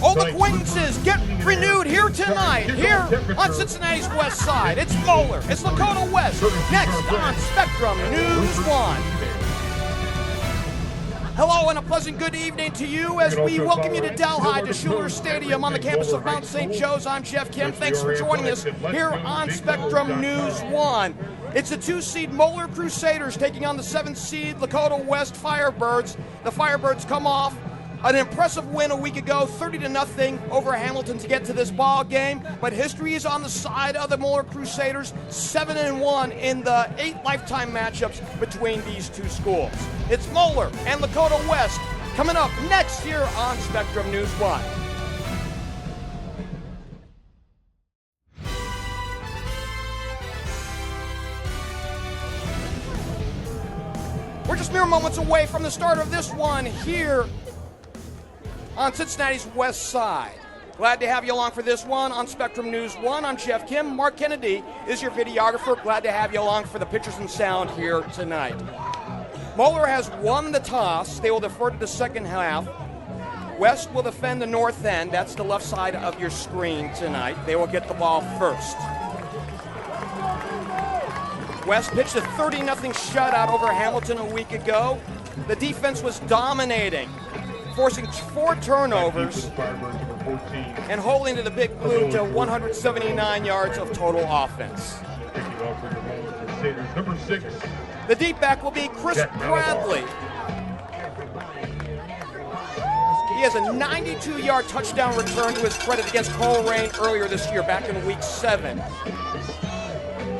Old acquaintances get renewed here tonight, here on Cincinnati's West Side. It's Moeller, it's Lakota West, next on Spectrum News 1. Hello and a pleasant good evening to you as we welcome you to Delhi to Schuler Stadium on the campus of Mount St. Joe's. I'm Geoff Kim. Thanks for joining us here on Spectrum News 1. It's the 2-seed Moeller Crusaders taking on the 7-seed Lakota West Firebirds. The Firebirds come off an impressive win a week ago, 30-0 over Hamilton to get to this ball game. But history is on the side of the Moeller Crusaders, 7-1 in the 8 lifetime matchups between these two schools. It's Moeller and Lakota West coming up next here on Spectrum News 1. We're just mere moments away from the start of this one here on Cincinnati's West Side. Glad to have you along for this one on Spectrum News 1. I'm Geoff Kim. Marc Kennedy is your videographer. Glad to have you along for the pictures and sound here tonight. Moeller has won the toss. They will defer to the second half. West will defend the north end. That's the left side of your screen tonight. They will get the ball first. West pitched a 30-0 shutout over Hamilton a week ago. The defense was dominating, forcing 4 turnovers and holding to the Big Blue to 179 yards of total offense. The deep back will be Chris Bradley. He has a 92-yard touchdown return to his credit against Coleraine earlier this year, back in Week 7.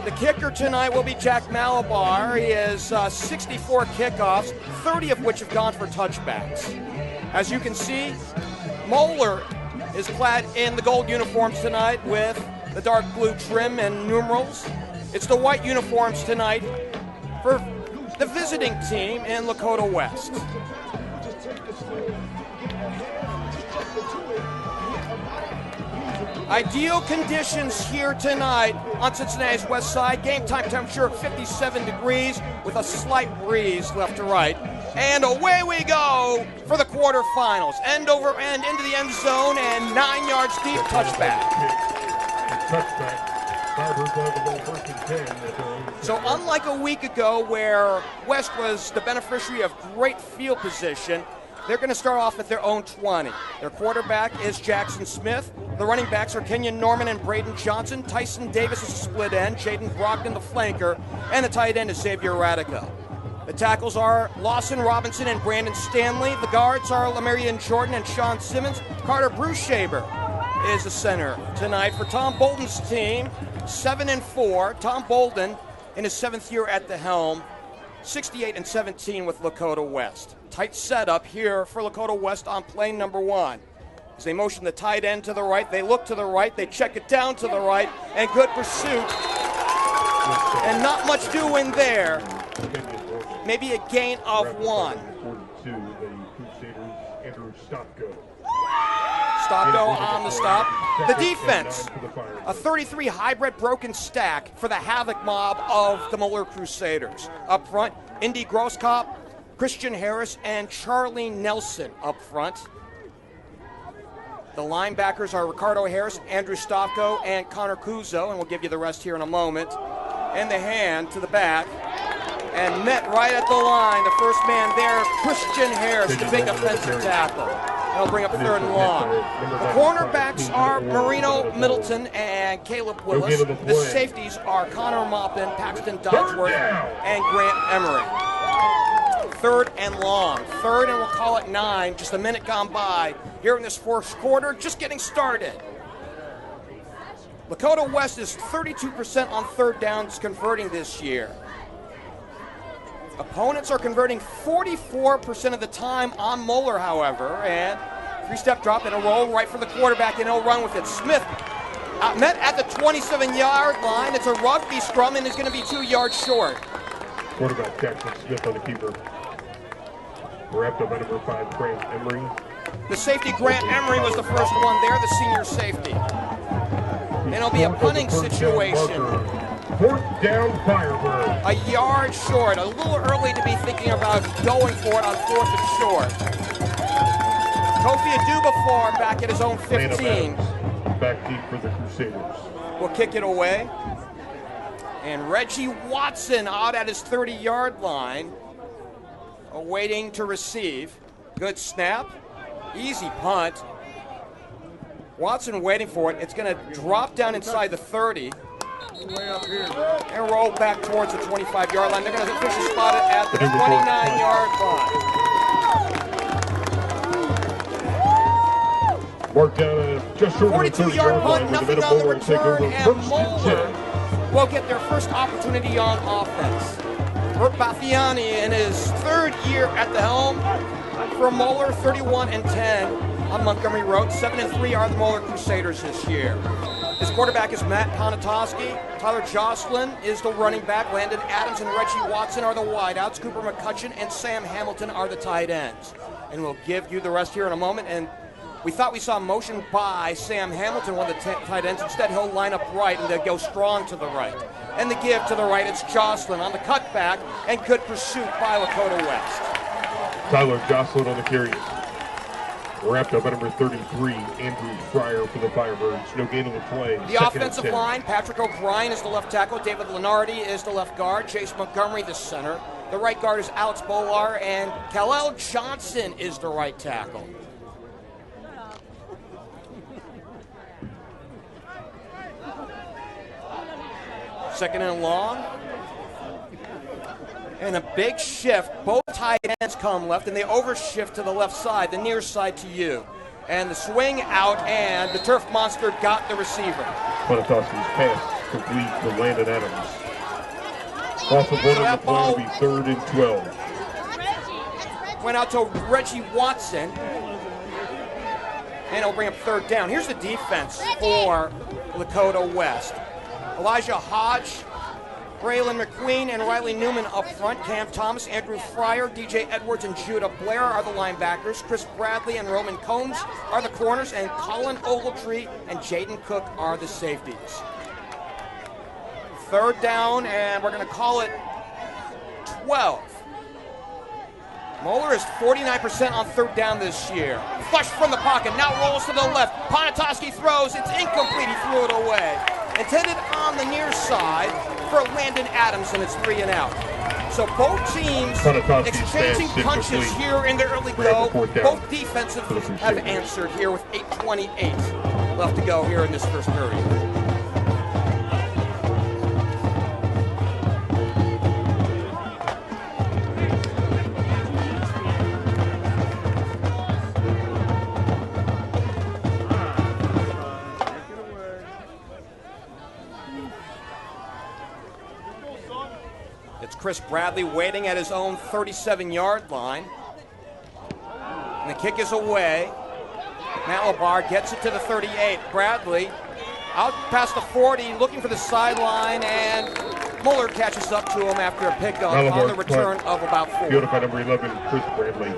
The kicker tonight will be Jack Malabar. He has 64 kickoffs, 30 of which have gone for touchbacks. As you can see, Moeller is clad in the gold uniforms tonight with the dark blue trim and numerals. It's the white uniforms tonight for the visiting team in Lakota West. Ideal conditions here tonight on Cincinnati's West Side. Game time temperature 57 degrees with a slight breeze left to right. And away we go for the quarterfinals. End over end into the end zone and 9 yards deep touchback. So unlike a week ago where West was the beneficiary of great field position, they're going to start off at their own 20. Their quarterback is Jackson Smith. The running backs are Kenyon Norman and Braden Johnson. Tyson Davis is a split end. Jaden Brogdon, the flanker. And the tight end is Xavier Radica. The tackles are Lawson Robinson and Brandon Stanley. The guards are Lamarian Jordan and Sean Simmons. Carter Brushaber is the center tonight for Tom Bolden's team. 7-4. Tom Bolden in his 7th year at the helm. 68-17 with Lakota West. Tight setup here for Lakota West on play number 1. As they motion the tight end to the right, they look to the right, they check it down to the right, and good pursuit. And not much doing there. Maybe a gain of 1. Stopko on the stop. The defense, a 33 hybrid broken stack for the Havoc mob of the Moeller Crusaders. Up front, Indy Grosskopf, Christian Harris, and Charlie Nelson up front. The linebackers are Ricardo Harris, Andrew Stopko, and Connor Kuzo, and we'll give you the rest here in a moment. And the hand to the back. And met right at the line, the first man there, Christian Harris, the big offensive tackle. They'll bring up 3rd and long. The cornerbacks are Marino Middleton and Caleb Willis. The safeties are Connor Maupin, Paxton Dodsworth, and Grant Emery. 3rd and long. 3rd and we'll call it 9. Just a minute gone by here in this first quarter, just getting started. Lakota West is 32% on 3rd downs converting this year. Opponents are converting 44% of the time on Moeller, however, and 3-step drop and a roll right for the quarterback, and he'll run with it. Smith met at the 27-yard line. It's a rugby scrum, and is going to be 2 yards short. Quarterback Jackson Smith on the keeper. Wrapped up by number 5, Grant Emery. The safety, Grant Emery, was the first one there, the senior safety. And it'll be a punting situation. 4th down, Firebirds. A yard short. A little early to be thinking about going for it on 4th and short. Kofi Adubafor back at his own 15. Back deep for the Crusaders. Will kick it away. And Reggie Watson out at his 30-yard line, awaiting to receive. Good snap. Easy punt. Watson waiting for it. It's going to drop down inside the 30. And roll back towards the 25-yard line. They're going to officially spot it at the 29-yard line. Mark down just short of the 42-yard punt, nothing on the return, and Moeller will get their first opportunity on offense. Bert Bathiani in his third year at the helm for Moeller, 31-10 on Montgomery Road. 7-3 are the Moeller Crusaders this year. His quarterback is Matt Ponatoski. Tyler Jocelyn is the running back. Landon Adams and Reggie Watson are the wideouts. Cooper McCutcheon and Sam Hamilton are the tight ends. And we'll give you the rest here in a moment. And we thought we saw motion by Sam Hamilton, one of the tight ends. Instead, he'll line up right and they'll go strong to the right. And the give to the right, it's Jocelyn on the cutback and good pursuit by Lakota West. Tyler Jocelyn on the carry. Wrapped up at number 33, Andrew Fryer for the Firebirds. No gain on the play. The offensive line, Patrick O'Brien is the left tackle. David Lenardi is the left guard. Chase Montgomery, the center. The right guard is Alex Bolar, and Kal-El Johnson is the right tackle. Second and long. And a big shift. Both tight ends come left, and they overshift to the left side, the near side to you. And the swing out, and the turf monster got the receiver. Ponatoski's pass complete to Landon Adams. Off of one on the play will be 3rd and 12. Went out to Reggie Watson, and it'll bring up 3rd down. Here's the defense for Lakota West. Elijah Hodge, Braylon McQueen, and Riley Newman up front. Cam Thomas, Andrew Fryer, DJ Edwards, and Judah Blair are the linebackers. Chris Bradley and Roman Combs are the corners, and Colin Ogletree and Jaden Cook are the safeties. 3rd down, and we're going to call it 12. Moeller is 49% on 3rd down this year. Flush from the pocket, now rolls to the left. Ponatoski throws, it's incomplete, he threw it away. Intended on the near side for Landon Adams, and it's 3 and out. So both teams exchanging punches here in the early go. Both defensive have answered here with 8:28 left to go here in this first period. Chris Bradley waiting at his own 37-yard line. And the kick is away. Malabar gets it to the 38. Bradley out past the 40, looking for the sideline, and Moeller catches up to him after a pickup on the return of about 4. Field by number 11, Chris Bradley.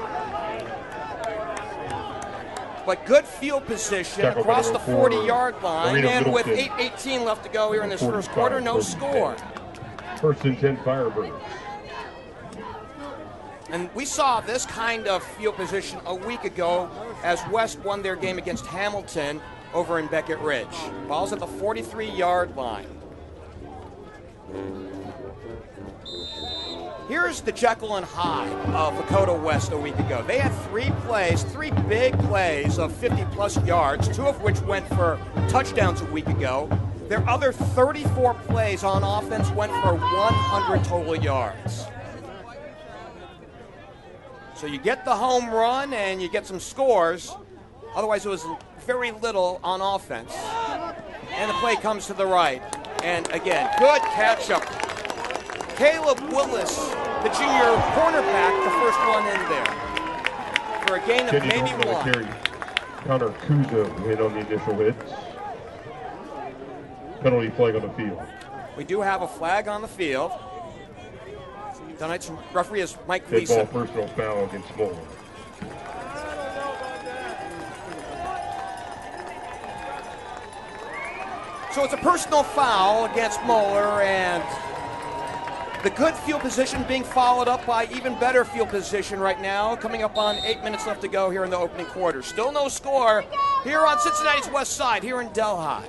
But good field position across the 40-yard line, and with 8:18 left to go here in this first quarter, no score. 1st and 10 Firebirds. And we saw this kind of field position a week ago as West won their game against Hamilton over in Beckett Ridge. Ball's at the 43-yard line. Here's the Jekyll and Hyde of Lakota West a week ago. They had 3 big plays of 50-plus yards, 2 of which went for touchdowns a week ago. Their other 34 plays on offense went for 100 total yards. So you get the home run and you get some scores. Otherwise, it was very little on offense. And the play comes to the right. And again, good catch-up. Caleb Willis, the junior cornerback, the first one in there. For a gain of maybe 1. Connor Kuzo hit on the initial hits. Penalty flag on the field. We do have a flag on the field. Tonight's referee is Mike Gleason. Dead ball personal foul against Moeller. So it's a personal foul against Moeller, and The good field position being followed up by even better field position right now, coming up on 8 minutes left to go here in the opening quarter. Still no score here on Cincinnati's west side, here in Delhi.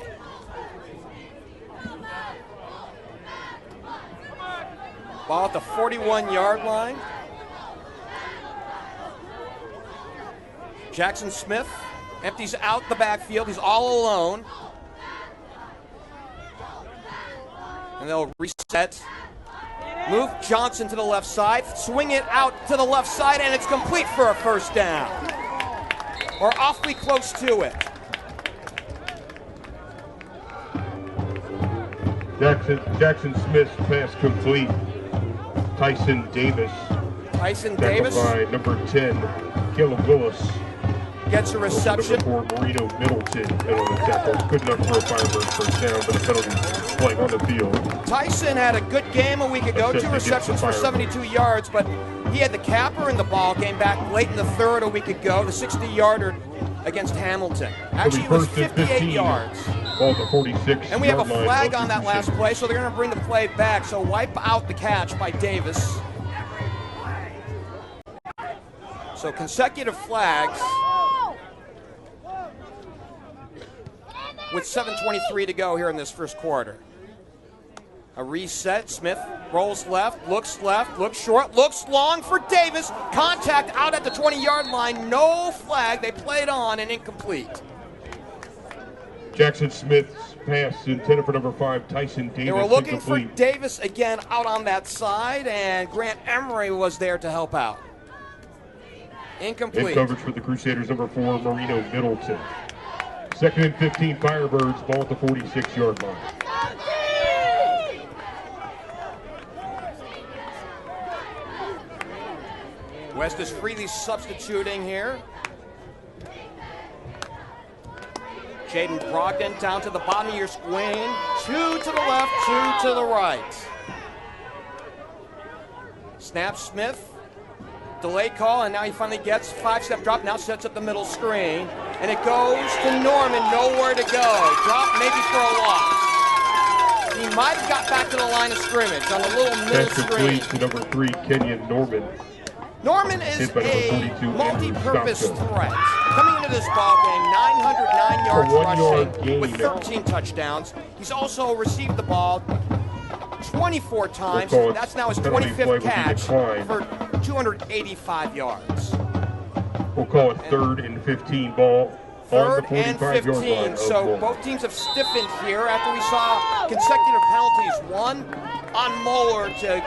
Ball at the 41-yard line. Jackson Smith empties out the backfield. He's all alone. And they'll reset. Move Johnson to the left side. Swing it out to the left side, and it's complete for a first down. Or awfully close to it. Jackson Smith's pass complete. Tyson Davis. By number 10, Caleb Willis. Gets a reception. Number 4, Marino Middleton. And on the tackle. Good enough for a Firebirds first down, but a penalty flag on the field. Tyson had a good game a week ago. 2 receptions for 72 yards, but he had the capper in the ball game back late in the third a week ago, the 60-yarder against Hamilton. Actually, it was 58 yards. Ball to 46. And we have a flag on that last play, so they're going to bring the play back. So wipe out the catch by Davis. So consecutive flags with 7:23 to go here in this first quarter. A reset. Smith rolls left, looks short, looks long for Davis. Contact out at the 20-yard line. No flag. They played on and incomplete. Jackson Smith's pass intended for number 5, Tyson Davis. They were looking for Davis again out on that side, and Grant Emery was there to help out. Incomplete. In coverage for the Crusaders, number 4, Marino Middleton. 2nd and 15, Firebirds, ball at the 46-yard line. West is freely substituting here. Jaden Brogdon down to the bottom of your screen. 2 to the left, 2 to the right. Snap Smith. Delay call, and now he finally gets 5-step drop, now sets up the middle screen. And it goes to Norman, nowhere to go. Drop maybe for a loss. He might have got back to the line of scrimmage on the little middle screen. To number 3, Kenyon Norman. Norman is a multi-purpose threat. Coming into this ball game, 909 yards rushing with 13 touchdowns. He's also received the ball 24 times. That's now his 25th catch for 285 yards. We'll call it 3rd and 15 ball. 3rd and 15. So both teams have stiffened here after we saw consecutive penalties. One on Moeller to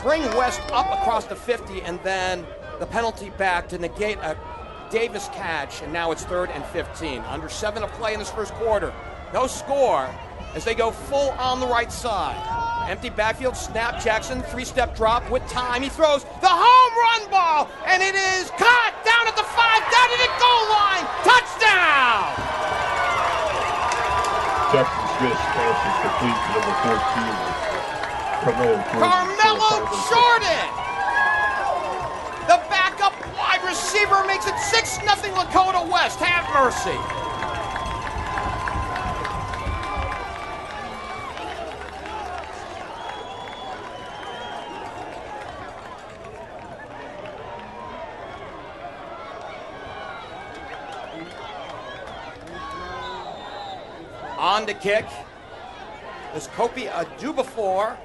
bring West up across the 50, and then the penalty back to negate a Davis catch, and now it's 3rd and 15. Under 7 to play in this first quarter. No score as they go full on the right side. Empty backfield, snap, Jackson, 3-step drop with time. He throws the home run ball, and it is caught down at the 5, down to the goal line. Touchdown! Jackson Smith's pass is complete to number 14. Carmelo Jordan! The backup wide receiver makes it 6-0 Lakota West. Have mercy. On to kick is Kopi Adubafor.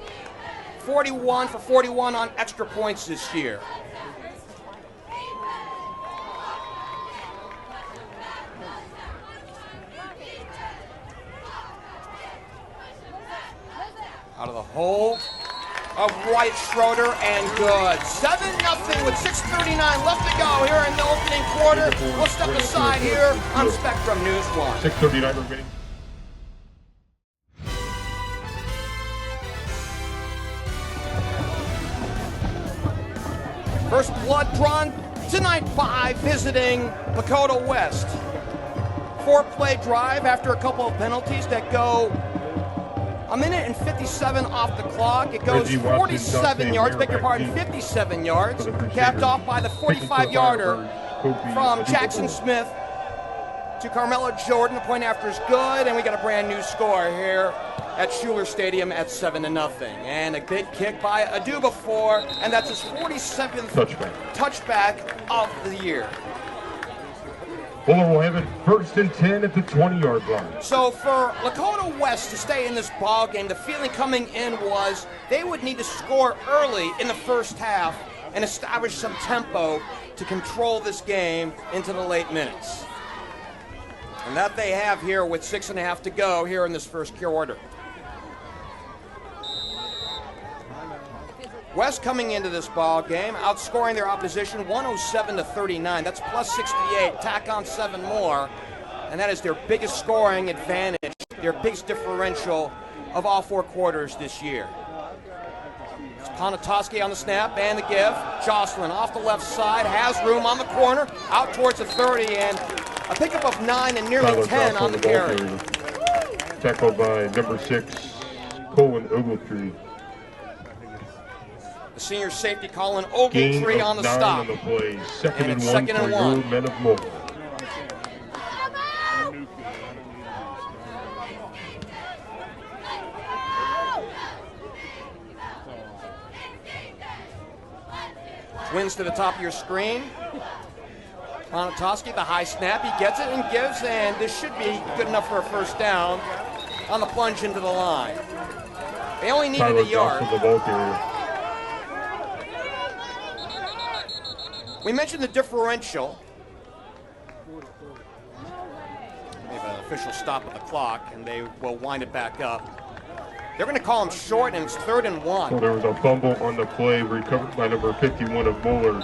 41 for 41 on extra points this year. Out of the hole of White Schroeder, and good. 7-0 with 6:39 left to go here in the opening quarter. We'll step aside here on Spectrum News 1. 6:39 remaining. First blood drawn tonight by visiting Lakota West. 4-play drive after a couple of penalties that go a minute and 57 off the clock. It goes 47 yards, beg your pardon, 57 yards, capped off by the 45-yarder from Jackson Smith to Carmelo Jordan. The point after is good, and we got a brand new score here at Schuler Stadium at 7-0. And a big kick by Adubafor, and that's his 47th touchback of the year. Moeller will have it 1st and 10 at the 20-yard line. So for Lakota West to stay in this ball game, the feeling coming in was they would need to score early in the first half and establish some tempo to control this game into the late minutes. And that they have here with 6.5 to go here in this first quarter. West coming into this ball game, outscoring their opposition 107-39. That's plus 68. Tack on 7 more, and that is their biggest scoring advantage, their biggest differential of all 4 quarters this year. It's Ponatoski on the snap and the give. Jocelyn off the left side, has room on the corner, out towards the 30, and a pickup of 9 and nearly 10 on the carry. Tackled by number 6, Colin Ogletree. The senior safety Colin Ogletree on the stop. On the play. Second and one for your men of Moeller. Twins to the top of your screen. Ponatoski, the high snap, he gets it and gives, and this should be good enough for a first down on the plunge into the line. They only needed a yard. We mentioned the differential. We have an official stop of the clock, and they will wind it back up. They're going to call him short, and it's 3rd and 1. So there was a fumble on the play, recovered by number 51 of Moeller.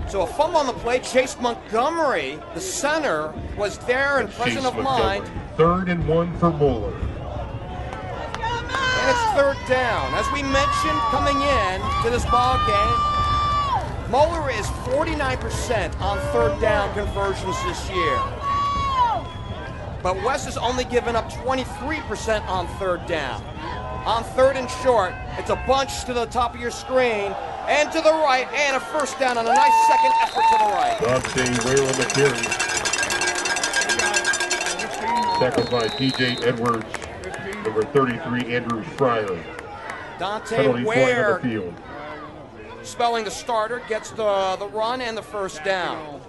So a fumble on the play. Chase Montgomery, the center, was there and present of mind. 3rd and 1 for Moeller. And it's 3rd down. As we mentioned coming in to this ball game, Moeller is 49% on 3rd down conversions this year. But West has only given up 23% on 3rd down. On 3rd and short, it's a bunch to the top of your screen and to the right, and a first down on a nice second effort to the right. Dante Ware on the carry. Tackled by TJ Edwards, number 33, Andrew Fryer. Dante Ware, spelling the starter, gets the run and the first down.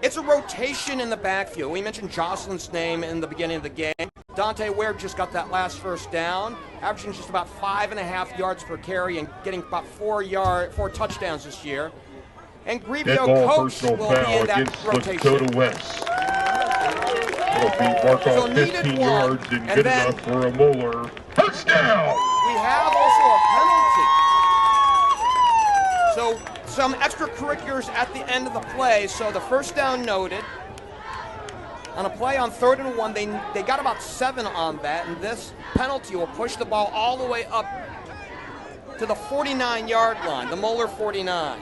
It's a rotation in the backfield. We mentioned Jocelyn's name in the beginning of the game. Dante Ware just got that last first down, averaging just about 5.5 yards per carry and getting about 4 touchdowns this year. And Grevio Coach will be in that rotation. Lakota West. It'll be mark off 15 yards and good enough for a Moeller first down. We have also a penalty. So some extracurriculars at the end of the play. So the first down noted. On a play on 3rd and 1, they got about 7 on that, and this penalty will push the ball all the way up to the 49-yard line, the Moeller 49.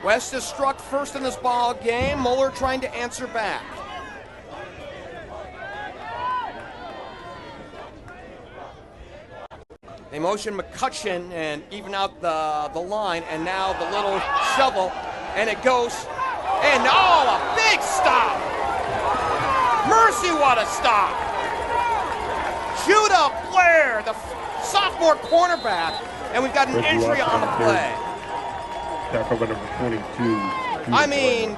West is struck first in this ball game. Moeller trying to answer back. They motion McCutcheon and even out the line, and now the little shovel, and it goes. And a big stop! Mercy, what a stop! Judah Blair, the sophomore cornerback, and we've got an injury on the play. Tackle by number 22. I mean,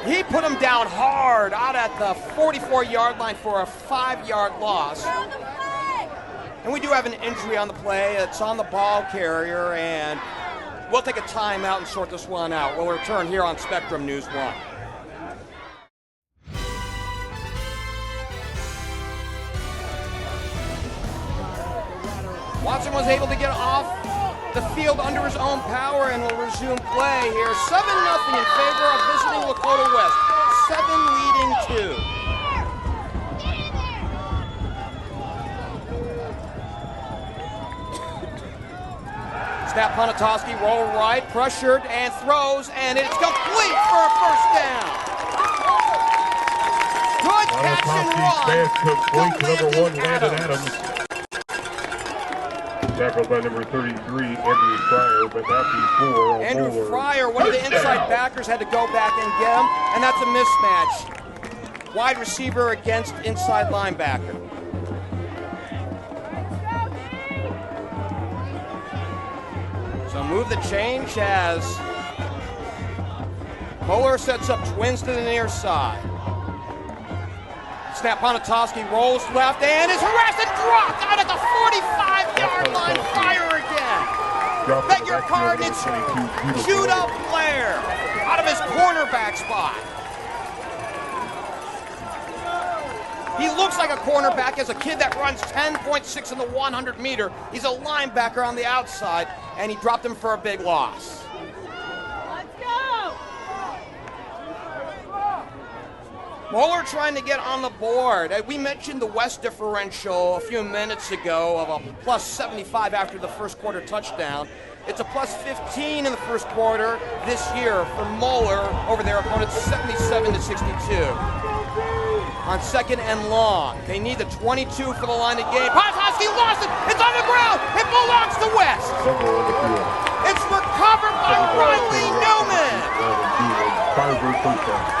he put him down hard out at the 44-yard line for a 5-yard loss. And we do have an injury on the play. It's on the ball carrier, and we'll take a timeout and sort this one out. We'll return here on Spectrum News 1. Watson was able to get off the field under his own power and will resume play here. 7-0 in favor of visiting Lakota West. 7 leading 2. Snap Ponatoski, roll right, pressured, and throws, and it's complete for a first down. Good catch and run. Complete. Number 1, Landon Adams. Tackled by number 33, Andrew Fryer, but not before. Andrew Moeller. Fryer, one of the inside backers, had to go back and get him, and that's a mismatch. Wide receiver against inside linebacker. So move the change as Moeller sets up twins to the near side. Snap, Ponatoski rolls left and is harassed and dropped out at the 45-yard line. Fryer again. Beg your pardon, it's Judah Blair out of his cornerback spot. He looks like a cornerback as a kid that runs 10.6 in the 100 meter. He's a linebacker on the outside, and he dropped him for a big loss. Let's go! Moeller trying to get on the board. We mentioned the West differential a few minutes ago of a plus 75 after the first quarter touchdown. It's a plus 15 in the first quarter this year for Moeller over their opponents, 77-62. On second and long, they need the 22 for the line of game. Ponatoski lost it. It's on the ground. It belongs to West. It's recovered by Riley Newman. Firebirds first down.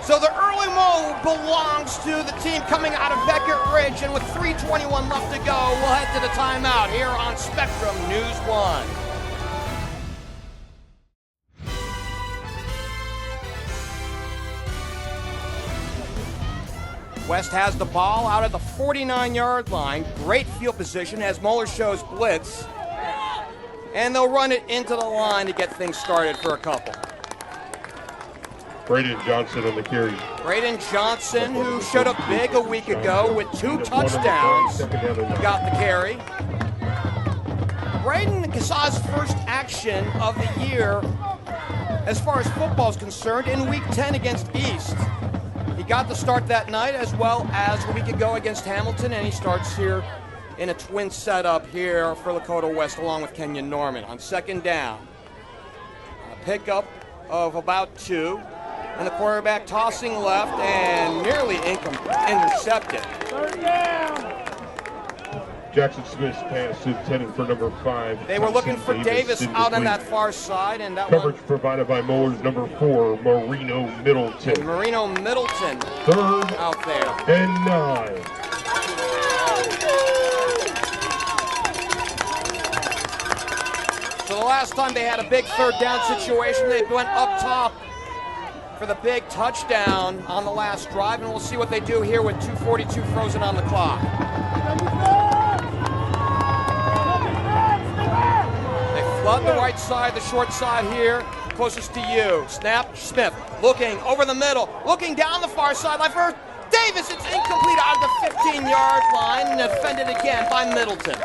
So the early move belongs to the team coming out of Beckett Ridge, and with 3:21 left to go, we'll head to the timeout here on Spectrum News 1. West has the ball out at the 49-yard line. Great field position as Moeller shows blitz. And they'll run it into the line to get things started for a couple. Braden Johnson on the carry. Braden Johnson, who showed up big a week ago with 2 touchdowns, got the carry. Braden saw his first action of the year as far as football is concerned in Week 10 against East. He got the start that night as well as a week ago against Hamilton, and he starts here in a twin setup here for Lakota West along with Kenyon Norman. On second down, a pickup of about 2. And the quarterback tossing left and nearly intercepted. Third down. Jackson Smith's pass intended for number 5. They were looking for Davis out on that far side, and that coverage one provided by Moeller's number 4, Marino Middleton. and Marino Middleton Third out there. and 9. So the last time they had a big third down situation, they went up top for the big touchdown on the last drive, and we'll see what they do here with 2:42 frozen on the clock. They flood the right side, the short side here, closest to you. Snap, Smith looking over the middle, looking down the far sideline for Davis. It's incomplete out of the 15-yard line, and defended again by Middleton.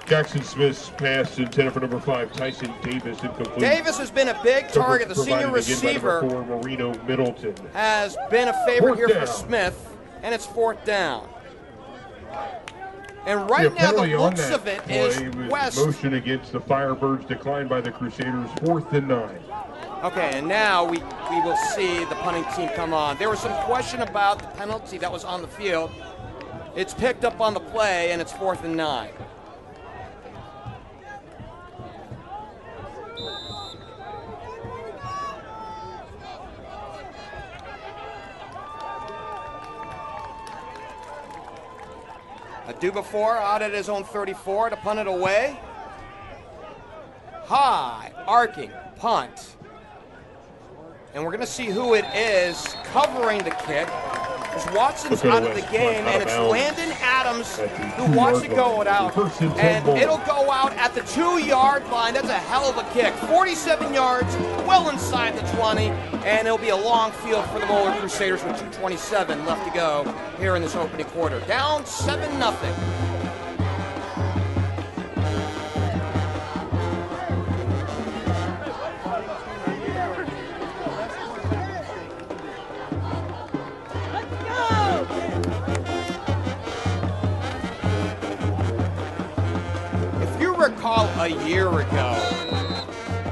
Jackson Smith's pass intended for number 5, Tyson Davis, incomplete. Davis has been a big target. The senior Provided again by receiver number 4, Marino Middleton. has been a favorite here for down. Smith, and it's 4th down. And right now, the penalty on looks that of it play is was West. motion against the Firebirds declined by the Crusaders, 4th and 9. Okay, and now we will see the punting team come on. There was some question about the penalty that was on the field. It's picked up on the play, and it's 4th and 9. A do before out at his own 34 to punt it away. High, arcing, punt. And we're going to see who it is covering the kick. As Watson's out of the game, and it's Landon Adams who wants to go it out. And it'll go out at the 2-yard line. That's a hell of a kick. 47 yards, well inside the 20, and it'll be a long field for the Moeller Crusaders with 2:27 left to go here in this opening quarter. Down 7-0. Recall a year ago,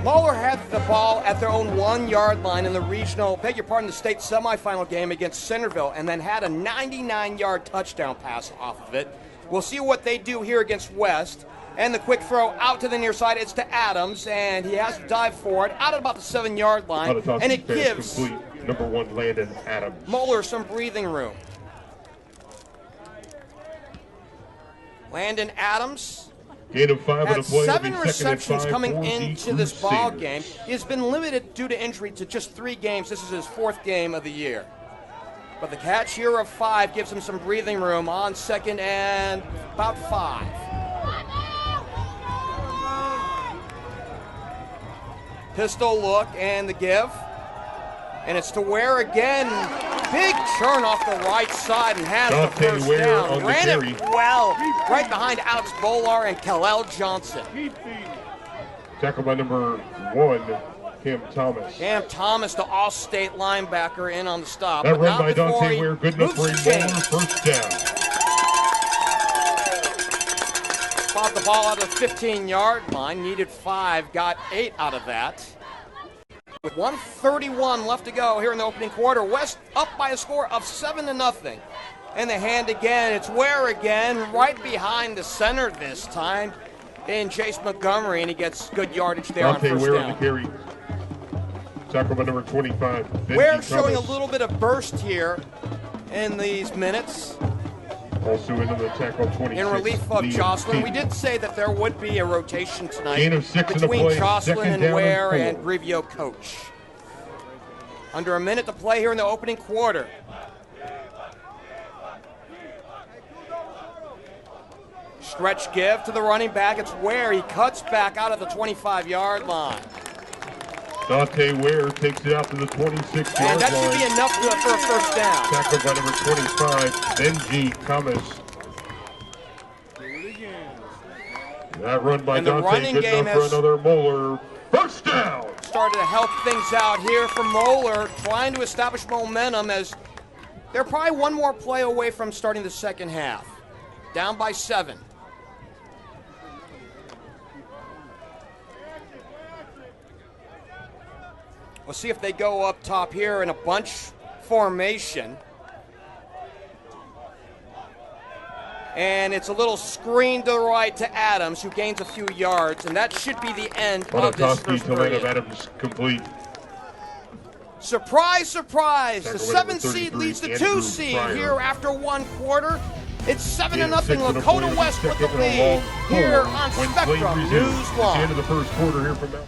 Moeller had the ball at their own 1-yard line in the the state semifinal game against Centerville, and then had a 99-yard touchdown pass off of it. We'll see what they do here against West. And the quick throw out to the near side, it's to Adams, and he has to dive for it out at about the 7-yard line, and it gives complete. Number 1, Landon Adams. Moeller some breathing room. Landon Adams gain of 5 on the play. 7 receptions coming into this ball game. He has been limited due to injury to just 3 games. This is his 4th game of the year. But the catch here of 5 gives him some breathing room on 2nd and about 5. Pistol look and the give. And it's to Ware again. Big turn off the right side and has the first down. Ran it well right behind Alex Bolar and Khalil Johnson. Tackle by number 1, Cam Thomas. Cam Thomas, the All-State linebacker, in on the stop. That run by Dante Ware, good enough for a first down. Fought the ball out of the 15-yard line, needed 5, got 8 out of that. With 1:31 left to go here in the opening quarter, West up by a score of 7-0. And the hand again, it's Ware again, right behind the center this time in Chase Montgomery, and he gets good yardage there on first Ware down. On the carry. Tackle by number 25. Ware showing a little bit of burst here in these minutes. Also into the tackle 26. In relief of Jocelyn. We did say that there would be a rotation tonight gain of 6 between Jocelyn and Ware and Grevio coach. Under a minute to play here in the opening quarter. Stretch give to the running back. It's Ware. He cuts back out of the 25-yard line. Dante Ware takes it out to the 26-yard line. And that should be enough for a first down. Tackled by number 25, Benji Thomas. That run by Dante, good enough for another Moeller. First down! Started to help things out here for Moeller, trying to establish momentum as they're probably one more play away from starting the second half. Down by 7. We'll see if they go up top here in a bunch formation. And it's a little screen to the right to Adams, who gains a few yards, and that should be the end of this first period. Adams complete. Surprise, surprise. The 7th seed leads the 2 seed here after 1 quarter. It's 7-0. Lakota West with the lead here on Spectrum News 1. At the end of the first quarter here from now.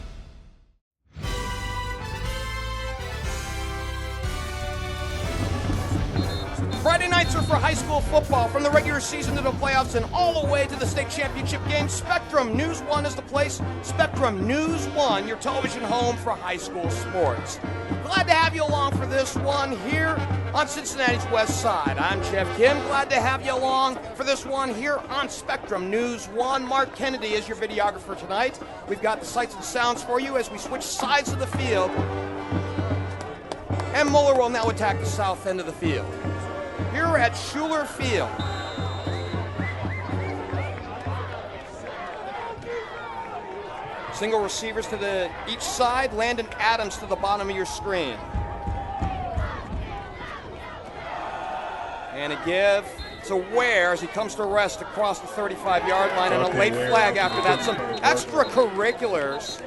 Friday nights are for high school football, from the regular season to the playoffs and all the way to the state championship game. Spectrum News 1 is the place. Spectrum News 1, your television home for high school sports. Glad to have you along for this one here on Cincinnati's West Side. I'm Geoff Kim. Glad to have you along for this one here on Spectrum News 1. Marc Kennedy is your videographer tonight. We've got the sights and sounds for you as we switch sides of the field. And Moeller will now attack the south end of the field. Here at Schuler Field. Single receivers to each side. Landon Adams to the bottom of your screen. And a give to Ware as he comes to rest across the 35-yard line, and a late flag after that. Some extracurriculars.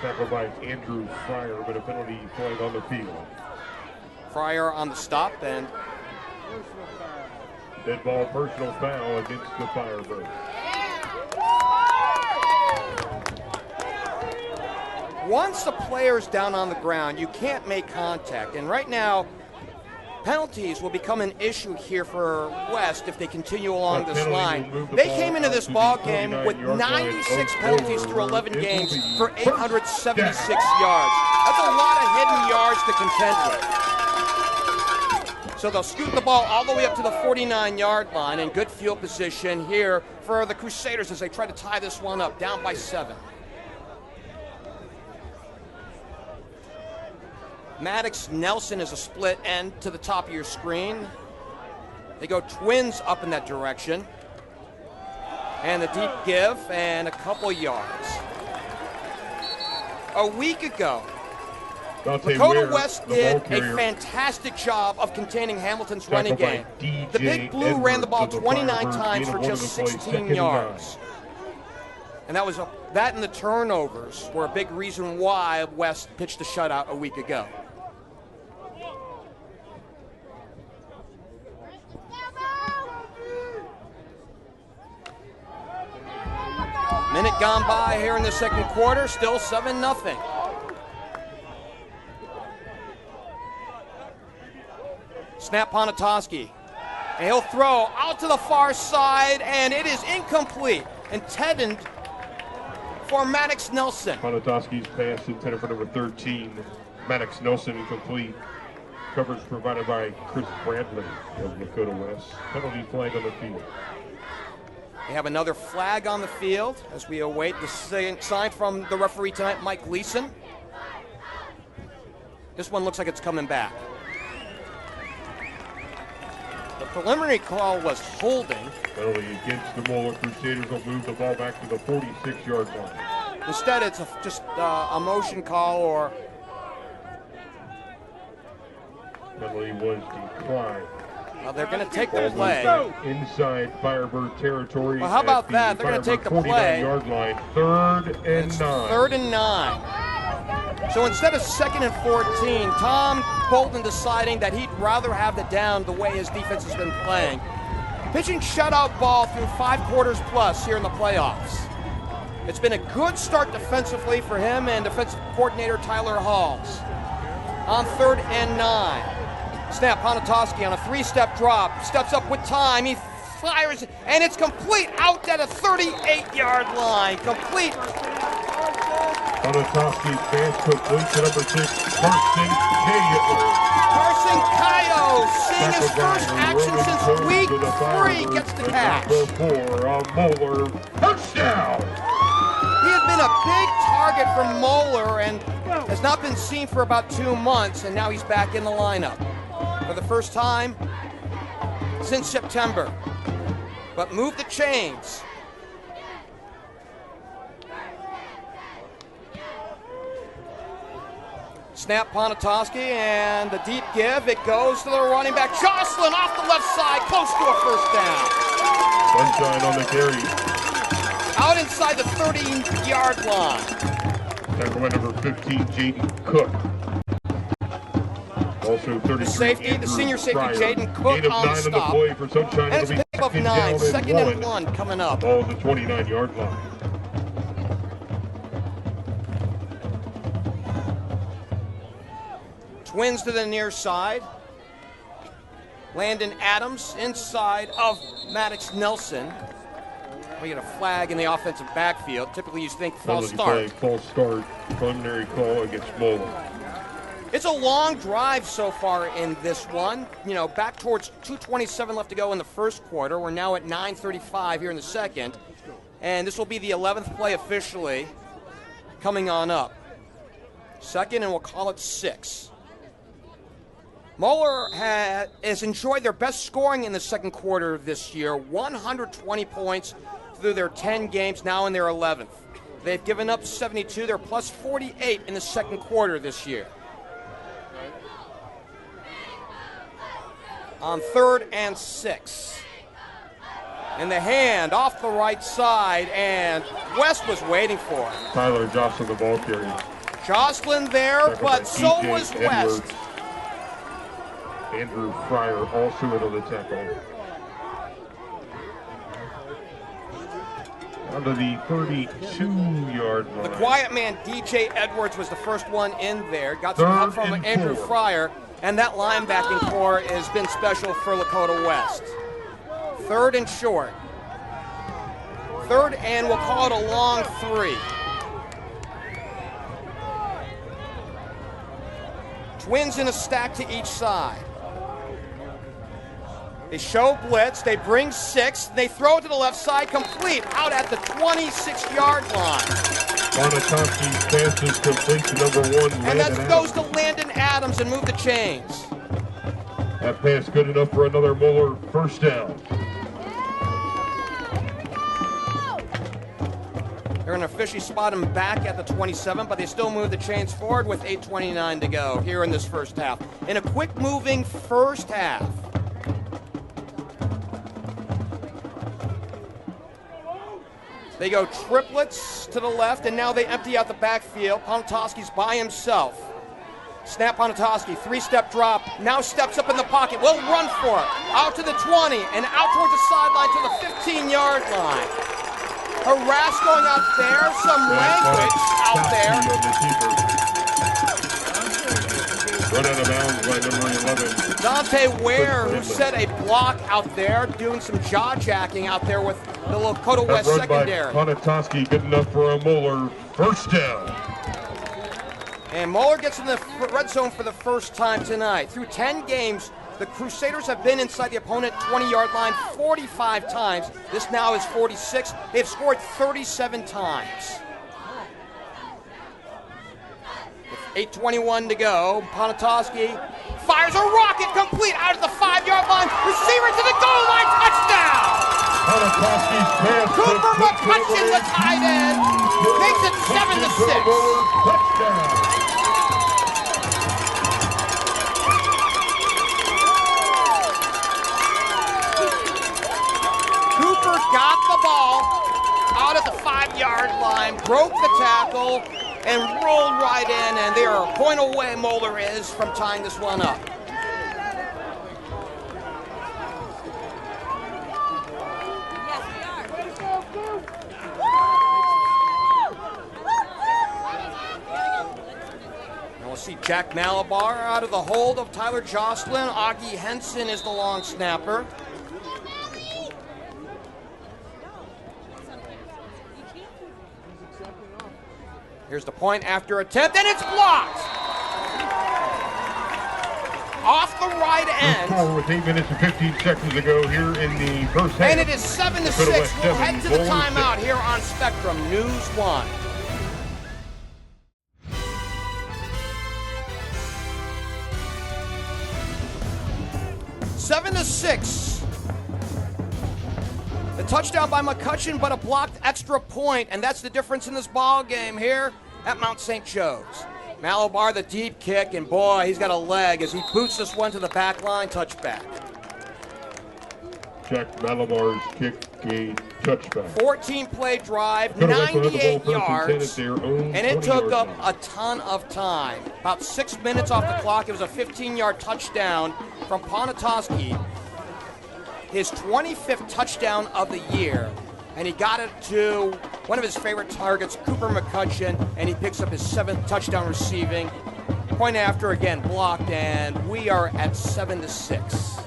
Tackled by Andrew Fryer, but a penalty flag on the field. Fryer on the stop, and dead ball, personal foul against the Firebirds. Once the player's down on the ground, you can't make contact. And right now, penalties will become an issue here for West if they continue along this line. They came into this ball game with 96 penalties through 11 games for 876 yards. That's a lot of hidden yards to contend with. So they'll scoot the ball all the way up to the 49-yard line, in good field position here for the Crusaders as they try to tie this one up, down by 7. Maddox Nelson is a split end to the top of your screen. They go twins up in that direction. And the deep give and a couple yards. a week ago, Dante Lakota Ware, West the did ball a carrier. fantastic job of containing Hamilton's running Tackled by game. DJ The Big Blue ran the ball Edwards of the 29 Firebirds, times gain for of one just of the plays, 16 second and yards. And that was that and the turnovers were a big reason why West pitched a shutout a week ago. Minute gone by here in the second quarter, still 7-0. Snap Ponatoski. And he'll throw out to the far side, and it is incomplete. Intended for Maddox Nelson. Ponatoski's pass intended for number 13. Maddox Nelson incomplete. Coverage provided by Chris Bradley of Lakota West. Penalty flag on the field. We have another flag on the field as we await the sign from the referee tonight, Mike Leeson. This one looks like it's coming back. The preliminary call was holding. Penalty against the Moeller Crusaders will move the ball back to the 46-yard line. Instead, it's just a motion call or... Penalty was declined. Well, they're going to take the Ball play. moves back inside Firebird territory. Well, how about at that? They're going to take the play. 49-yard line. Third and It's 9. 3rd and 9. So instead of 2nd and 14, Tom Bolton deciding that he'd rather have the down the way his defense has been playing. Pitching shutout ball through 5 quarters plus here in the playoffs. It's been a good start defensively for him and defensive coordinator Tyler Halls. On 3rd and 9. Snap Ponatoski on a 3-step drop, steps up with time, he fires, and it's complete out at a 38-yard line. Complete. Ponatoski's pass complete to number 6, Carson Carson Cayo, seeing his Tackled by first action Roman since Jones week to the 3, Firebirds gets the for catch. number 4, a Moeller touchdown. He had been a big target for Moeller and has not been seen for about 2 months, and now he's back in the lineup for the first time since September. But move the chains. Snap Ponatoski and the deep give. It goes to the running back. Jocelyn off the left side, close to a first down. Sunshine on the carry. Out inside the 30-yard line. Tackle by number 15, Jaden Cook. Also 33, The safety, Andrew the senior safety, Fryer. Jaden Cook Gain of on 9 the on the stop. play for Sunshine. And it's a pickup of 9, 2nd and 1 coming up. Ball at the 29-yard line. Twins to the near side. Landon Adams inside of Maddox Nelson. We get a flag in the offensive backfield. Typically you think false start. False start. Preliminary call against Moeller. It's a long drive so far in this one. You know, back towards 2:27 left to go in the first quarter. We're now at 9:35 here in the second. And this will be the 11th play officially coming on up. Second, and we'll call it 6. Moeller has enjoyed their best scoring in the second quarter this year, 120 points through their 10 games, now in their 11th. They've given up 72. They're plus 48 in the second quarter this year. On 3rd and 6. And the hand off the right side, and West was waiting for it. Tyler Jocelyn, the ball carrier. Jocelyn there, Tackled by but so DJ was Edwards. West. Andrew Fryer also into the tackle. Onto the 32-yard line. The quiet man, DJ Edwards, was the first one in there. Got some help from Andrew Fryer, and that linebacking core has been special for Lakota West. 3rd and short. 3rd and we'll call it a long 3. Twins in a stack to each side. They show blitz, they bring 6, they throw it to the left side, complete, out at the 26-yard line. Ponatoski's pass is complete to number 1, And that goes to Landon Adams and move the chains. That pass good enough for another Moeller first down. They're going to officially spot him back at the 27, but they still move the chains forward with 8:29 to go here in this first half. In a quick-moving first half. They go triplets to the left, and now they empty out the backfield. Ponatoski's by himself. Snap Ponatoski, three-step drop, now steps up in the pocket, will run for it. Out to the 20, and out towards the sideline to the 15-yard line. Harass going out there, some language out there. Run out of bounds by number 11. Dante Ware, who set a block out there, doing some jaw-jacking out there with the Lakota West secondary. By Ponatoski, good enough for a Moeller first down. And Moeller gets in the red zone for the first time tonight. Through 10 games, the Crusaders have been inside the opponent 20-yard line 45 times. This now is 46. They've scored 37 times. With 8:21 to go, Ponatoski fires a rocket complete out of the 5-yard line. Receiver to the goal line, touchdown! Ponatoski's pass. Cooper McCutcheon, the tight end, makes it 7-6. Touchdown. Cooper got the ball out at the 5-yard line, broke the tackle, and rolled right in, and they are a point away, Moeller is, from tying this one up. And we'll see Jack Malabar out of the hold of Tyler Jocelyn. Augie Henson is the long snapper. Here's the point after attempt, and it's blocked! Off the right end. With 8 minutes and 15 seconds to go here in the first half. And it is 7-6. We'll head to the timeout here on Spectrum News 1. Seven to 6. The touchdown by McCutcheon, but a blocked extra point, and that's the difference in this ball game here at Mount St. Joe's. Malabar, the deep kick, and boy, he's got a leg as he boots this one to the back line, touchback. Jack Malabar's kick, a touchback. 14-play drive, 98 yards, and it took up a ton of time. About 6 minutes off the clock. It was a 15-yard touchdown from Ponatoski. His 25th touchdown of the year, and he got it to one of his favorite targets, Cooper McCutcheon, and he picks up his 7th touchdown receiving. Point after, again, blocked, and we are at 7-6.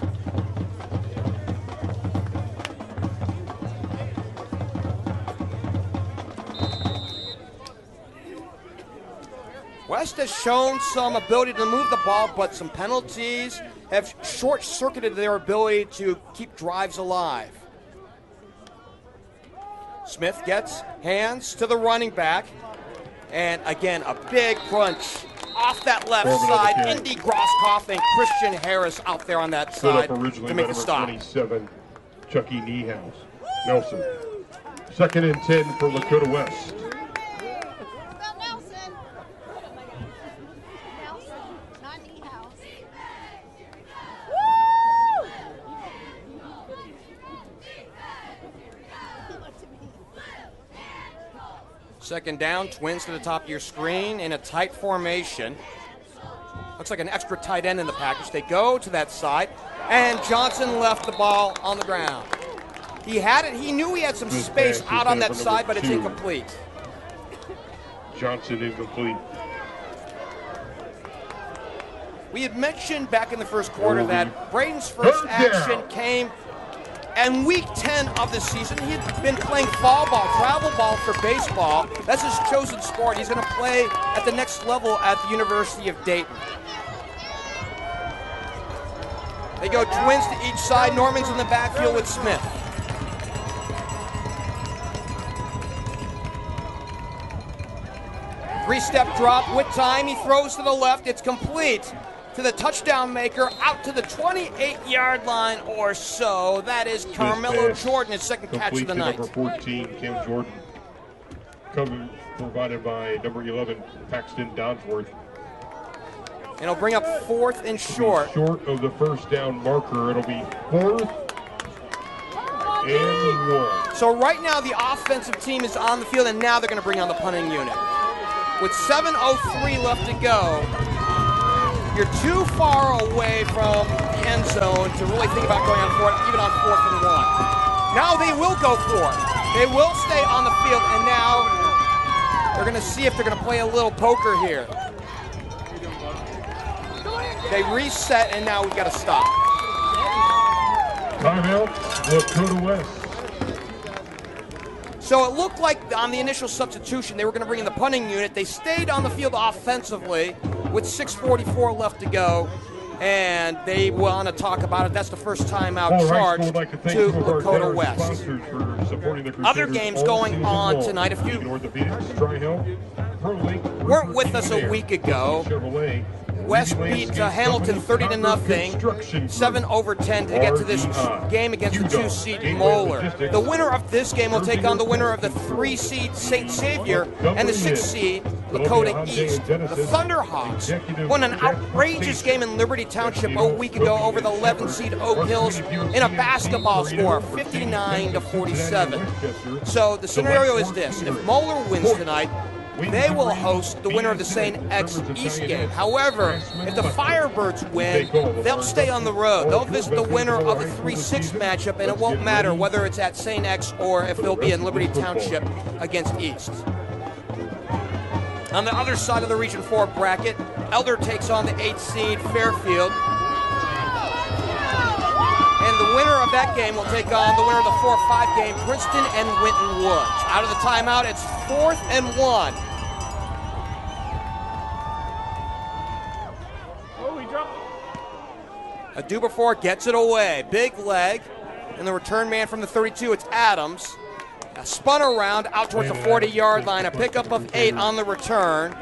West has shown some ability to move the ball, but some penalties have short-circuited their ability to keep drives alive. Smith gets hands to the running back, and again, a big crunch off that left side. Indy Grosskopf and Christian Harris out there on that side to make the stop. 27, Chucky Niehaus. Nelson. 2nd and 10 for Lakota West. Second down, twins to the top of your screen in a tight formation. Looks like an extra tight end in the package. They go to that side, and Johnson left the ball on the ground. He had it. He knew he had some space out on that side, but it's incomplete. Johnson incomplete. We had mentioned back in the first quarter that Braden's first action came in week 10 of the season. He had been playing fall ball, travel ball for baseball. That's his chosen sport. He's going to play at the next level at the University of Dayton. They go twins to each side. Norman's in the backfield with Smith. Three-step drop with time. He throws to the left. It's complete to the touchdown maker out to the 28-yard line or so. That is Carmelo Jordan, his second catch of the night. Number 14, Cam Jordan. coverage provided by number 11, Paxton Downsworth. And it'll bring up 4th and short. Short of the first down marker. It'll be 4th and 1. So right now the offensive team is on the field, and now they're going to bring on the punting unit. With 7:03 left to go, you're too far away from the end zone to really think about going on for it, even on 4th and 1. Now they will go for it. They will stay on the field, and now they're going to see if they're going to play a little poker here. They reset, and now we've got to stop. Timeout, Lakota West. So it looked like on the initial substitution they were going to bring in the punting unit. They stayed on the field offensively with 6:44 left to go, and they want to talk about it. That's the first time out charge to Lakota West. Other games going on tonight. If you weren't with us a week ago, West beat Hamilton 30-0, 7/10 to get to this game against the 2-seed Moeller. The winner of this game will take on the winner of the 3-seed St. Xavier and the 6-seed Lakota East. The Thunderhawks won an outrageous game in Liberty Township a week ago over the 11-seed Oak Hills in a basketball score, 59-47. So the scenario is this: if Moeller wins tonight, they will host the winner of the St. X East game. However, if the Firebirds win, they'll stay on the road. They'll visit the winner of the 3-6 matchup, and it won't matter whether it's at St. X or if they'll be in Liberty Township against East. On the other side of the Region 4 bracket, Elder takes on the 8-seed Fairfield. And the winner of that game will take on the winner of the 4-5 game, Princeton and Winton Woods. Out of the timeout, it's 4th and 1. Adubafor gets it away. Big leg. And the return man from the 32, it's Adams. Spun around out towards the 40-yard line. A pickup of 8 on the return.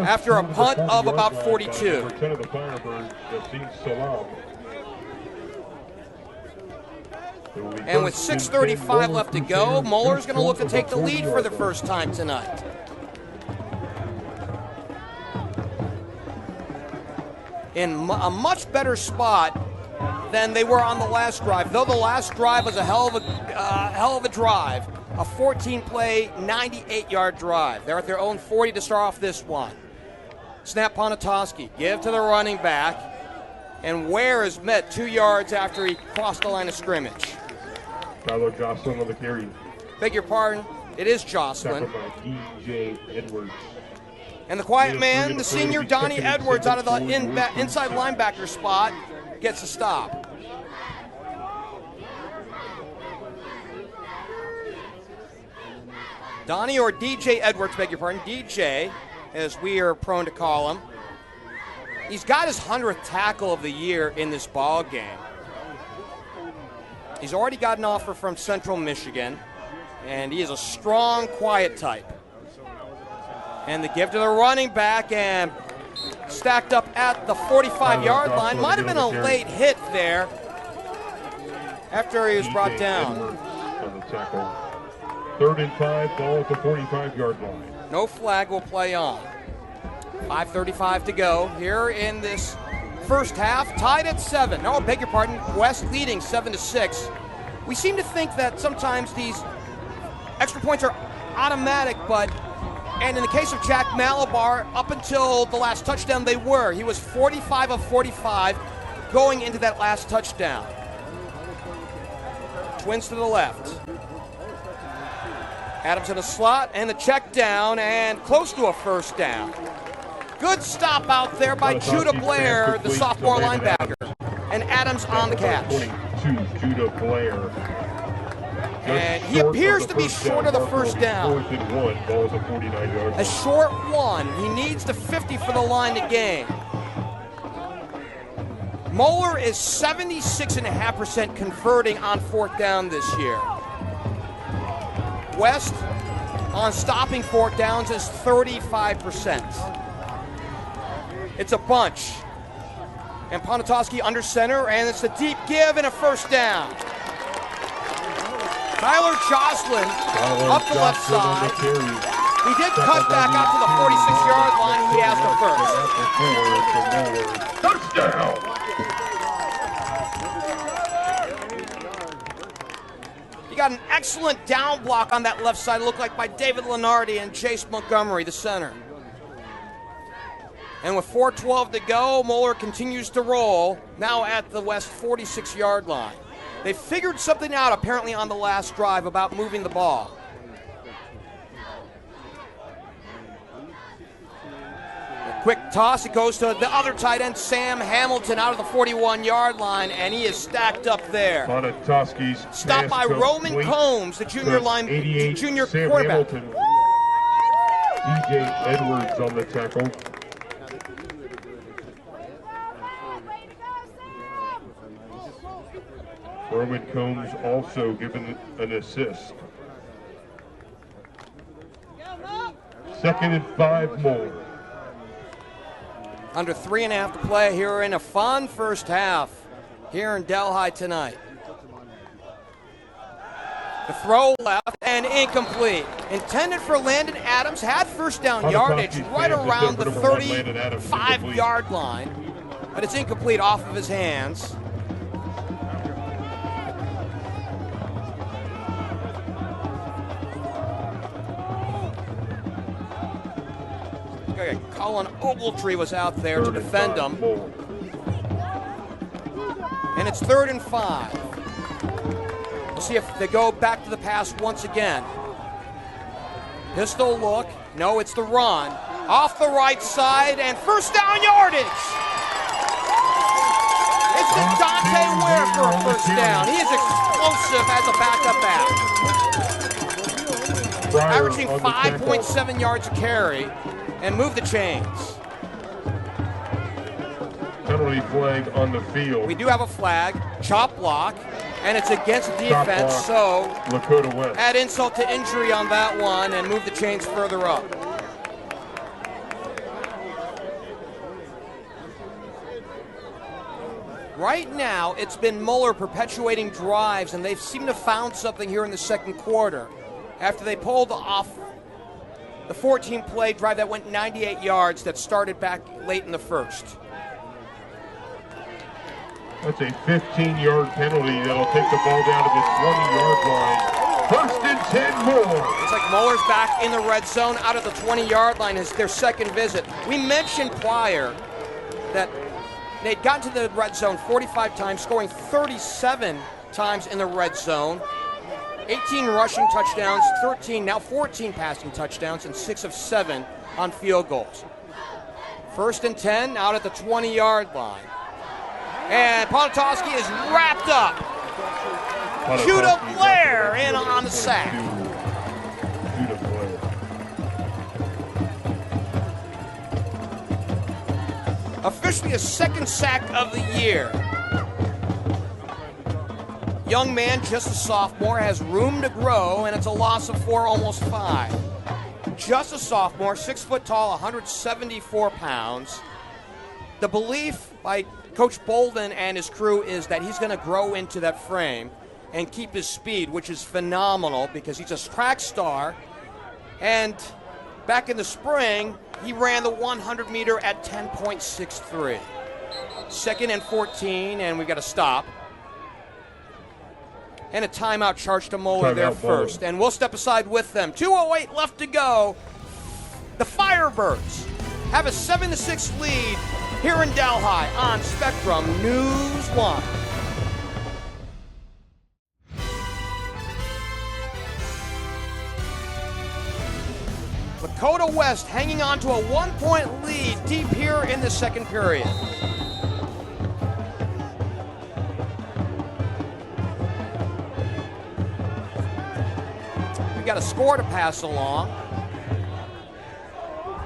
After a punt of about 42. And with 6:35 left to go, Moeller's going to look to take the lead for the first time tonight. In a much better spot than they were on the last drive. Though the last drive was a hell of a drive, a 14-play, 98-yard drive. They're at their own 40 to start off this one. Snap Ponatoski, give to the running back, and Ware is met 2 yards after he crossed the line of scrimmage. Tyler Jocelyn on the carry. Beg your pardon, it is Jocelyn. DJ Edwards. And the quiet man, the senior Donnie Edwards, out of the inside linebacker spot, gets a stop. Donnie, or DJ Edwards, beg your pardon, DJ, as we are prone to call him. He's got his 100th tackle of the year in this ball game. He's already got an offer from Central Michigan, and he is a strong, quiet type. And the give to the running back, and stacked up at the 45-yard line. Might have been a late hit there after he was brought down. On the tackle. 3rd and 5, ball at the 45-yard line. No flag will play on. 5:35 to go here in this first half, tied at 7. No, beg your pardon, West leading 7-6. We seem to think that sometimes these extra points are automatic, and in the case of Jack Malabar, up until the last touchdown, they were. He was 45 of 45 going into that last touchdown. Twins to the left. Adams in a slot, and the check down, and close to a first down. Good stop out there by Judah Blair, the sophomore linebacker. And Adams on the catch. 22, Judah Blair. And he appears to be short of the first down. 4th and 1, ball at the 49-yard line. A short one. He needs the 50 for the line to gain. Moeller is 76.5% converting on 4th down this year. West on stopping 4th downs is 35%. It's a bunch. And Ponatoski under center, and it's a deep give and a first down. Tyler Joslin up the left side. He did cut back out to the 46-yard line. He has the first. Touchdown! You got an excellent down block on that left side. It looked like by David Lenardi and Chase Montgomery, the center. And with 4:12 to go, Moeller continues to roll, now at the West 46-yard line. They figured something out apparently on the last drive about moving the ball. A quick toss, it goes to the other tight end, Sam Hamilton, out of the 41-yard line, and he is stacked up there. Ponatoski's stopped by Roman Combs, the junior quarterback. Hamilton. DJ Edwards on the tackle. Roman Combs also given an assist. 2nd and 5 more. Under 3.5 to play here in a fun first half here in Delhi tonight. The throw left and incomplete. Intended for Landon Adams, had first down yardage right around the 35-yard line, but it's incomplete off of his hands. Colin Ogletree was out there to defend him. And it's 3rd and 5. We'll see if they go back to the pass once again. Pistol look. No, it's the run. Off the right side and first down yardage. It's Dante Ware for a first down. He is explosive as a backup back. Averaging 5.7 yards a carry. And move the chains. Penalty flag on the field. We do have a flag, chop block, and it's against the defense, so Lakota West. Add insult to injury on that one and move the chains further up. Right now, it's been Moeller perpetuating drives, and they've seemed to have found something here in the second quarter. After they pulled off the 14-play drive that went 98 yards that started back late in the first. That's a 15-yard penalty that'll take the ball down to the 20-yard line. 1st and 10 more. It's like Moeller's back in the red zone out of the 20-yard line. It's their second visit. We mentioned prior that they'd gotten to the red zone 45 times, scoring 37 times in the red zone. 18 rushing touchdowns, 14 passing touchdowns, and 6 of 7 on field goals. 1st and 10 out at the 20-yard line. And Ponatoski is wrapped up. Judah Blair in on the sack. Judah Blair. Officially his second sack of the year. Young man, just a sophomore, has room to grow, and it's a loss of 4, almost 5. Just a sophomore, 6 foot tall, 174 pounds. The belief by Coach Bolden and his crew is that he's going to grow into that frame and keep his speed, which is phenomenal because he's a track star. And back in the spring, he ran the 100-meter at 10.63. 2nd and 14, and we've got to stop. And a timeout charge to Moeller there first. And we'll step aside with them. 2:08 left to go. The Firebirds have a 7-6 lead here in Delhi on Spectrum News 1. Lakota West hanging on to a 1-point lead deep here in the second period. We got a score to pass along.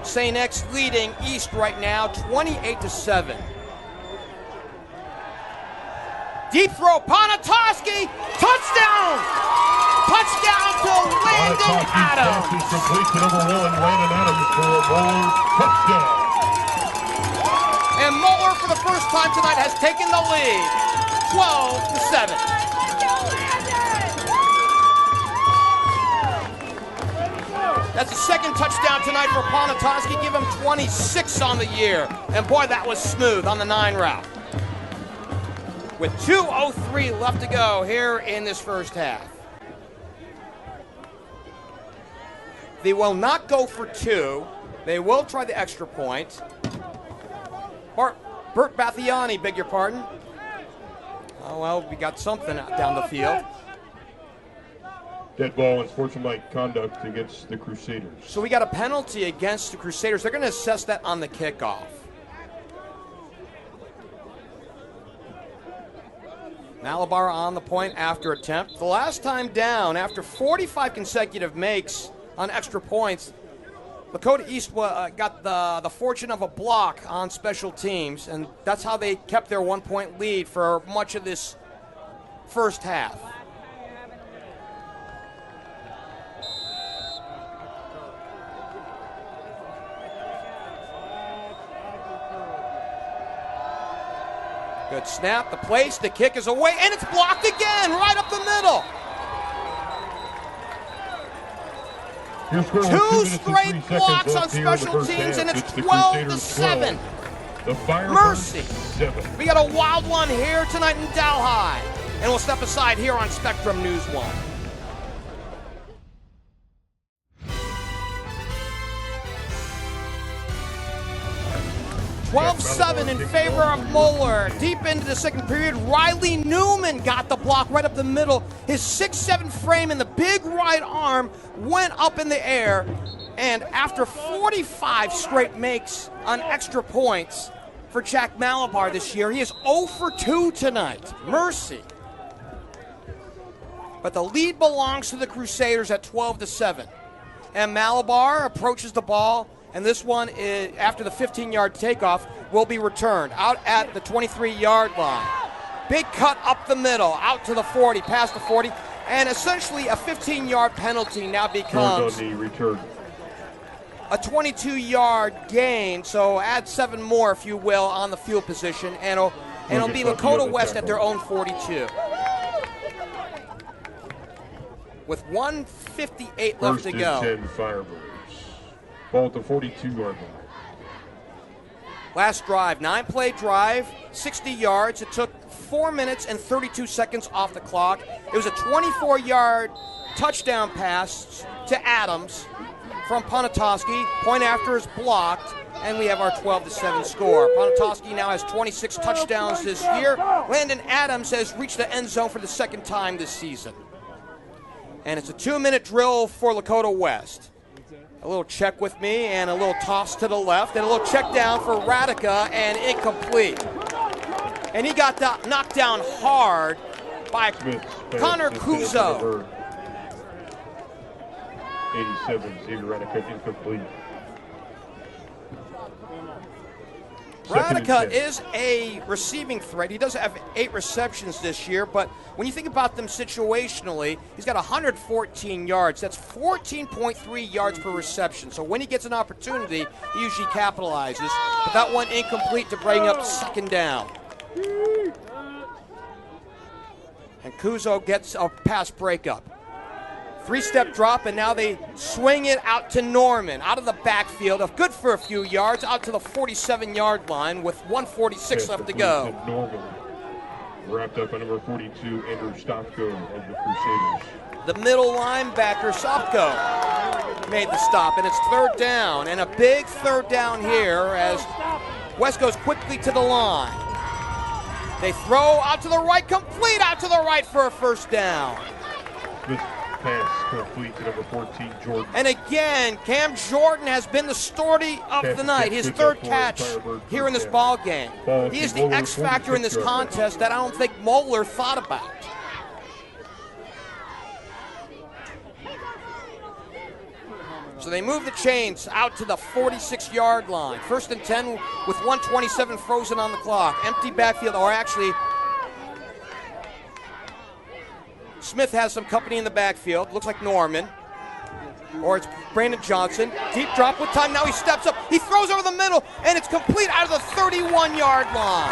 St. X leading East right now, 28-7. Deep throw, Ponatoski, touchdown! Touchdown to Landon Adams. Complete to number 1, Landon Adams for a Moeller touchdown. And Moeller, for the first time tonight, has taken the lead, 12-7. That's the second touchdown tonight for Ponatoski. Give him 26 on the year. And boy, that was smooth on the 9 route. With 2:03 left to go here in this first half. They will not go for 2. They will try the extra point. Bert Bathiani, beg your pardon. Oh, well, we got something out down the field. Dead ball and sportsmanlike conduct against the Crusaders. So we got a penalty against the Crusaders. They're going to assess that on the kickoff. Malabar on the point after attempt. The last time down, after 45 consecutive makes on extra points, Lakota East got the fortune of a block on special teams, and that's how they kept their 1-point lead for much of this first half. Good snap, the place, the kick is away, and it's blocked again, right up the middle. 2 straight blocks on special teams, and it's 12-7. The Firebirds, Mercy. 7. We got a wild one here tonight in Delhi. And we'll step aside here on Spectrum News 1. 12-7 in favor of Moeller. Deep into the second period, Riley Newman got the block right up the middle. His 6'7" frame and the big right arm went up in the air. And after 45 straight makes on extra points for Jack Malabar this year, he is 0 for 2 tonight. Mercy. But the lead belongs to the Crusaders at 12-7. And Malabar approaches the ball. And this one, is, after the 15-yard takeoff, will be returned out at the 23-yard line. Big cut up the middle, out to the 40, past the 40, and essentially a 15-yard penalty now becomes a 22-yard gain. So add 7 more, if you will, on the field position, and it'll be Lakota West at their own 42. With 1:58 left to go. 10 Firebirds. Ball at the 42-yard line. Last drive, 9-play drive, 60 yards. It took 4 minutes and 32 seconds off the clock. It was a 24-yard touchdown pass to Adams from Ponatoski. Point after is blocked, and we have our 12-7 score. Ponatoski now has 26 touchdowns this year. Landon Adams has reached the end zone for the second time this season. And it's a 2-minute drill for Lakota West. A little check with me, and a little toss to the left, and a little check down for Radica, and incomplete. And he got knocked down hard by Connor Kuzo. 87, Xavier Radica, incomplete. Radica is a receiving threat. He does have 8 receptions this year, but when you think about them situationally, he's got 114 yards. That's 14.3 yards per reception. So when he gets an opportunity, he usually capitalizes. But that one incomplete to bring up second down. And Kuzo gets a pass breakup. 3-step drop, and now they swing it out to Norman, out of the backfield, good for a few yards, out to the 47-yard line with 1:46 left to go. Norman, wrapped up by number 42, Andrew Stopko of the Crusaders. The middle linebacker, Stopko, made the stop, and it's third down, and a big third down here as West goes quickly to the line. They throw out to the right, complete out to the right for a first down. Pass complete to number 14, Jordan. And again, Cam Jordan has been the story of the night. His third catch here in this ball game. He is the X factor in this contest that I don't think Moeller thought about. So they move the chains out to the 46-yard line. First and 10 with 1:27 frozen on the clock. Empty backfield, or actually Smith has some company in the backfield. Looks like Norman. Or it's Brandon Johnson. Deep drop with time. Now he steps up. He throws over the middle, and it's complete out of the 31-yard line.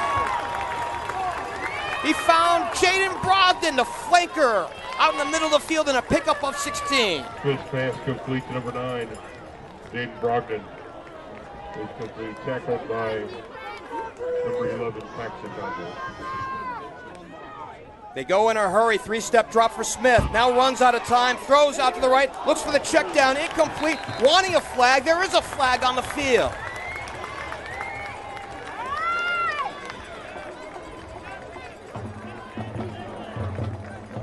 He found Jaden Brogdon, the flanker out in the middle of the field and a pickup of 16. Good pass complete to number 9, Jaden Brogdon. It's complete, tackled by number 11, Paxton Dodger. They go in a hurry, 3-step drop for Smith. Now runs out of time, throws out to the right, looks for the check down, incomplete, wanting a flag. There is a flag on the field.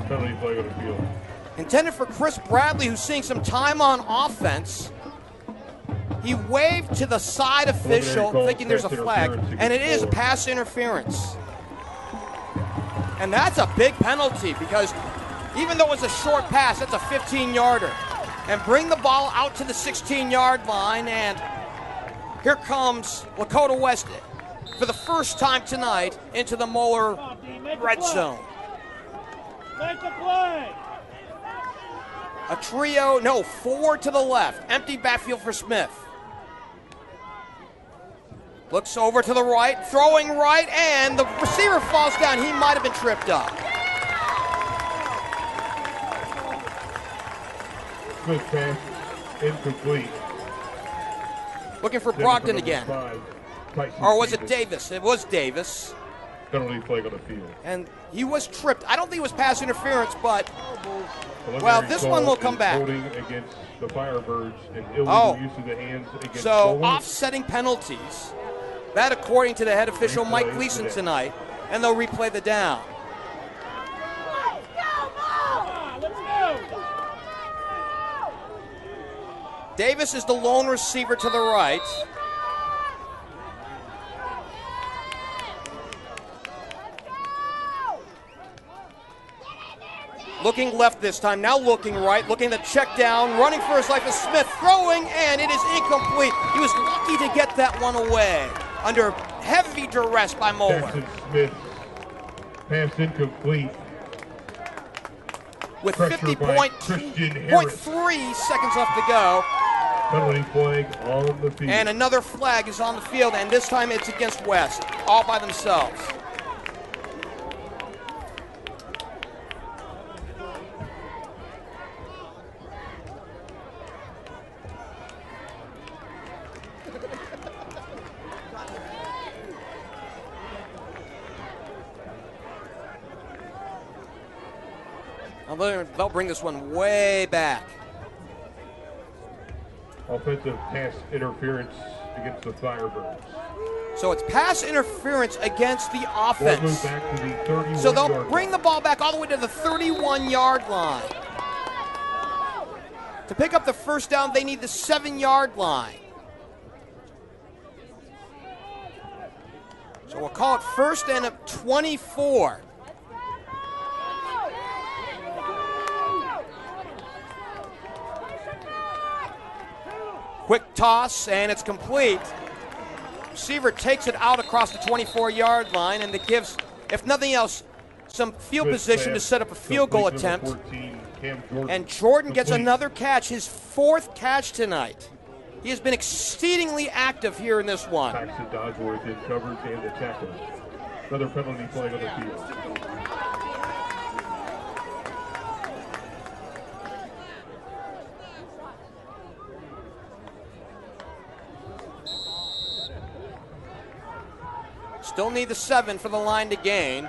Penalty flag on the field. Intended for Chris Bradley, who's seeing some time on offense. He waved to the side official thinking there's a flag, and it is pass interference. And that's a big penalty because even though it's a short pass, that's a 15-yarder. And bring the ball out to the 16-yard line, and here comes Lakota West for the first time tonight into the Moeller red zone. Make the play. A trio, no, 4 to the left. Empty backfield for Smith. Looks over to the right, throwing right, and the receiver falls down. He might have been tripped up. Good pass, incomplete. Looking for Brogdon again. Or was it Davis? It was Davis. Penalty flag on the field. And he was tripped. I don't think it was pass interference, but, well, this one will come back. Holding against the Firebirds and illegal use of the hands against so offsetting penalties. That according to the head official, Mike Gleason, tonight. And they'll replay the down. Let's go. Davis is the lone receiver to the right. Looking left this time, now looking right, looking at the check down, running for his life is Smith, throwing, and it is incomplete. He was lucky to get that one away under heavy duress by Moeller. Jackson Smith, pass incomplete. With 50.3 seconds left to go. Penalty flag on the field. And another flag is on the field, and this time it's against West, all by themselves. They'll bring this one way back. Offensive pass interference against the Firebirds. So it's pass interference against the offense. Move back to the 31 so they'll bring the ball back all the way to the 31-yard line. To pick up the first down, they need the 7-yard line. So we'll call it first and a 24. Quick toss, and it's complete. Receiver takes it out across the 24-yard line, and it gives, if nothing else, some field position to set up a field goal attempt. 14, and Jordan gets another catch, his 4th catch tonight. He has been exceedingly active here in this one. Paxton Dodgeworth in coverage and the tackle. Another penalty flag on the field. Still need the 7 for the line to gain.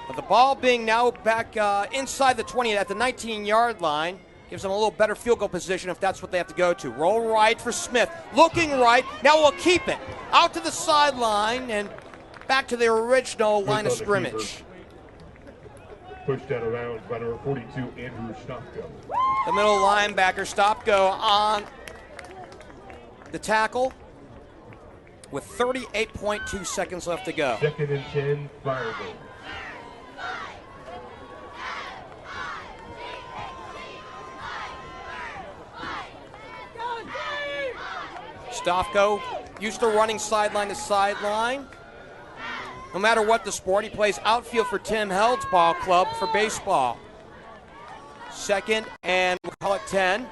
But the ball being now back inside the 20 at the 19-yard line gives them a little better field goal position if that's what they have to go to. Roll right for Smith. Looking right. Now we'll keep it. Out to the sideline and back to their original line of scrimmage. Pushed out of bounds by number 42, Andrew Stopko. The middle linebacker, Stopko, on the tackle with 38.2 seconds left to go. 2nd and 10, Firebirds. Stopko used to running sideline to sideline. No matter what the sport, he plays outfield for Tim Held's ball club for baseball. 2nd and we'll call it 10.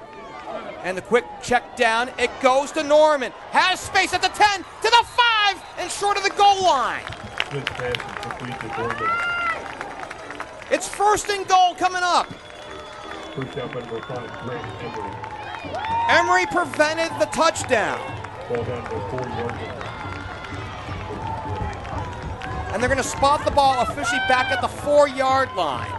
And the quick check down, it goes to Norman. Has space at the 10, to the 5, and short of the goal line. Good pass complete to Norman. It's 1st and goal coming up. First down by number 5, Grant Emery. Emery prevented the touchdown. Ball down to the 4-yard line. And they're going to spot the ball officially back at the 4-yard line.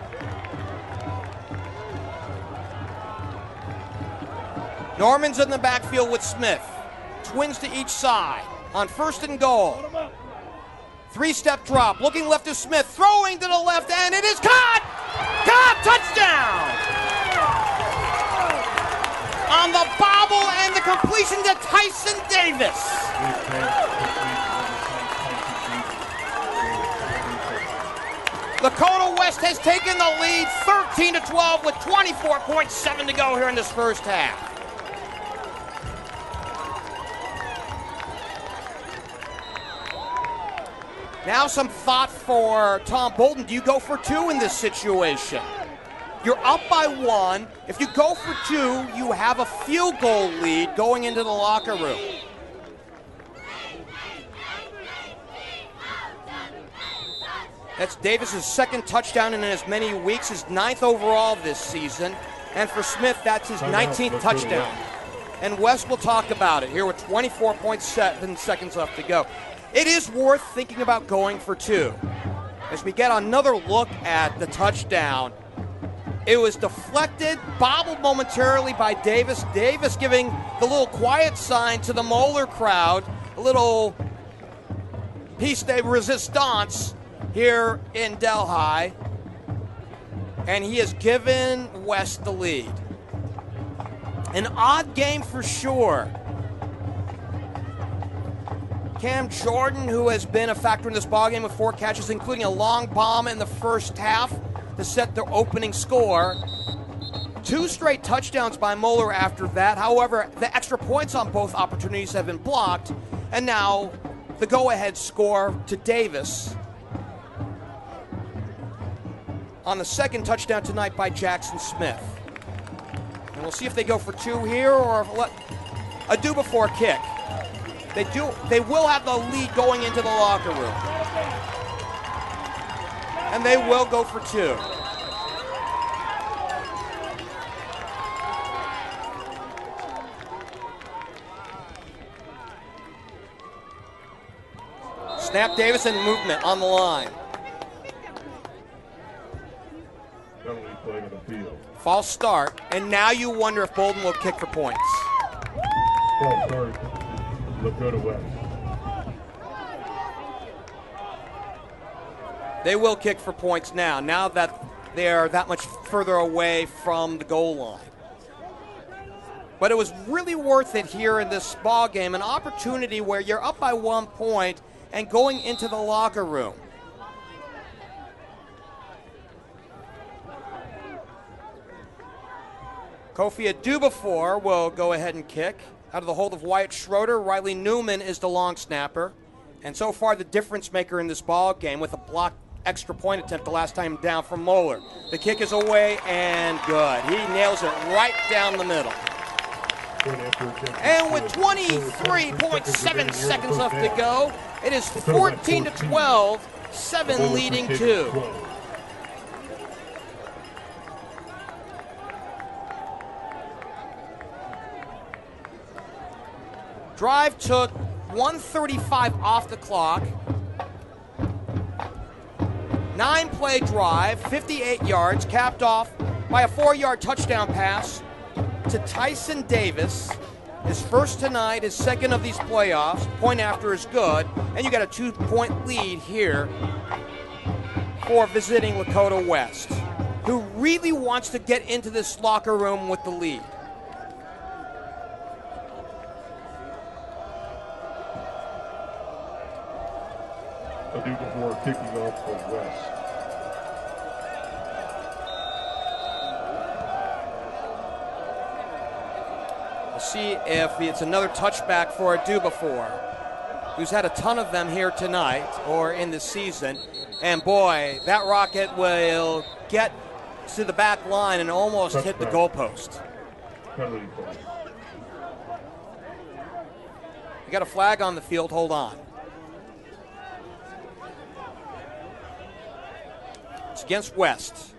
Norman's in the backfield with Smith. Twins to each side on 1st and goal. 3-step drop, looking left to Smith, throwing to the left, and it is caught! Caught! Touchdown! On the bobble and the completion to Tyson Davis. Lakota West has taken the lead 13-12 with 24.7 to go here in this first half. Now some thought for Tom Bolden. Do you go for 2 in this situation? You're up by 1. If you go for 2, you have a field goal lead going into the locker room. That's Davis's 2nd touchdown in as many weeks, his 9th overall this season. And for Smith, that's his 19th touchdown. And West will talk about it here with 24.7 seconds left to go. It is worth thinking about going for 2. As we get another look at the touchdown, it was deflected, bobbled momentarily by Davis. Davis giving the little quiet sign to the Moeller crowd, a little piece de resistance here in Delhi. And he has given West the lead. An odd game for sure. Cam Jordan, who has been a factor in this ballgame with 4 catches, including a long bomb in the first half to set the opening score. 2 straight touchdowns by Moeller after that. However, the extra points on both opportunities have been blocked. And now the go-ahead score to Davis on the 2nd touchdown tonight by Jackson Smith. And we'll see if they go for 2 here or let a do before kick. They will have the lead going into the locker room. And they will go for 2. Snap, Davis, and movement on the line. False start, and now you wonder if Bolden will kick for points. False start. Lakota West. They will kick for points now that they are that much further away from the goal line. But it was really worth it here in this ball game, an opportunity where you're up by 1 point and going into the locker room. Kofi Adubafor will go ahead and kick. Out of the hold of Wyatt Schroeder, Riley Newman is the long snapper. And so far the difference maker in this ball game with a blocked extra point attempt the last time down from Moeller. The kick is away and good. He nails it right down the middle. And with 23.7 seconds left to go, it is 14-12, 7 leading 2. Drive took 1:35 off the clock. 9-play drive, 58 yards, capped off by a 4-yard touchdown pass to Tyson Davis. His first tonight, his second of these playoffs. Point after is good, and you got a 2-point lead here for visiting Lakota West, who really wants to get into this locker room with the lead. Do before kicking off for West. We'll see if it's another touchback for Adubafor, who's had a ton of them here tonight or in this season. And boy, that rocket will get to the back line and almost hit the goalpost. We got a flag on the field, hold on. against West.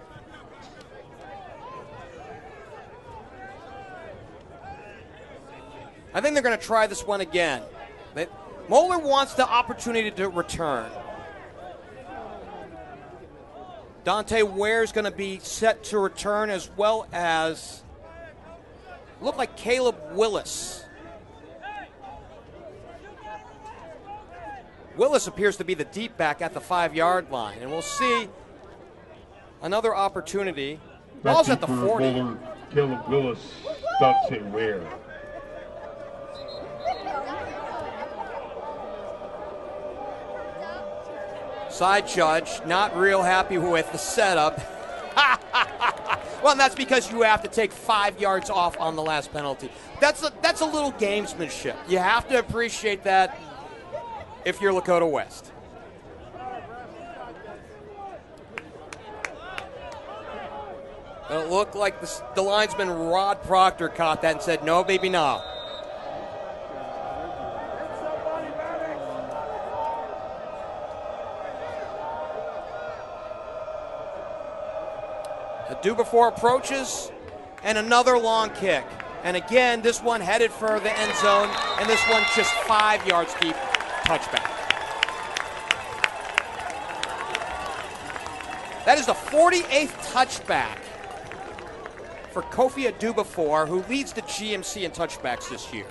I think they're going to try this one again. Moeller wants the opportunity to return. Dante Ware's going to be set to return, as well as look like Caleb Willis. Willis appears to be the deep back at the 5-yard line, and we'll see another opportunity. Ball's at the 40. Moeller, Caleb Willis, Dante Ware. Side judge, not real happy with the setup. Well, and that's because you have to take 5 yards off on the last penalty. That's a little gamesmanship. You have to appreciate that if you're Lakota West. It looked like the linesman Rod Proctor caught that and said, no, baby, no. Dubois approaches, and another long kick. And again, this one headed for the end zone, and this one just 5 yards deep, touchback. That is the 48th touchback for Kofi Dubois, who leads the GMC in touchbacks this year.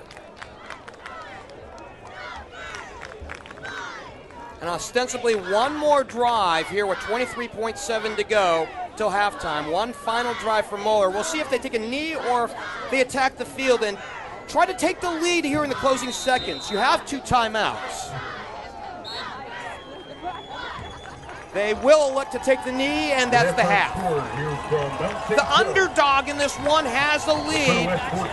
And ostensibly one more drive here with 23.7 to go till halftime. One final drive for Moeller. We'll see if they take a knee or if they attack the field and try to take the lead here in the closing seconds. You have 2 timeouts. They will elect to take the knee, and that's the half. The underdog in this one has the lead,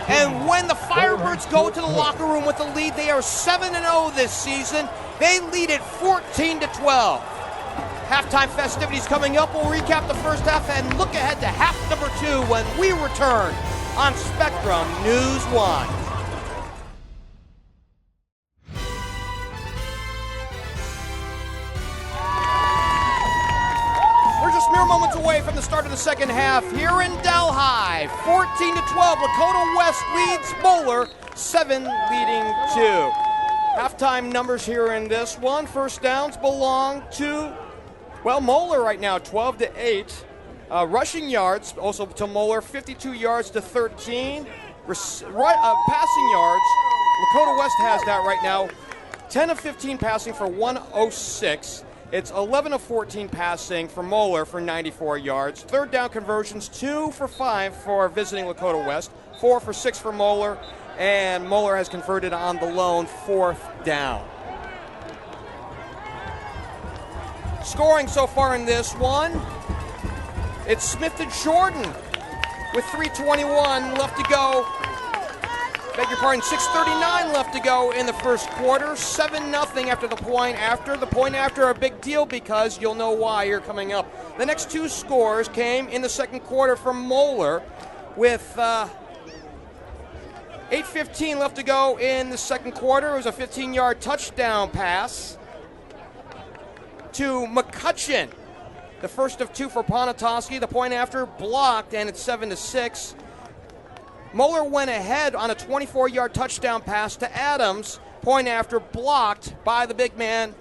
and when the Firebirds go to the locker room with the lead, they are 7-0 this season. They lead it 14-12. Halftime festivities coming up. We'll recap the first half and look ahead to half number 2 when we return on Spectrum News 1. We're just mere moments away from the start of the second half here in Delhi. 14-12, Lakota West leads Moeller, 7 leading 2. Halftime numbers here in this one. First downs belong to, well, Moeller right now, 12-8. Rushing yards also to Moeller, 52 yards to 13. Passing yards, Lakota West has that right now. 10 of 15 passing for 106. It's 11 of 14 passing for Moeller for 94 yards. Third down conversions, 2 for 5 for visiting Lakota West. 4 for 6 for Moeller. And Moeller has converted on the lone 4th down. Scoring so far in this one, it's Smith to Jordan with 3:21 left to go. Beg your pardon, 6:39 left to go in the first quarter. 7-0 after the point after. The point after a big deal because you'll know why here coming up. The next 2 scores came in the second quarter from Moeller with 8:15 left to go in the second quarter. It was a 15-yard touchdown pass to McCutcheon. The first of 2 for Ponatoski. The point after blocked, and it's 7-6. Moeller went ahead on a 24-yard touchdown pass to Adams. Point after blocked by the big man,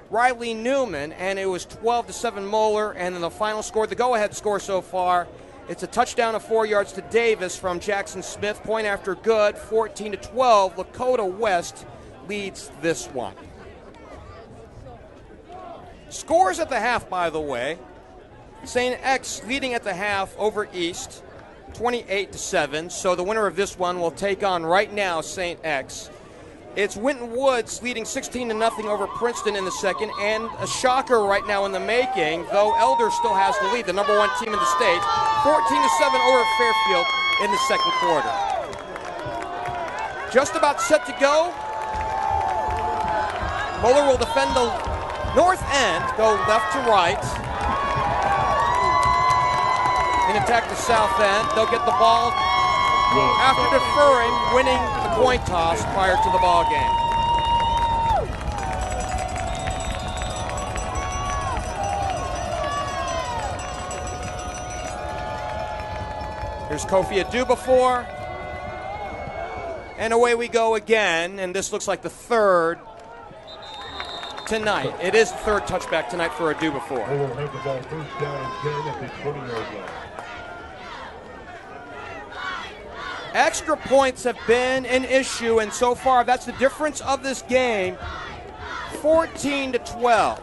Riley Newman, and it was 12-7 Moeller. And then the final score, the go-ahead score so far, it's a touchdown of 4 yards to Davis from Jackson Smith. Point after good, 14-12. Lakota West leads this one. Scores at the half, by the way. St. X leading at the half over East, 28-7. So the winner of this one will take on right now St. X. It's Winton Woods leading 16-0 over Princeton in the second, and a shocker right now in the making, though Elder still has the lead, the number 1 team in the state, 14-7 over Fairfield in the second quarter. Just about set to go. Moeller will defend the north end, go left to right, and attack the south end. They'll get the ball after deferring, winning the coin toss prior to the ball game. Here's Kofi Adu-Before. And away we go again, and this looks like the third tonight. It is the third touchback tonight for Adu-Before. They will have the ball first down and 10 at the 20-yard line. Extra points have been an issue, and so far that's the difference of this game, 14-12.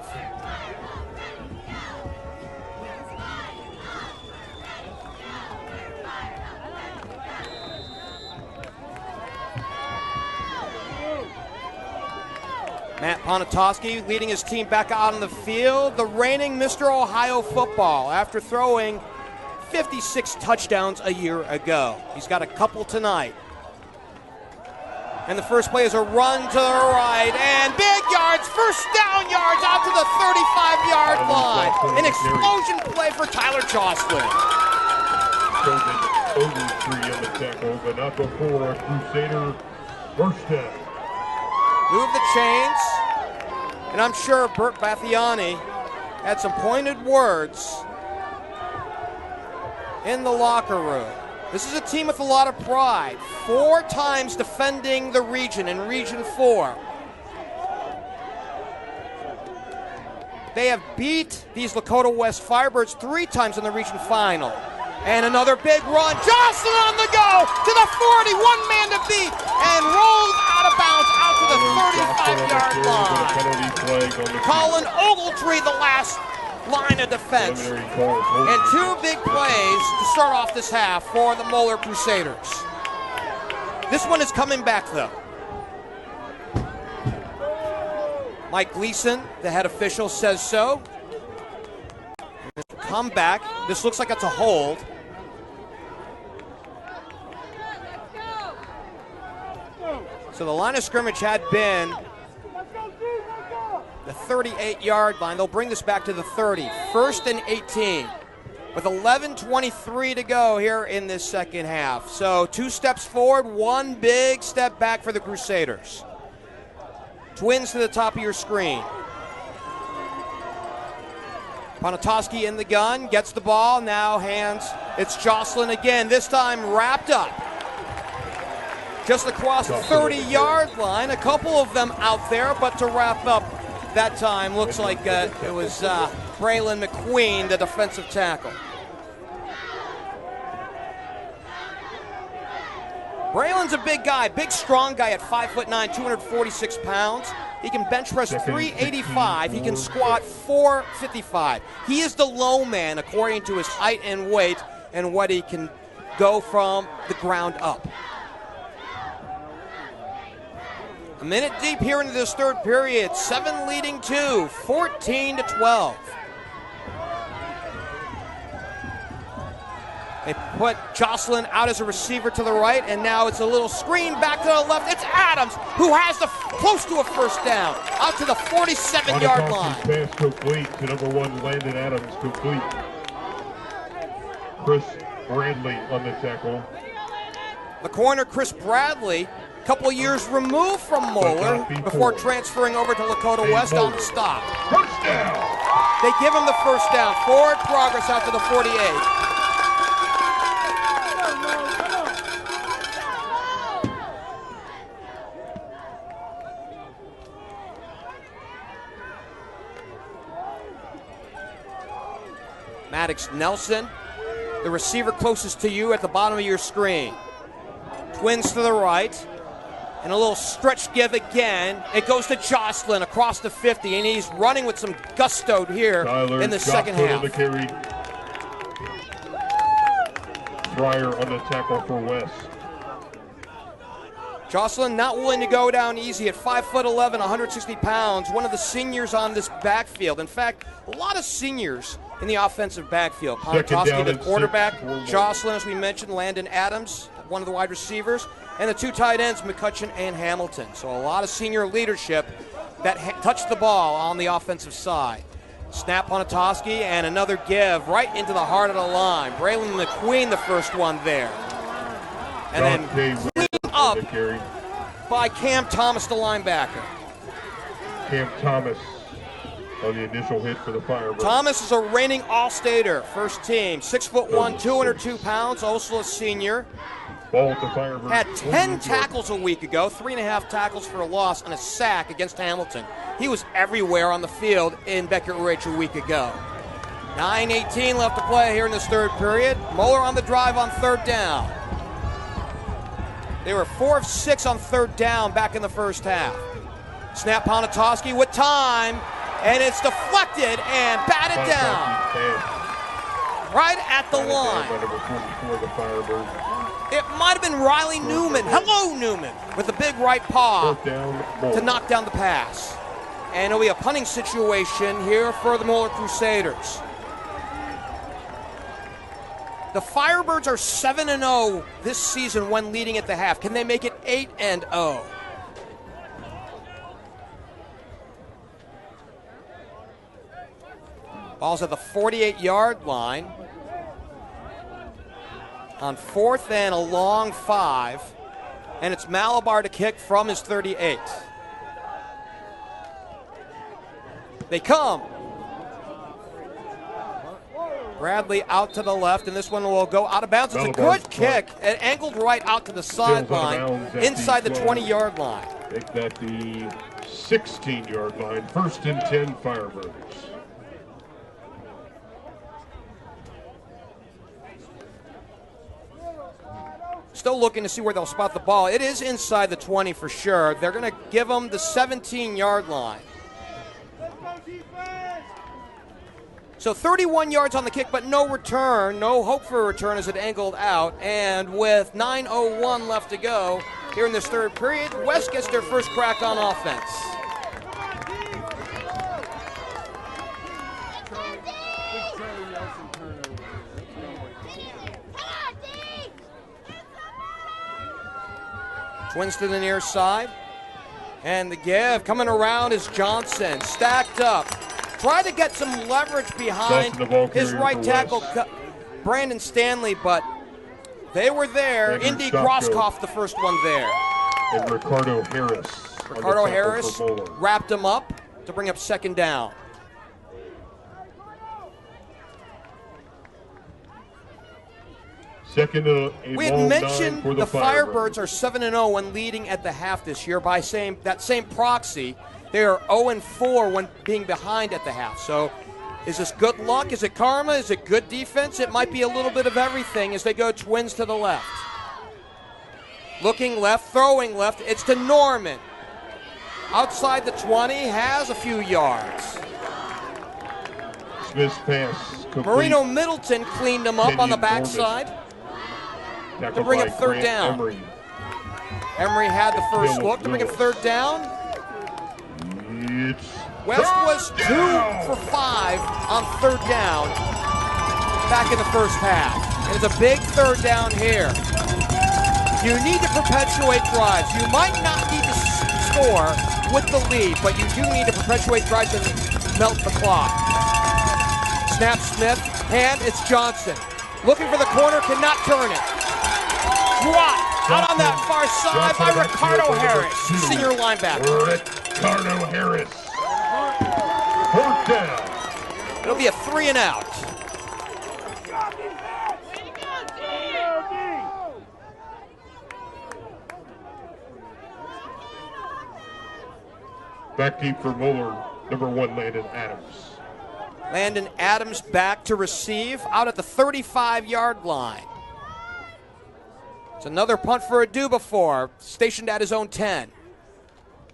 Matt Ponatoski leading his team back out on the field, the reigning Mr. Ohio football after throwing 56 touchdowns a year ago. He's got a couple tonight. And the first play is a run to the right, and big yards, first down yards out to the 35-yard line. An explosion play for Tyler Jocelyn. Over 3 on the tackle, but not before a Crusader first down. Move the chains, and I'm sure Bert Bathiani had some pointed words in the locker room. This is a team with a lot of pride. 4 times defending the region in Region 4. They have beat these Lakota West Firebirds 3 times in the region final. And another big run. Jocelyn on the go to the 40, one man to beat, and rolls out of bounds out to the 35-yard line. Colin Ogletree, the last line of defense. And 2 big plays to start off this half for the Moeller Crusaders. This one is coming back, though. Mike Gleason, the head official, says so. Come back. This looks like it's a hold. So the line of scrimmage had been the 38-yard line. They'll bring this back to the 30. 1st and 18 with 11:23 to go here in this second half. So 2 steps forward, 1 big step back for the Crusaders. Twins to the top of your screen. Ponatoski in the gun, gets the ball, now hands. It's Jocelyn again, this time wrapped up. Just across the 30-yard line, a couple of them out there, but to wrap up that time, looks like it was Braylon McQueen, the defensive tackle. Braylon's a big guy, big strong guy at 5'9", 246 pounds. He can bench press 385. He can squat 455. He is the low man according to his height and weight and what he can go from the ground up. A minute deep here into this third period. 7 leading 2, 14-12. They put Jocelyn out as a receiver to the right, and now it's a little screen back to the left. It's Adams who has the close to a first down, out to the 47-yard line. Pass complete to number 1, Landon Adams, complete. Chris Bradley on the tackle. The corner, Chris Bradley, a couple years removed from Moeller before transferring over to Lakota West on the stop. First down. They give him the first down. Forward progress out to the 48. Maddox Nelson, the receiver closest to you at the bottom of your screen. Twins to the right, and a little stretch give again. It goes to Jocelyn across the 50, and he's running with some gusto here in the second half. On the carry. Fryer on the tackle for West. Jocelyn not willing to go down easy at 5'11", 160 pounds, one of the seniors on this backfield. In fact, a lot of seniors in the offensive backfield. Ponatoski, the quarterback, Jocelyn, as we mentioned, Landon Adams, one of the wide receivers, and the 2 tight ends, McCutcheon and Hamilton. So a lot of senior leadership that touched the ball on the offensive side. Snap Ponatoski, and another give right into the heart of the line. Braylon McQueen, the first one there. And then clean up by Cam Thomas, the linebacker. Cam Thomas on the initial hit for the Firebirds. Thomas is a reigning All-Stater, first team, 6'1", 202 pounds, also a senior. Ball at the Firebirds. Had 10 tackles a week ago, 3.5 tackles for a loss and a sack against Hamilton. He was everywhere on the field in Beckett Ridge a week ago. 9:18 left to play here in this third period. Moeller on the drive on third down. They were 4 of 6 on third down back in the first half. Snap Ponatoski with time, and it's deflected and batted down. Right at the line. It might have been Riley Newman. Hello, Newman, with a big right paw to knock down the pass. And it'll be a punting situation here for the Moeller Crusaders. The Firebirds are 7-0 this season when leading at the half. Can they make it 8-0? Ball's at the 48-yard line. On 4th and a long 5. And it's Malabar to kick from his 38. They come. Bradley out to the left, and this one will go out of bounds. It's a good kick. It angled right out to the sideline, inside the 20-yard line. Make that the 16-yard line. 1st and 10 Firebirds. Still looking to see where they'll spot the ball. It is inside the 20 for sure. They're going to give them the 17-yard line. So 31 yards on the kick, but no return. No hope for a return as it angled out. And with 9:01 left to go here in this third period, West gets their first crack on offense. Twins to the near side. And the give coming around is Johnson, stacked up. Tried to get some leverage behind his right tackle, Brandon Stanley, but they were there. Indy Grosskopf, the first one there. And Ricardo Harris. Ricardo Harris wrapped him up to bring up second down. We had mentioned the Firebirds are 7-0 when leading at the half this year. By that same proxy, they are 0-4 when being behind at the half. So is this good luck? Is it karma? Is it good defense? It might be a little bit of everything as they go Twins to the left. Looking left, throwing left. It's to Norman. Outside the 20, has a few yards. Smith's pass complete. Marino Middleton cleaned him up on the backside to bring up third down. Emery had the first look to bring up third down. West was 2 for 5 on third down back in the first half. And it's a big third down here. You need to perpetuate drives. You might not need to score with the lead, but you do need to perpetuate drives and melt the clock. Snap Smith, hand, it's Johnson. Looking for the corner, cannot turn it. Drop out on that far side by Ricardo Harris, senior linebacker. Ricardo Harris. 4th down. It'll be a 3 and out. Back deep for Moeller, number 1, Landon Adams. Landon Adams back to receive out at the 35-yard line. It's another punt for Adubafor, stationed at his own 10.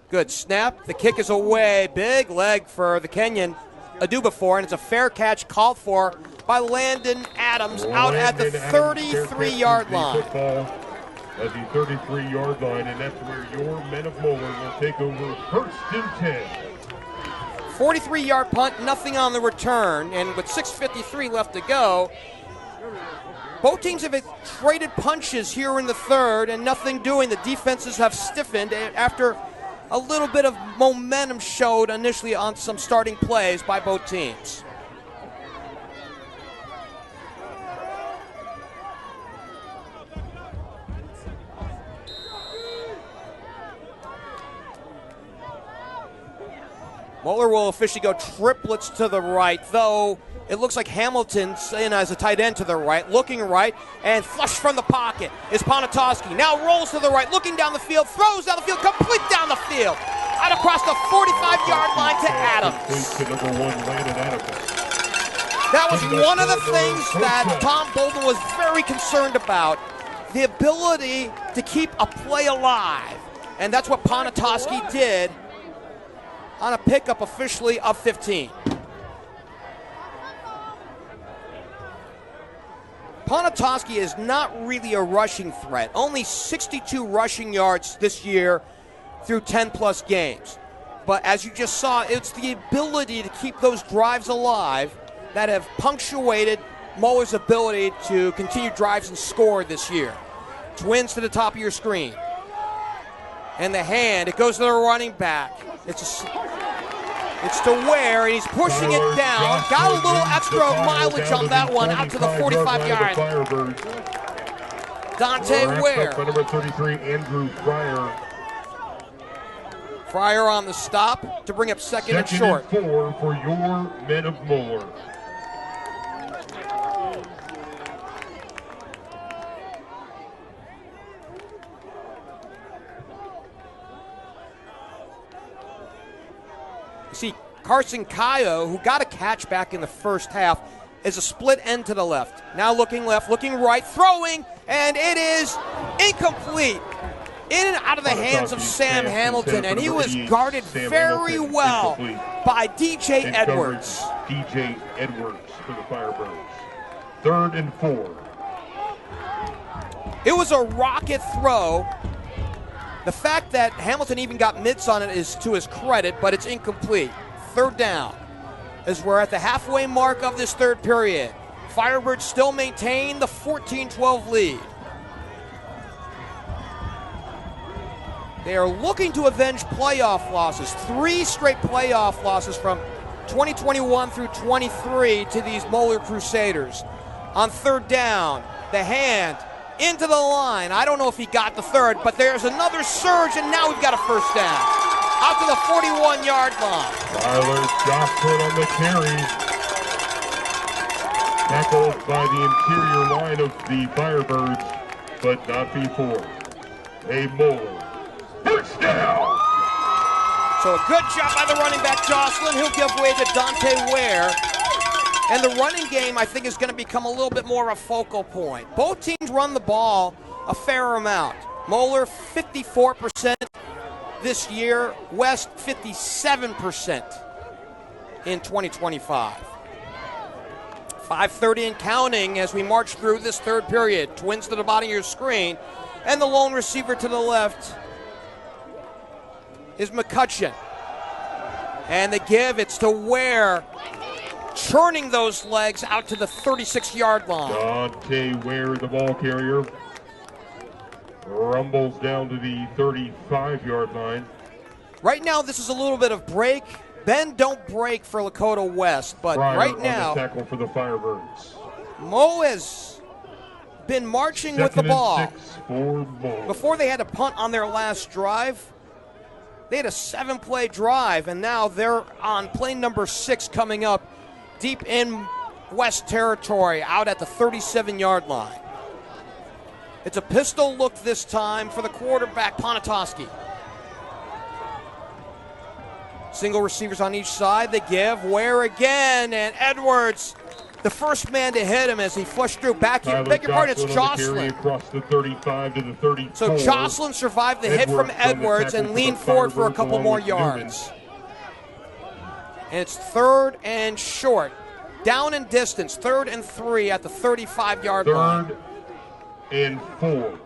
Good snap. The kick is away. Big leg for the Kenyan Adubafor, and it's a fair catch called for by Landon Adams out at the 33-yard line. At the 33-yard line, and that's where your men of Moeller will take over 1st and 10. 43-yard punt, nothing on the return, and with 6:53 left to go, both teams have traded punches here in the third and nothing doing. The defenses have stiffened after a little bit of momentum showed initially on some starting plays by both teams. Moeller will officially go triplets to the right, though it looks like Hamilton's in as a tight end to the right, looking right, and flush from the pocket is Ponatoski. Now rolls to the right, looking down the field, throws down the field, complete down the field, out across the 45-yard line to Adams. To number 1, Landon Adams. That was one of the things that Tom Bolden was very concerned about, the ability to keep a play alive. And that's what Ponatoski did on a pickup officially of 15. Ponatoski is not really a rushing threat. Only 62 rushing yards this year through 10-plus games. But as you just saw, it's the ability to keep those drives alive that have punctuated Moeller's ability to continue drives and score this year. Twins to the top of your screen. And the hand, it goes to the running back. It's to Ware, and he's pushing it down. Got a little extra mileage on that one, out to the 45-yard line. Dante Ware. Number 33, Andrew Fryer. Fryer on the stop to bring up second and short. And 4 for your men of Moeller. See, Carson Cayo, who got a catch back in the first half, is a split end to the left. Now looking left, looking right, throwing, and it is incomplete. In and out of the hands of Sam Hamilton, and he was guarded very well by DJ Edwards. DJ Edwards for the Firebirds. 3rd and 4. It was a rocket throw. The fact that Hamilton even got mitts on it is to his credit, but it's incomplete. 3rd down, as we're at the halfway mark of this third period. Firebirds still maintain the 14-12 lead. They are looking to avenge playoff losses. 3 straight playoff losses from 2021 through 23 to these Moeller Crusaders. On 3rd down, the hand into the line. I don't know if he got the 3rd, but there's another surge, and now we've got a first down. Out to the 41-yard line. Tyler Johnson on the carry. Tackled by the interior line of the Firebirds, but not before. A Moeller first down. So a good job by the running back, Jocelyn. He'll give way to Dante Ware. And the running game, I think, is going to become a little bit more of a focal point. Both teams run the ball a fair amount. Moeller, 54% this year. West, 57% in 2025. 5:30 and counting as we march through this third period. Twins to the bottom of your screen. And the lone receiver to the left is McCutcheon. And the give, it's to Ware, churning those legs out to the 36-yard line. Dante Ware, the ball carrier, rumbles down to the 35-yard line. Right now, this is a little bit of break. Bend, don't break for Lakota West, but Fryer right now, on the tackle for the Firebirds. Mo has been marching with the ball. 2nd and 6 for Mo. Before they had to punt on their last drive, they had a 7-play drive, and now they're on play number 6 coming up deep in West territory, out at the 37-yard line. It's a pistol look this time for the quarterback, Ponatoski. Single receivers on each side. They give. Ware again, and Edwards, the first man to hit him as he flushed through. Beg your pardon, it's Jocelyn. Across the 35 to the 34. So Jocelyn survived the hit from Edwards and leaned forward for a couple more yards. And it's 3rd and short. Down in distance, 3rd and 3 at the 35-yard line. 3rd and 4.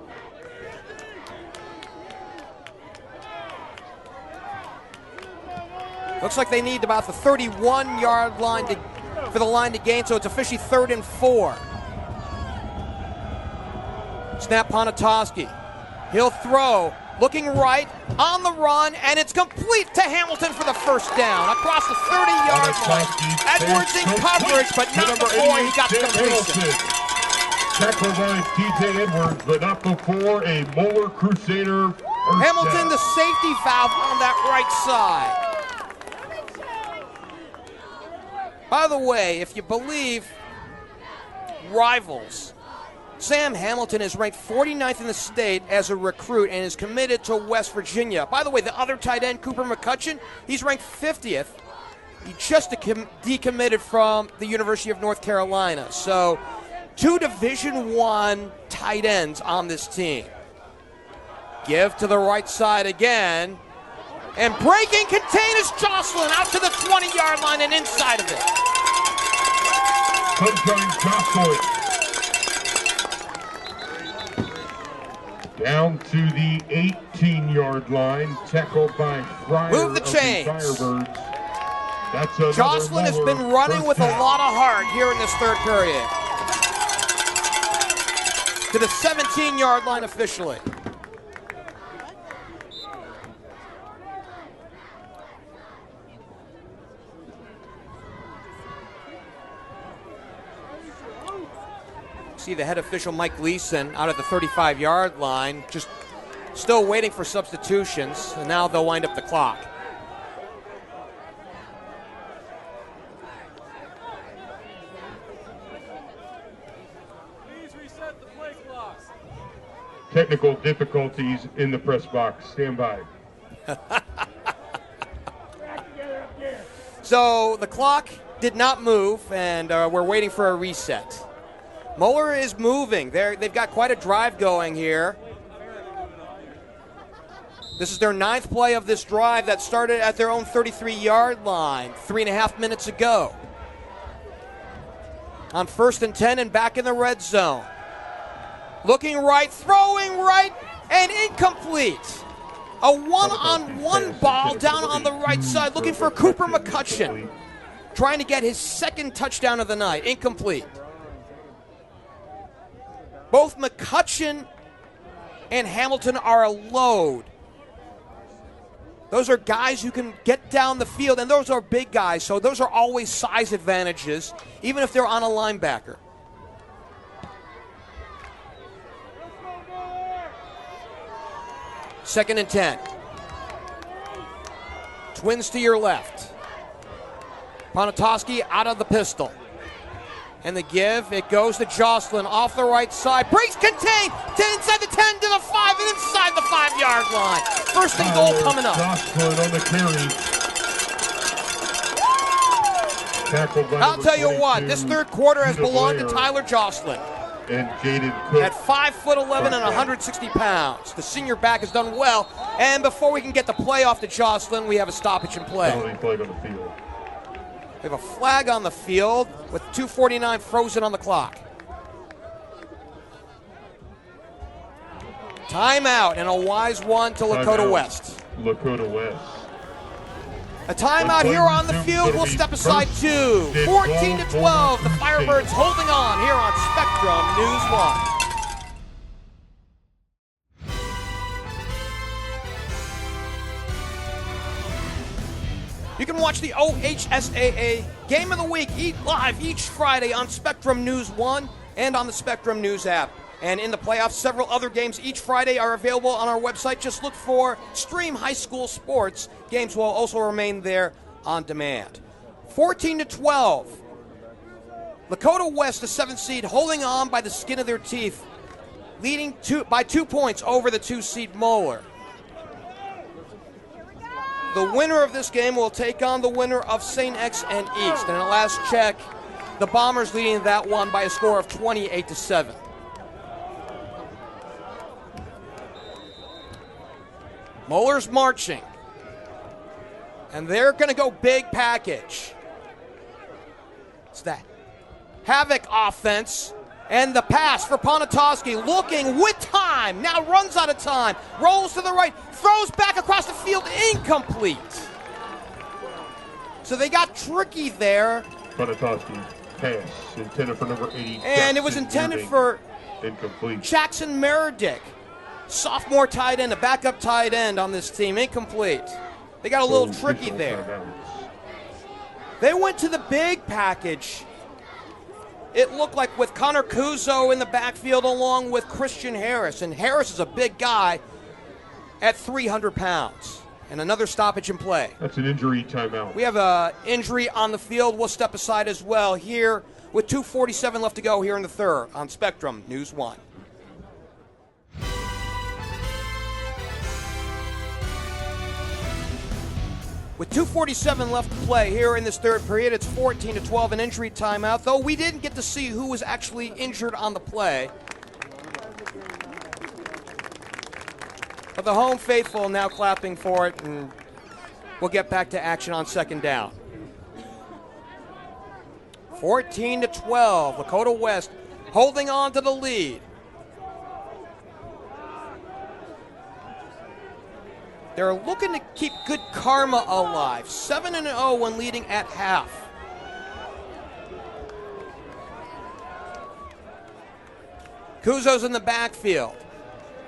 Looks like they need about the 31-yard line for the line to gain, so it's officially 3rd and 4. Snap Ponatoski. He'll throw. Looking right, on the run, and it's complete to Hamilton for the first down. Across the 30-yard line. Edwards in coverage, but not before he got the completion. Tackled by DJ Edwards, but not before a Moeller Crusader. Hamilton, the safety valve on that right side. By the way, if you believe Rivals, Sam Hamilton is ranked 49th in the state as a recruit and is committed to West Virginia. By the way, the other tight end, Cooper McCutcheon, he's ranked 50th. He just decommitted from the University of North Carolina. So 2 Division I tight ends on this team. Give to the right side again. And breaking contain is Jocelyn out to the 20-yard line and inside of it. Sunshine Jocelyn. Down to the 18-yard line, tackled by Fryer. Move the chains. Firebirds. That's another Jocelyn has been running with a lot of heart here in this third period. To the 17-yard line officially. See the head official Mike Gleason out at the 35-yard line, just still waiting for substitutions, and now they'll wind up the clock. Please reset the play clock. Technical difficulties in the press box. Stand by. So the clock did not move, and we're waiting for a reset. Moeller is moving. They've got quite a drive going here. This is their 9th play of this drive that started at their own 33-yard line 3.5 minutes ago. On 1st and 10 and back in the red zone. Looking right, throwing right, and incomplete. A one-on-one ball down on the right side, looking for Cooper McCutcheon. Trying to get his 2nd touchdown of the night. Incomplete. Both McCutcheon and Hamilton are a load. Those are guys who can get down the field, and those are big guys, so those are always size advantages, even if they're on a linebacker. Second and 10. Twins to your left. Ponatoski out of the pistol. And the give, it goes to Jocelyn off the right side. Breaks contain to inside the 10 to the 5 and inside the 5-yard line. First and goal coming up. Jocelyn on the carry. Tackled by I'll tell you 22, what, this third quarter has belonged to Tyler Jocelyn. And Jaden Cook. At 5'11" and 160 pounds. The senior back has done well. And before we can get the play off to Jocelyn, we have a stoppage and play. Penalty flag on the field. We have a flag on the field with 2:49 frozen on the clock. Timeout, and a wise one to Lakota West. Lakota West. A timeout here on the field. We'll step aside 2. 14-12. The Firebirds holding on here on Spectrum News 1. You can watch the OHSAA Game of the Week live each Friday on Spectrum News 1 and on the Spectrum News app. And in the playoffs, several other games each Friday are available on our website. Just look for Stream High School Sports. Games will also remain there on demand. 14-12. Lakota West, the 7th seed, holding on by the skin of their teeth, leading by 2 points over the 2-seed Moeller. The winner of this game will take on the winner of St. X and East. And at last check, the Bombers leading that one by a score of 28-7. Moeller's marching. And they're going to go big package. It's that Havoc offense. And the pass for Ponatoski, looking with time, now runs out of time, rolls to the right, throws back across the field, incomplete. So they got tricky there. Ponatoski pass intended for number 80. And it was intended for incomplete. Jackson Meredick, sophomore tight end, a backup tight end on this team, incomplete. They got a little tricky there. They went to the big package. It looked like with Connor Kuzo in the backfield along with Christian Harris. And Harris is a big guy at 300 pounds. And another stoppage in play. That's an injury timeout. We have an injury on the field. We'll step aside as well here with 2:47 left to go here in the third on Spectrum News 1. With 2:47 left to play here in this third period, it's 14-12, an injury timeout, though we didn't get to see who was actually injured on the play. But the home faithful now clapping for it, and we'll get back to action on second down. 14-12, Lakota West holding on to the lead. They're looking to keep good karma alive. 7-0 when leading at half. Kuzo's in the backfield.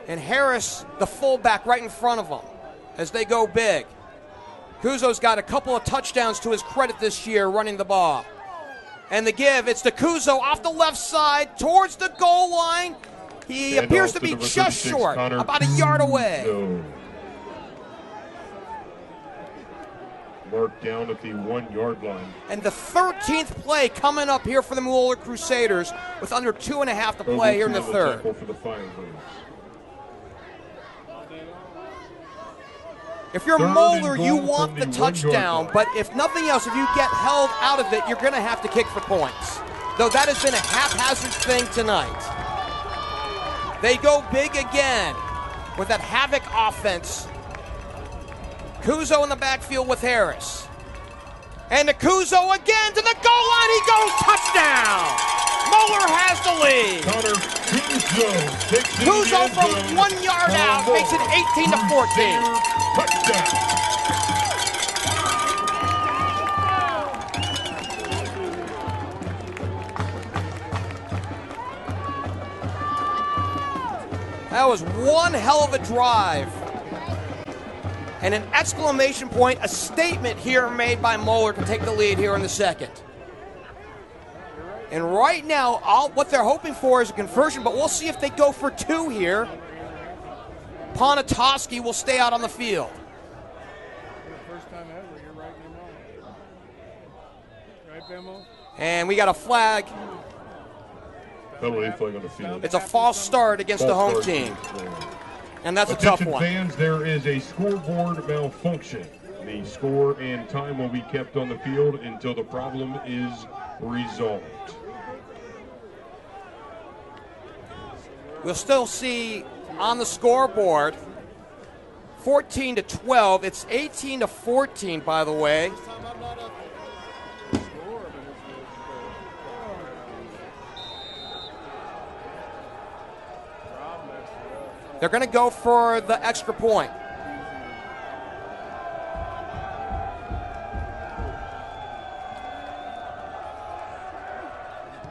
And Harris, the fullback, right in front of him as they go big. Kuzo's got a couple of touchdowns to his credit this year running the ball. And the give, it's to Kuzo off the left side towards the goal line. He appears to be just short, about a yard away. Marked down at the 1 yard line. And the 13th play coming up here for the Moeller Crusaders with under 2.5 to play here in the third. For the Firebirds. If you're Moeller, you want the touchdown, but if nothing else, if you get held out of it, you're going to have to kick for points. Though that has been a haphazard thing tonight. They go big again with that Havoc offense. Kuzo in the backfield with Harris. And to Kuzo again to the goal line. He goes touchdown. Moeller has the lead. Kuzo from 1 yard out makes it 18-14. Touchdown. That was one hell of a drive. And an exclamation point, a statement here made by Moeller to take the lead here in the second. And right now, what they're hoping for is a conversion, but we'll see if they go for two here. Ponatoski will stay out on the field. First time ever, you're right, Bemo. Right, Bemo? And we got a flag. Penalty flag on the field. It's a false start against the home team. And that's a tough one. Fans, there is a scoreboard malfunction. The score and time will be kept on the field until the problem is resolved. We'll still see on the scoreboard 14-12. It's 18-14, by the way. They're going to go for the extra point.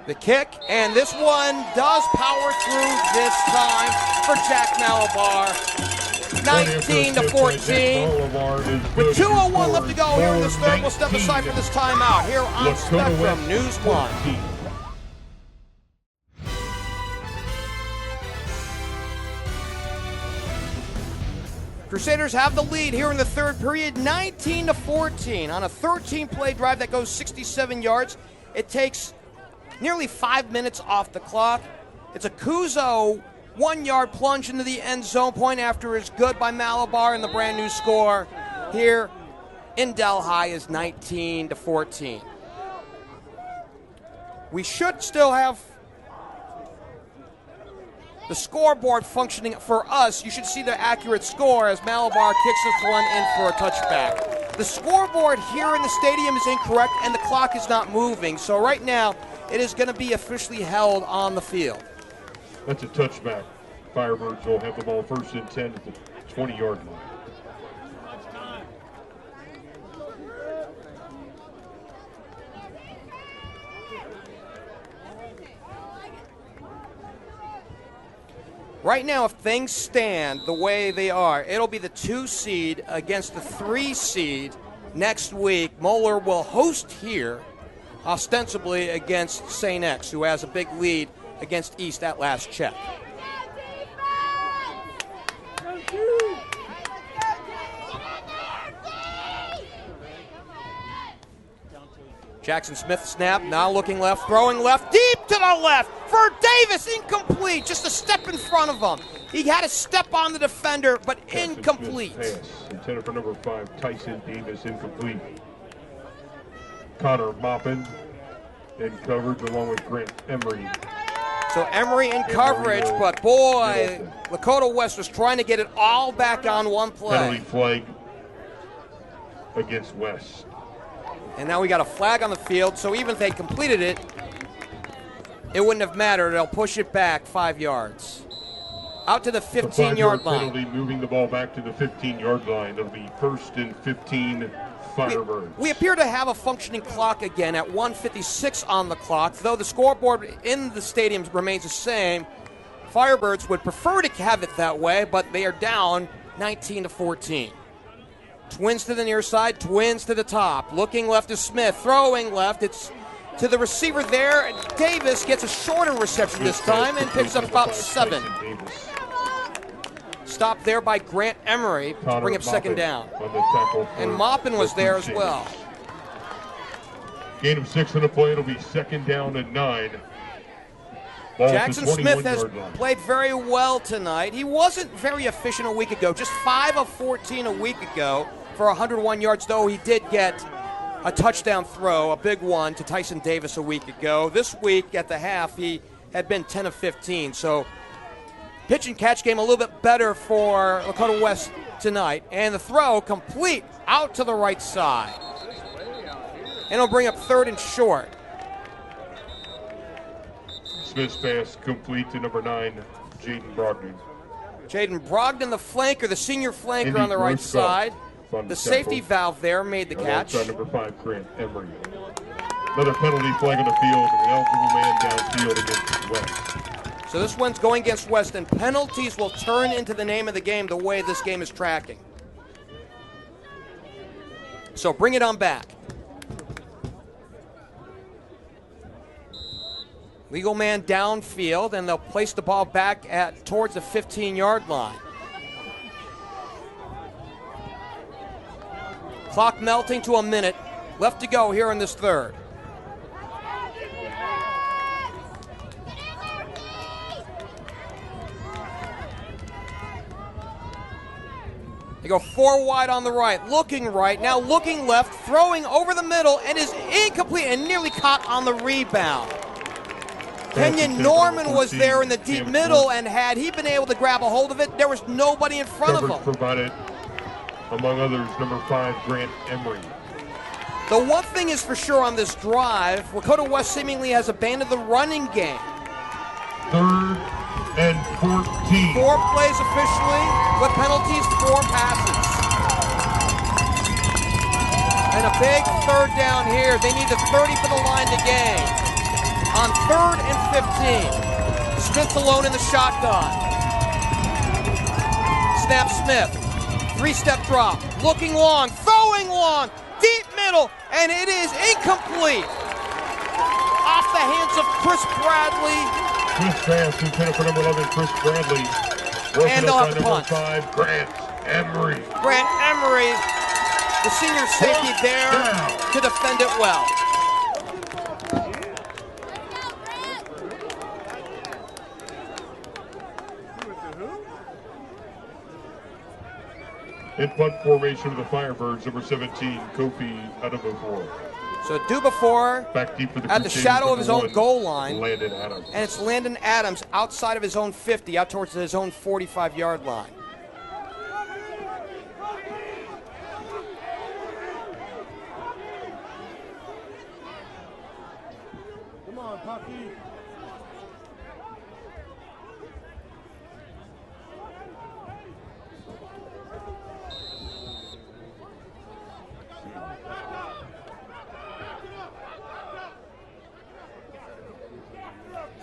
The kick, and this one does power through this time for Jack Malabar. 19-14. With 2:01 left to go here in this third, we'll step aside for this timeout here on Spectrum News 1. Crusaders have the lead here in the third period, 19-14 on a 13-play drive that goes 67 yards. It takes nearly 5 minutes off the clock. It's a Kuzo 1-yard plunge into the end zone. Point after is good by Malabar, and the brand new score here in Delhi is 19-14. We should still have the scoreboard functioning for us. You should see the accurate score as Malabar kicks this one in for a touchback. The scoreboard here in the stadium is incorrect, and the clock is not moving. So right now, it is going to be officially held on the field. That's a touchback. Firebirds will have the ball first and 10 at the 20-yard line. Right now, if things stand the way they are, it'll be the 2 seed against the 3 seed next week. Moeller will host here, ostensibly against St. X, who has a big lead against East at last check. Jackson Smith snap, now looking left, throwing left, deep to the left for Davis, incomplete, just a step in front of him. He had a step on the defender, but Jackson incomplete. Smith's pass intended for number 5, Tyson Davis, incomplete. Connor Maupin in coverage along with Grant Emery. So Emery in coverage, but boy, Lakota West was trying to get it all back on one play. Penalty flag against West. And now we got a flag on the field, so even if they completed it, it wouldn't have mattered. They'll push it back 5 yards. Out to the 15-yard line. Penalty, moving the ball back to the 15-yard line. It'll be 1st and 15, Firebirds. We appear to have a functioning clock again at 1:56 on the clock, though the scoreboard in the stadium remains the same. Firebirds would prefer to have it that way, but they are down 19-14. Twins to the near side, twins to the top. Looking left is Smith, throwing left. It's to the receiver there. Davis gets a shorter reception this time and picks up about 7. Stopped there by Grant Emery to bring up 2nd down. And Maupin was there as well. Gain of 6 on the play. It'll be 2nd down and 9. Jackson Smith has played very well tonight. He wasn't very efficient a week ago, just 5 of 14 a week ago for 101 yards, though he did get a touchdown throw, a big one, to Tyson Davis a week ago. This week at the half, he had been 10 of 15. So pitch and catch game a little bit better for Lakota West tonight. And the throw complete out to the right side. And it'll bring up 3rd and short. Smith's pass complete to number 9, Jaden Brogdon. Jaden Brogdon, the flanker, the senior flanker on the right side. The safety valve there made the catch. Number 5, Grant Emery. Another penalty flag on the field, an eligible man downfield against West. So this one's going against West, and penalties will turn into the name of the game the way this game is tracking. So bring it on back. Legal man downfield, and they'll place the ball back towards the 15-yard line. Clock melting to a minute. Left to go here in this 3rd. They go 4 wide on the right, looking right, now looking left, throwing over the middle, and is incomplete and nearly caught on the rebound. Kenyon Norman was there in the deep middle, and had he been able to grab a hold of it, there was nobody in front of him. Provided, among others, number 5, Grant Emery. The one thing is for sure on this drive, Lakota West seemingly has abandoned the running game. 3rd and 14. 4 plays officially, with penalties, 4 passes. And a big 3rd down here. They need the 30 for the line to gain. On 3rd and 15. Smith alone in the shotgun. Snap Smith. 3-step drop. Looking long, throwing long, deep middle, and it is incomplete. Off the hands of Chris Bradley. Smith pass intended for number 11, Chris Bradley. And they'll have the punt. 5, Grant Emery. Grant Emery, the senior safety there to defend it well. In punt formation of the Firebirds, number 17, Kofi Adamafor. So Dubafor Back deep for the at the Crusaders, shadow of his own 1, goal line. Landon Adams. And it's Landon Adams outside of his own 50, out towards his own 45-yard line. Come on, Pucky.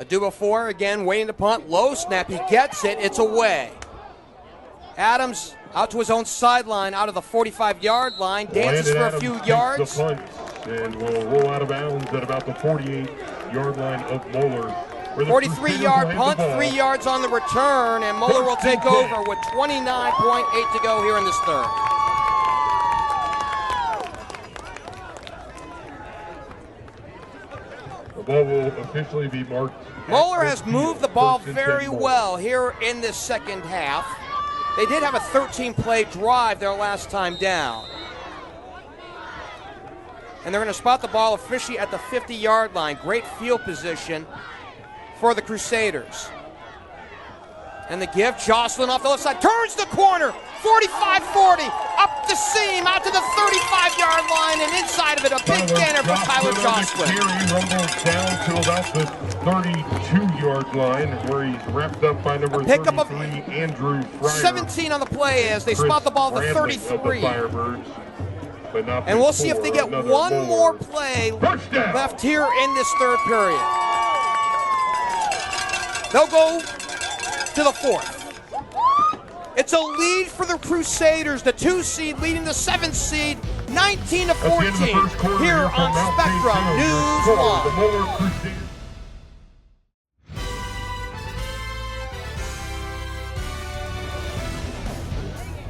Dubafor again waiting to punt. Low snap. He gets it. It's away. Adams out to his own sideline, out of the 45-yard line. Dances for a few yards. The punt and will roll out of bounds at about the 48-yard line of Moeller. 43-yard punt, 3 yards on the return, and Moeller will take over with 29.8 to go here in this 3rd. The ball will officially be marked. Moeller has moved the ball very well here in this second half. They did have a 13-play drive their last time down. And they're going to spot the ball officially at the 50-yard line. Great field position for the Crusaders. And the give, Jocelyn off the left side, turns the corner, 45-40, up the seam, out to the 35-yard line, and inside of it, a big gainer for Tyler Jocelyn. He rumbles down to about the 32-yard line, where he's wrapped up by number 33, Andrew Fryer. 17 on the play as they spot the ball at the 33. Firebirds, but not and we'll see if they get one more play left here in this third period. They'll go to the fourth. It's a lead for the Crusaders, the 2 seed leading the 7th seed, 19-14 here on Spectrum News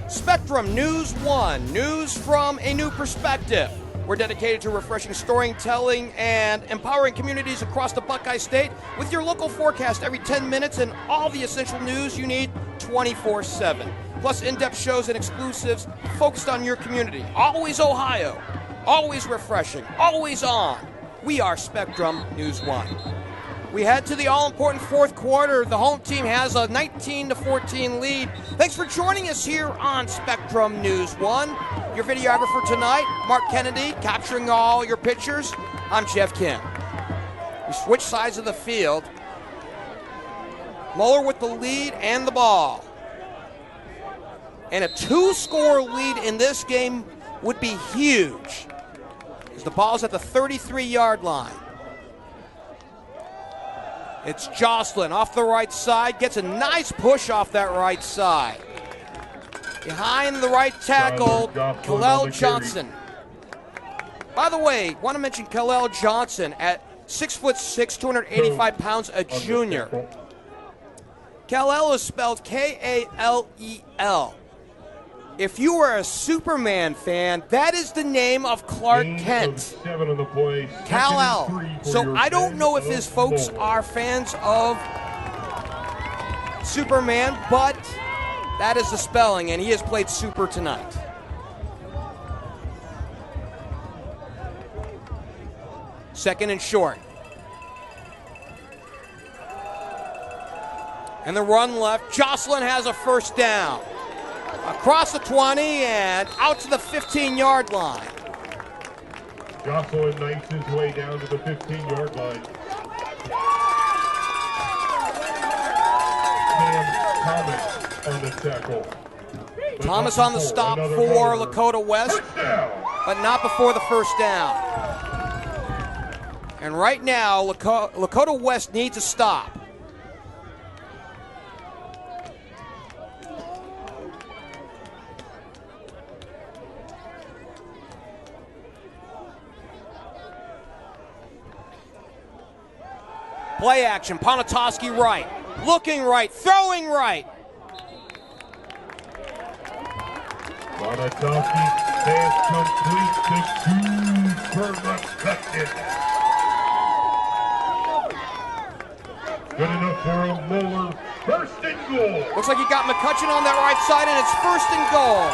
1. Spectrum News 1, news from a new perspective. We're dedicated to refreshing storytelling and empowering communities across the Buckeye State with your local forecast every 10 minutes and all the essential news you need 24/7. Plus in-depth shows and exclusives focused on your community. Always Ohio, always refreshing, always on. We are Spectrum News 1. We head to the all-important fourth quarter. The home team has a 19-14 lead. Thanks for joining us here on Spectrum News 1. Your videographer tonight, Marc Kennedy, capturing all your pictures. I'm Geoff Kim. We switch sides of the field. Moeller with the lead and the ball. And a 2-score lead in this game would be huge, as the ball's at the 33-yard line. It's Jocelyn off the right side, gets a nice push off that right side. Behind the right tackle, Khalil Johnson. By the way, want to mention Khalil Johnson at 6'6", 285 pounds, a junior. Kal-El is spelled K-A-L-E-L. If you are a Superman fan, that is the name of Clark Kent. Kal-El. So I don't know if his folks are fans of Superman, but that is the spelling, and he has played Super tonight. Second and short. And the run left. Jocelyn has a first down. Across the 20 and out to the 15-yard line. Jocelyn knifes his way down to the 15-yard line. Thomas on the tackle. Thomas on the stop for Lakota West, but not before the first down. And right now, Lakota West needs a stop. Play action, Ponatoski right, looking right, throwing right. Ponatoski pass complete to Cooper effective. Good enough for a Moeller. First and goal. Looks like he got McCutcheon on that right side, and it's first and goal.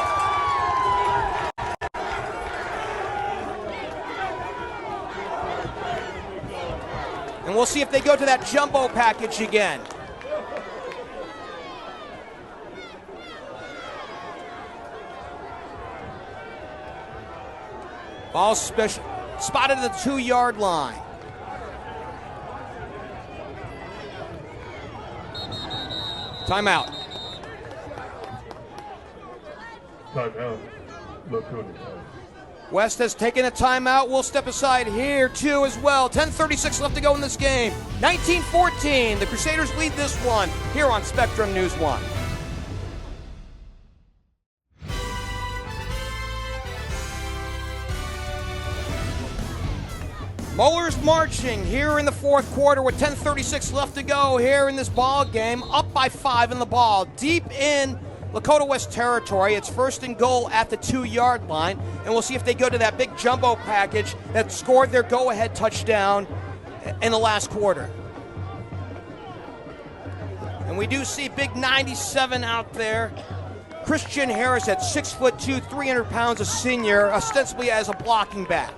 And we'll see if they go to that jumbo package again. Ball spotted at the 2-yard line. Timeout. Timeout. Lakota. West has taken a timeout. We'll step aside here, too, as well. 10:36 left to go in this game. 19-14. The Crusaders lead this one here on Spectrum News 1. Moeller's marching here in the fourth quarter with 10:36 left to go here in this ball game. Up by 5 in the ball. Deep in Lakota West territory. It's first and goal at the 2-yard line, and we'll see if they go to that big jumbo package that scored their go-ahead touchdown in the last quarter. And we do see big 97 out there. Christian Harris at 6'2", 300 pounds, a senior, ostensibly as a blocking back.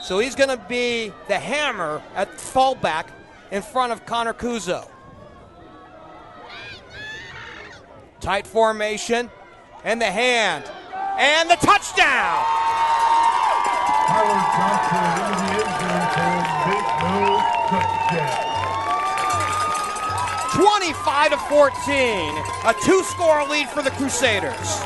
So he's going to be the hammer at fallback in front of Connor Kuzo. Tight formation, and the hand, and the touchdown! Howard Johnson into the end zone for a big no touchdown. 25-14, a two-score lead for the Crusaders.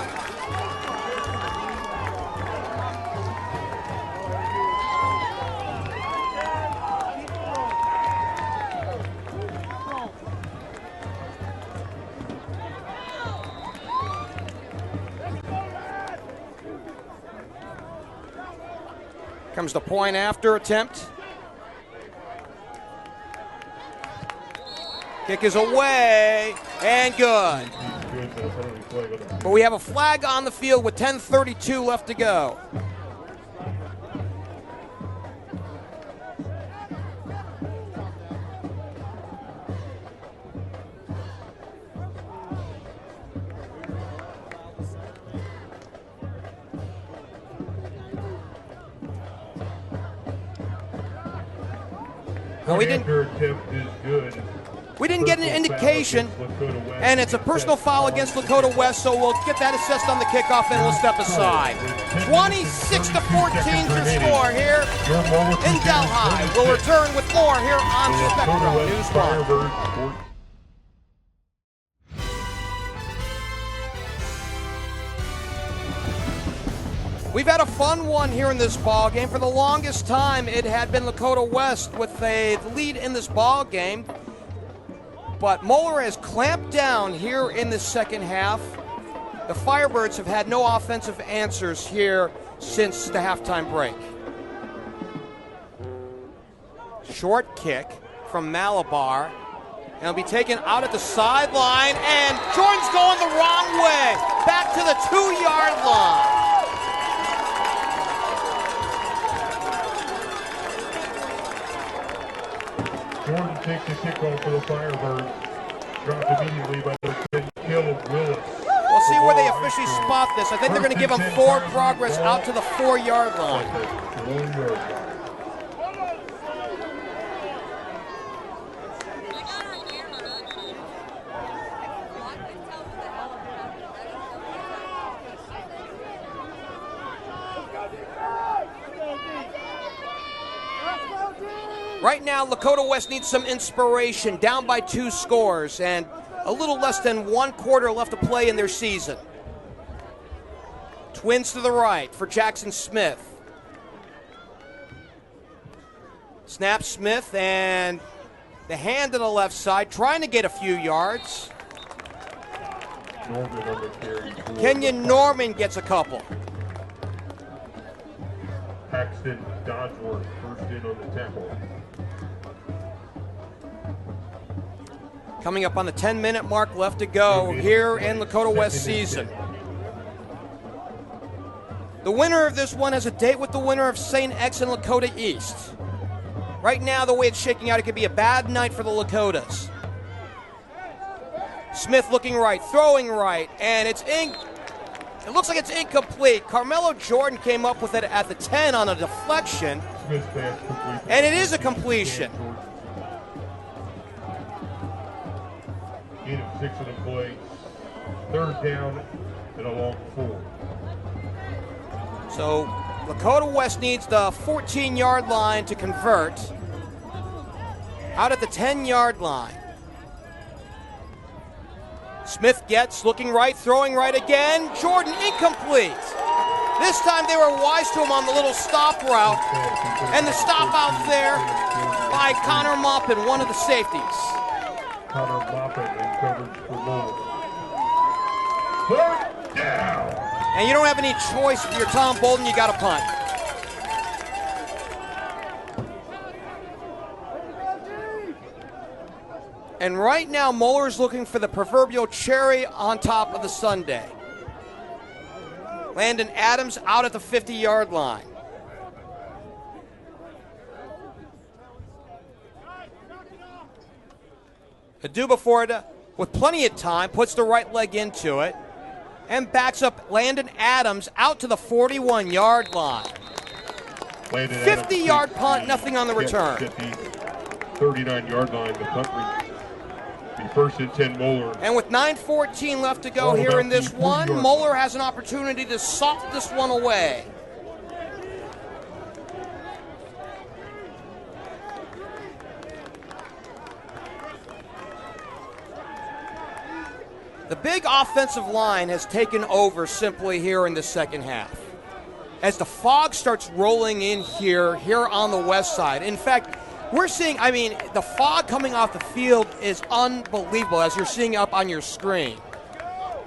Comes the point after attempt. Kick is away and good. But we have a flag on the field with 10:32 left to go. We didn't get an indication, and it's a personal foul against Lakota West, so we'll get that assessed on the kickoff and we'll step aside. 26-14 your score here in Delhi. We'll return with more here on Spectrum News 1. We've had a fun one here in this ball game. For the longest time, it had been Lakota West with a lead in this ball game. But Moeller has clamped down here in the second half. The Firebirds have had no offensive answers here since the halftime break. Short kick from Malabar. And it'll be taken out at the sideline. And Jordan's going the wrong way. Back to the 2-yard line. Jordan takes the kickoff for the Firebirds. Dropped immediately by the Caleb Willis. We'll see where they officially spot this. I think they're going to give him forward progress out to the 4-yard line. Right now, Lakota West needs some inspiration, down by 2 scores, and a little less than 1 quarter left to play in their season. Twins to the right for Jackson Smith. Snap Smith, and the hand to the left side, trying to get a few yards. Kenyon Norman gets a couple. Paxton Dodgeworth first in on the tackle. Coming up on the 10-minute mark left to go here in Lakota West season. The winner of this one has a date with the winner of St. X and Lakota East. Right now, the way it's shaking out, it could be a bad night for the Lakotas. Smith looking right, throwing right, and it looks like it's incomplete. Carmelo Jordan came up with it at the 10 on a deflection, and it is a completion. Gain of 6 on the play. 3rd down and a long 4. So Lakota West needs the 14-yard line to convert. Out at the 10-yard line. Smith gets, looking right, throwing right again. Jordan incomplete. This time they were wise to him on the little stop route. And the stop out there by Connor Maupin, one of the safeties. Connor Maupin in coverage for Moeller. 3rd down. And you don't have any choice if you're Tom Bolden, you got to punt. And right now, Moeller's looking for the proverbial cherry on top of the sundae. Landon Adams out at the 50-yard line. Adubaford, with plenty of time, puts the right leg into it and backs up Landon Adams out to the 41-yard line. 50-yard punt, nothing on the return. 39-yard line, the punt be first and 10 Moeller. And with 9:14 left to go here in this one, Moeller has an opportunity to sock this one away. The big offensive line has taken over simply here in the second half. As the fog starts rolling in here on the west side. In fact, we're seeing, the fog coming off the field is unbelievable, as you're seeing up on your screen.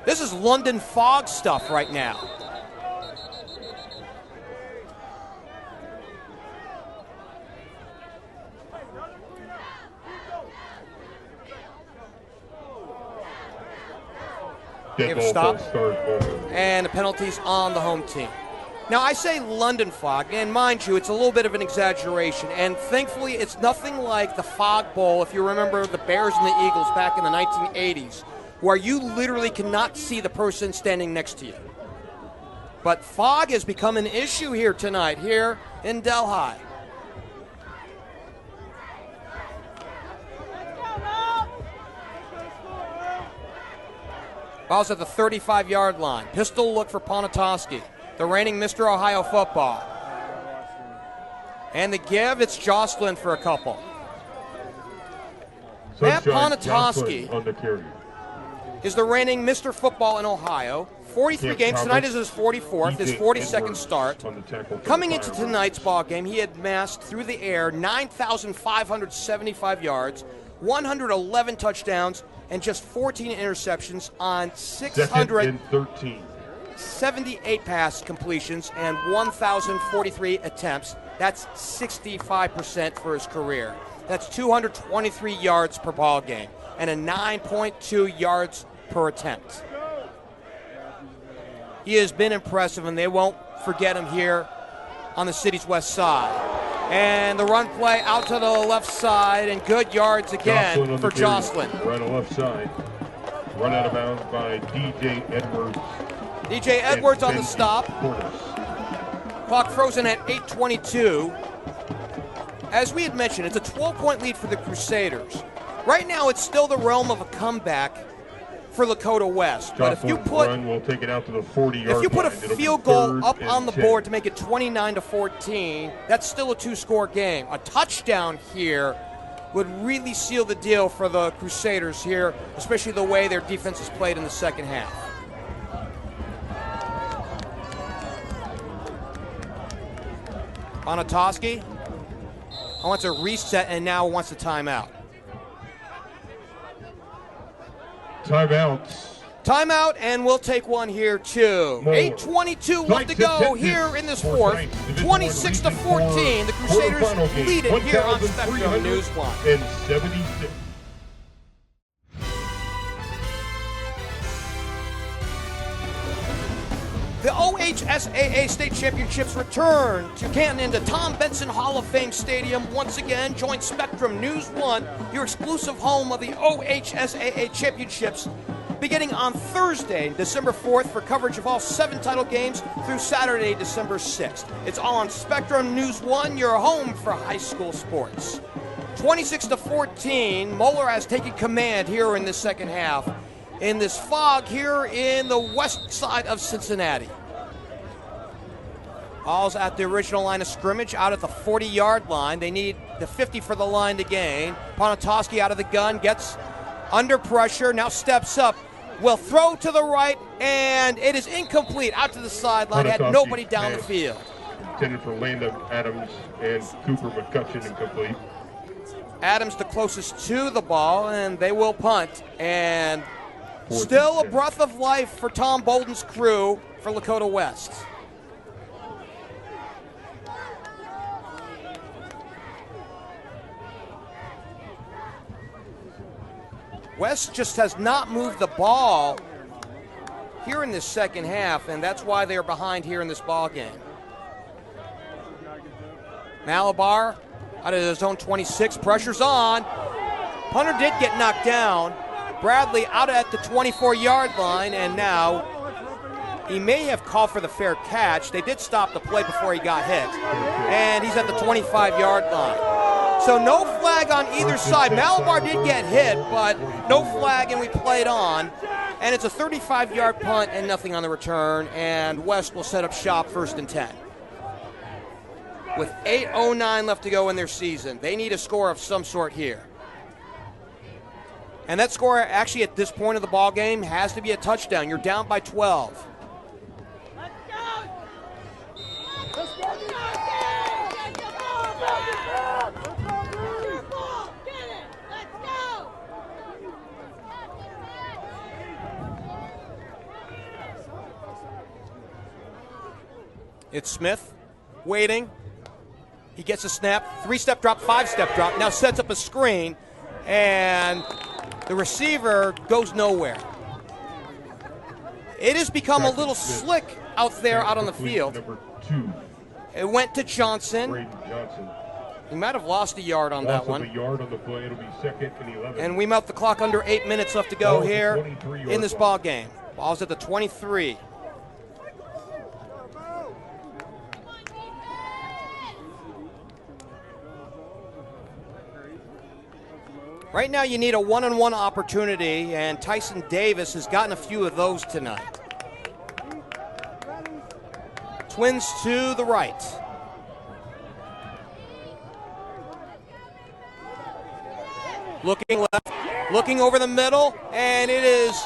This is London fog stuff right now. Stop. And the penalties on the home team. Now, I say London fog, and mind you, it's a little bit of an exaggeration, and thankfully it's nothing like the Fog Bowl, if you remember the Bears and the Eagles back in the 1980s, where you literally cannot see the person standing next to you. But fog has become an issue here tonight, here in Delhi. Ball's at the 35-yard line. Pistol look for Ponatoski, the reigning Mr. Ohio football. And the give, it's Jocelyn for a couple. Matt Ponatoski is the reigning Mr. Football in Ohio. 43 games. Tonight is his 44th, his 42nd start. Coming into tonight's ball game, he had amassed through the air 9,575 yards, 111 touchdowns, and just 14 interceptions on 678 pass completions and 1,043 attempts. That's 65% for his career. That's 223 yards per ball game and a 9.2 yards per attempt. He has been impressive, and they won't forget him here on the city's west side. And the run play out to the left side, and good yards again for Jocelyn. Right on left side. Run out of bounds by DJ Edwards. DJ Edwards on the stop. Clock frozen at 8:22. As we had mentioned, it's a 12-point lead for the Crusaders. Right now, it's still the realm of a comeback for Lakota West. But if you put we'll take it out to the 40-yard if you put a line, field goal up on the board to make it 29-14, that's still a two-score game. A touchdown here would really seal the deal for the Crusaders here, especially the way their defense has played in the second half. Ponatoski wants a reset and now wants a timeout. Timeout, and we'll take one here too. 8:22 left to go here in this fourth. 26-14. The Crusaders lead it here on Spectrum News 1. And 76. The OHSAA State Championships return to Canton into Tom Benson Hall of Fame Stadium once again. Join Spectrum News 1, your exclusive home of the OHSAA Championships, beginning on Thursday, December 4th, for coverage of all 7 title games through Saturday, December 6th. It's all on Spectrum News 1, your home for high school sports. 26-14, Moeller has taken command here in the second half in this fog here in the west side of Cincinnati. Ball's at the original line of scrimmage, out at the 40-yard line. They need the 50 for the line to gain. Ponatoski out of the gun, gets under pressure, now steps up, will throw to the right, and it is incomplete, out to the sideline, had nobody down the field. Intended for Landon Adams and Cooper McCutcheon, incomplete. Adams the closest to the ball, and they will punt, and still a breath of life for Tom Bolden's crew for Lakota West. West just has not moved the ball here in this second half, and that's why they're behind here in this ball game. Malabar out of his own 26, pressure's on. Punter did get knocked down. Bradley out at the 24-yard line, and now he may have called for the fair catch. They did stop the play before he got hit. And he's at the 25-yard line. So no flag on either side. Malabar did get hit, but no flag, and we played on. And it's a 35-yard punt and nothing on the return, and West will set up shop 1st and 10. With 8:09 left to go in their season, they need a score of some sort here. And that score, actually, at this point of the ball game, has to be a touchdown. You're down by 12. It's Smith waiting. He gets a snap, 3-step drop, 5-step drop, now sets up a screen, and the receiver goes nowhere. It has become a little slick out there out on the field. Number 2. It went to Johnson. He might have lost a yard on that one. A yard on the play. It'll be 2nd and 11. And we mount the clock under 8 minutes left to go here in this ball game. Ball's at the 23. Right now you need a one-on-one opportunity, and Tyson Davis has gotten a few of those tonight. Twins to the right. Looking left, looking over the middle, and it is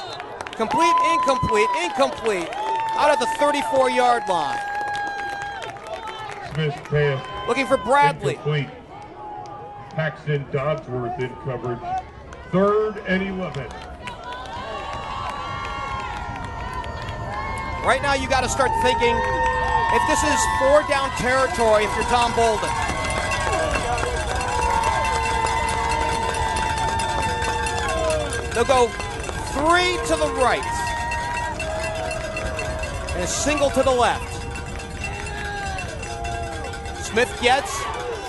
complete, incomplete, out at the 34-yard line. Smith pass. Looking for Bradley. Incomplete. Paxton Dodsworth in coverage. 3rd and 11. Right now you got to start thinking, if this is 4-down territory, if you're Tom Bolden. They'll go 3 to the right and a single to the left. Smith gets,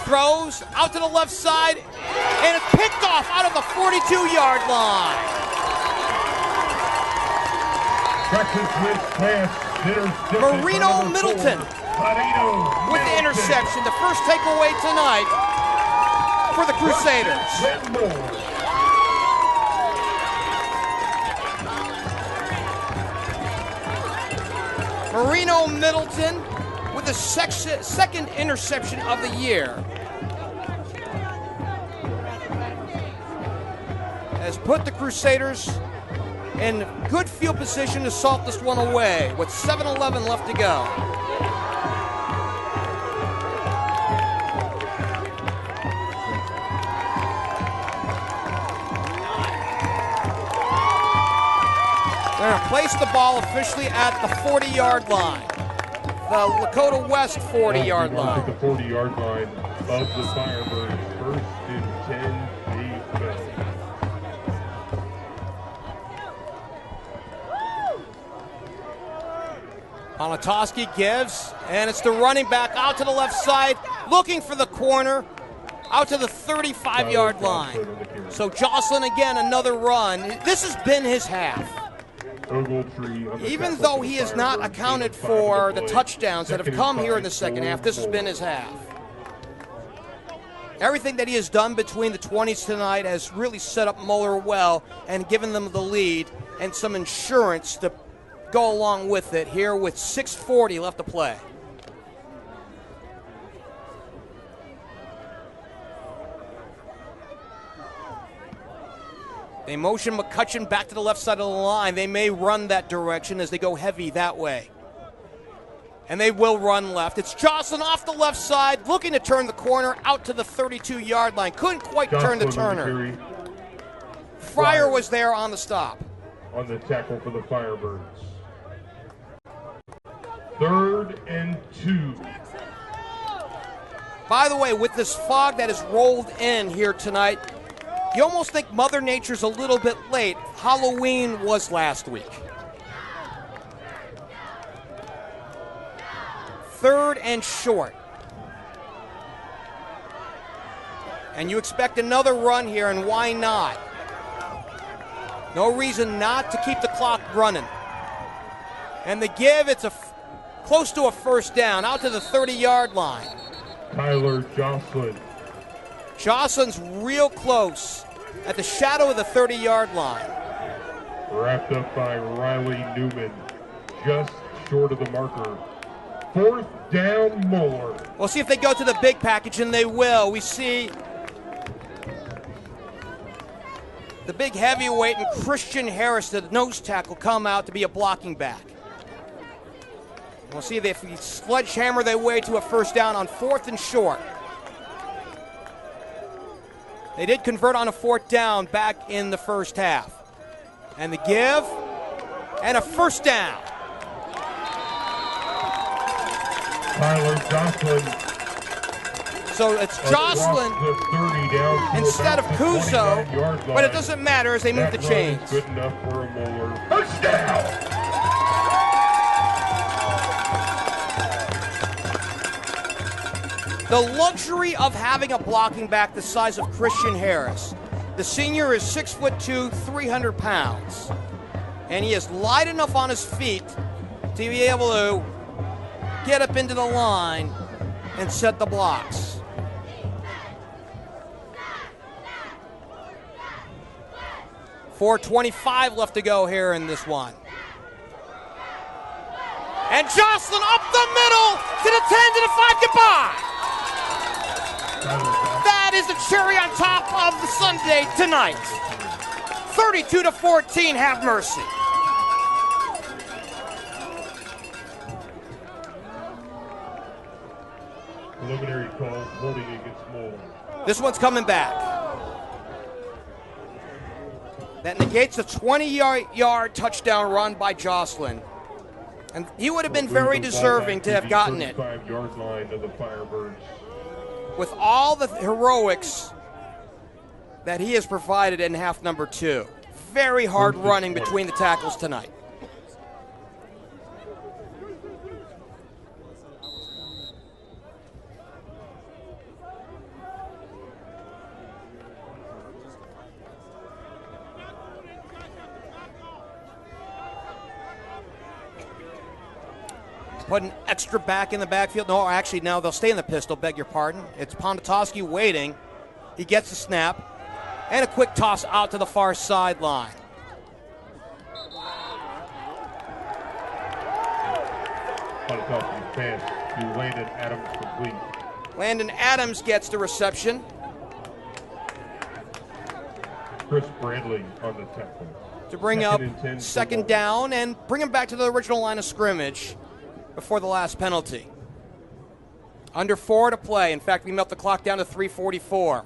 throws out to the left side, and it's picked off out of the 42-yard line. Braxton Smith's pass. Marino Middleton with the interception. The first takeaway tonight for the Crusaders. Marino Middleton with the second interception of the year has put the Crusaders in good field position to salt this one away with 7:11 left to go. They're going to place the ball officially at the 40-yard line. The Lakota West 40-yard line. At the 40-yard line of the Firebirds. 1st and 10, they go. Ponatoski gives, and it's the running back out to the left side, looking for the corner, out to the 35-yard line. So Jocelyn again, another run. This has been his half. Even though he has not accounted for the touchdowns that have come here in the second half, this has been his half. Everything that he has done between the 20s tonight has really set up Moeller well and given them the lead and some insurance to go along with it here with 6:40 left to play. They motion McCutcheon back to the left side of the line. They may run that direction as they go heavy that way. And they will run left. It's Jocelyn off the left side, looking to turn the corner out to the 32-yard line. Couldn't quite turn the turner. Fryer was there on the stop. On the tackle for the Firebirds. 3rd and 2. By the way, with this fog that has rolled in here tonight, you almost think Mother Nature's a little bit late. Halloween was last week. 3rd and short. And you expect another run here, and why not? No reason not to keep the clock running. And the give, it's close to a first down, out to the 30-yard line. Tyler Jocelyn. Jocelyn's real close at the shadow of the 30-yard line. Wrapped up by Riley Newman, just short of the marker. Fourth down, Moeller. We'll see if they go to the big package, and they will. We see the big heavyweight and Christian Harris, the nose tackle, come out to be a blocking back. We'll see if they sledgehammer their way to a first down on 4th and short. They did convert on a 4th down back in the first half. And the give, and a first down. Tyler Jocelyn. So it's Jocelyn instead of Kuzo, but it doesn't matter as they move the chains. Good enough for a Moeller. Touchdown! The luxury of having a blocking back the size of Christian Harris. The senior is 6'2", 300 pounds. And he is light enough on his feet to be able to get up into the line and set the blocks. .425 left to go here in this one. And Jocelyn up the middle to the 10 to the 5, goodbye. That is the cherry on top of the Sunday tonight. 32-14, have mercy. Preliminary call, holding against Moeller. This one's coming back. That negates a 20-yard touchdown run by Jocelyn. And he would have been very deserving to have gotten it. 35-yard line of the Firebirds. With all the heroics that he has provided in half number 2. Very hard running between the tackles tonight. Put an extra back in the backfield. No, actually, now they'll stay in the pistol, beg your pardon. It's Ponatoski waiting. He gets the snap. And a quick toss out to the far sideline. Ponatoski pass to Landon Adams complete. Landon Adams gets the reception. Chris Bradley on the tackle. To bring up second down and bring him back to the original line of scrimmage before the last penalty. Under 4 to play. In fact, we melt the clock down to 3:44.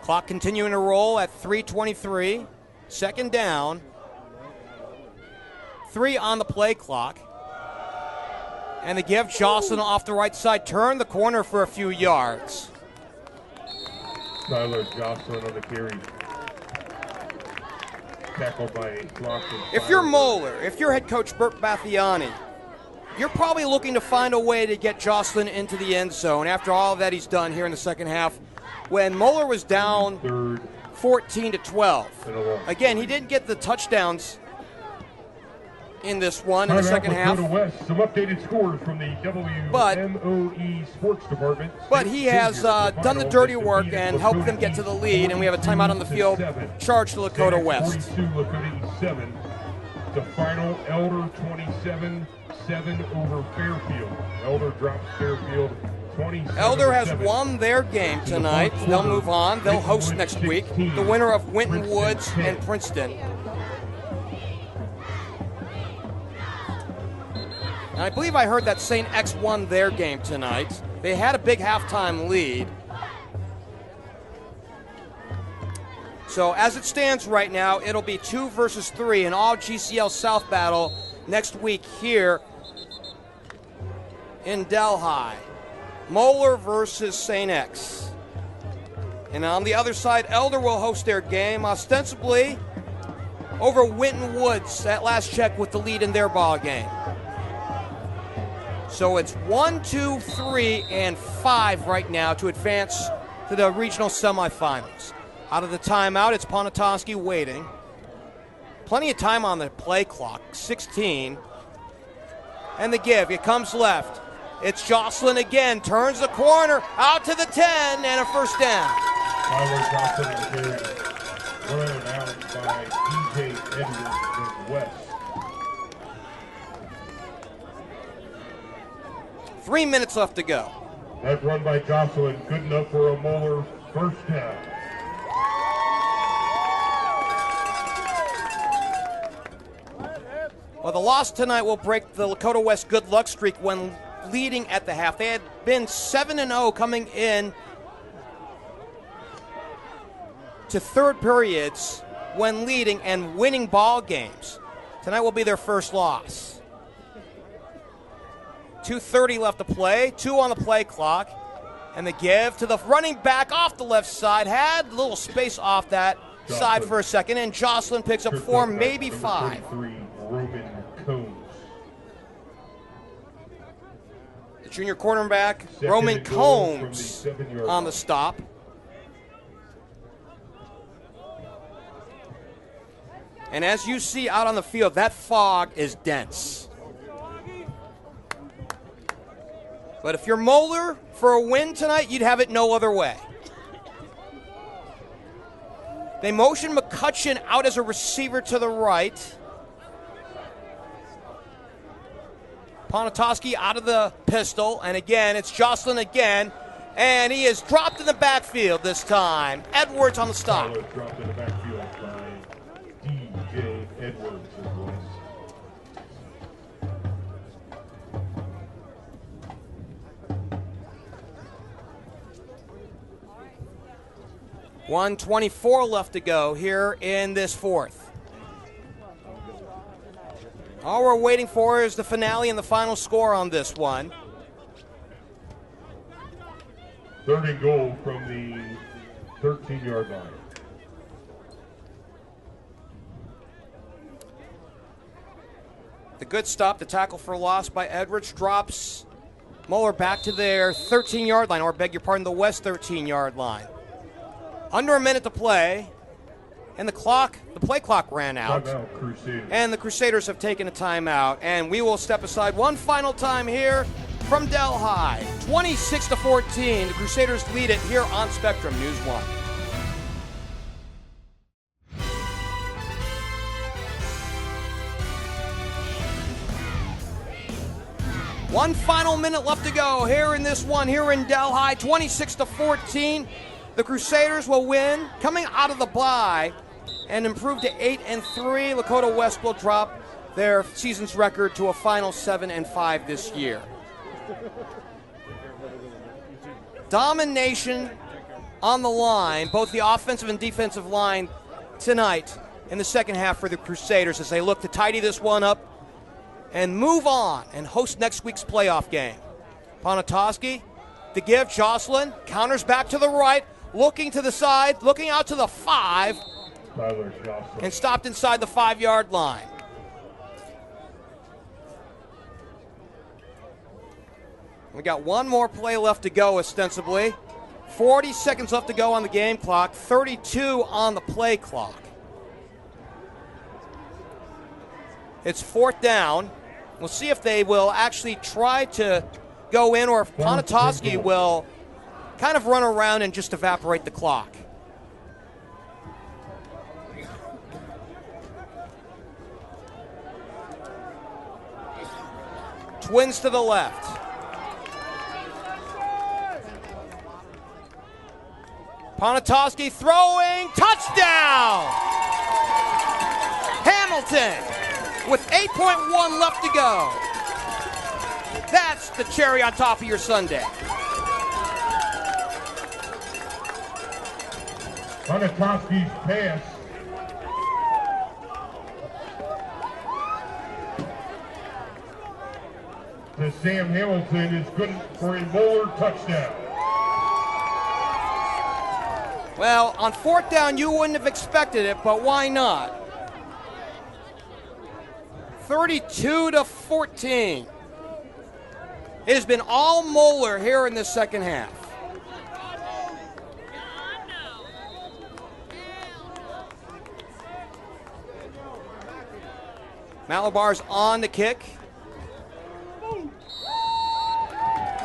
Clock continuing to roll at 3:23. Second down. 3 on the play clock. And they give Jocelyn off the right side. Turn the corner for a few yards. Tyler Jocelyn on the carry. Tackled by Locke. If you're Moeller, if you're head coach Bert Bathiani, you're probably looking to find a way to get Jocelyn into the end zone after all that he's done here in the second half. When Moeller was down 14-12. Again, he didn't get the touchdowns in this one in the second half. West, some updated scores from the WMOE Sports Department. But he has done the dirty work and helped them get to the lead, and we have a timeout on the field charged to Lakota West. 42, Lakota 7. The final, Elder 27, 7 over Fairfield. Elder drops Fairfield 27. Elder has won their game tonight. They'll move on. They'll host next week. The winner of Winton Woods and Princeton. And I believe I heard that St. X won their game tonight. They had a big halftime lead. So as it stands right now, it'll be 2 versus 3 in all GCL South battle next week here in Delhi. Moeller versus St. X. And on the other side, Elder will host their game, ostensibly over Winton Woods at last check with the lead in their ball game. So it's 1, 2, 3, and 5 right now to advance to the regional semifinals. Out of the timeout, it's Ponatoski waiting. Plenty of time on the play clock, 16. And the give, it comes left. It's Jocelyn again, turns the corner, out to the 10, and a first down. Tyler Johnson and the carry. Run out by DJ Edwards in West. 3 minutes left to go. That run by Jocelyn, good enough for a Moeller first down. Well, the loss tonight will break the Lakota West good luck streak when leading at the half. They had been 7-0 coming in to third periods when leading and winning ball games. Tonight will be their first loss. 2:30 left to play, 2 on the play clock, and the give to the running back off the left side. Had a little space off that side for a second, and Jocelyn picks up 4, maybe 5. Roman Combs. The junior cornerback, Roman Combs, on the stop. And as you see out on the field, that fog is dense. But if you're Moeller for a win tonight, you'd have it no other way. They motion McCutcheon out as a receiver to the right. Ponatoski out of the pistol, and again, it's Jocelyn again, and he is dropped in the backfield this time. Edwards on the stop. Tyler dropped in the backfield by DJ Edwards. It was. 1:24 left to go here in this fourth. All we're waiting for is the finale and the final score on this one. 3rd and goal from the 13-yard line. The good stop, the tackle for loss by Edwards, drops Moeller back to their 13-yard line, or beg your pardon, the West 13-yard line. Under a minute to play, and the play clock ran out. And the Crusaders have taken a timeout, and we will step aside one final time here from Delhi. 26-14, the Crusaders lead it here on Spectrum News 1. One final minute left to go here in this one, here in Delhi, 26-14. The Crusaders will win, coming out of the bye, and improve to 8-3. Lakota West will drop their season's record to a final 7-5 this year. Domination on the line, both the offensive and defensive line tonight in the second half for the Crusaders as they look to tidy this one up and move on and host next week's playoff game. Ponatoski, to give, Jocelyn, counters back to the right, looking to the side, looking out to the 5, and stopped inside the 5-yard line. We got one more play left to go, ostensibly. 40 seconds left to go on the game clock, 32 on the play clock. It's 4th down. We'll see if they will actually try to go in or if Ponatoski will kind of run around and just evaporate the clock. Twins to the left. Ponatoski throwing, touchdown! Hamilton with 8.1 left to go. That's the cherry on top of your sundae. Ponatoski's pass. To Sam Hamilton is good for a Moeller touchdown. Well, on fourth down, you wouldn't have expected it, but why not? 32-14. It has been all Moeller here in the second half. Malabar's on the kick.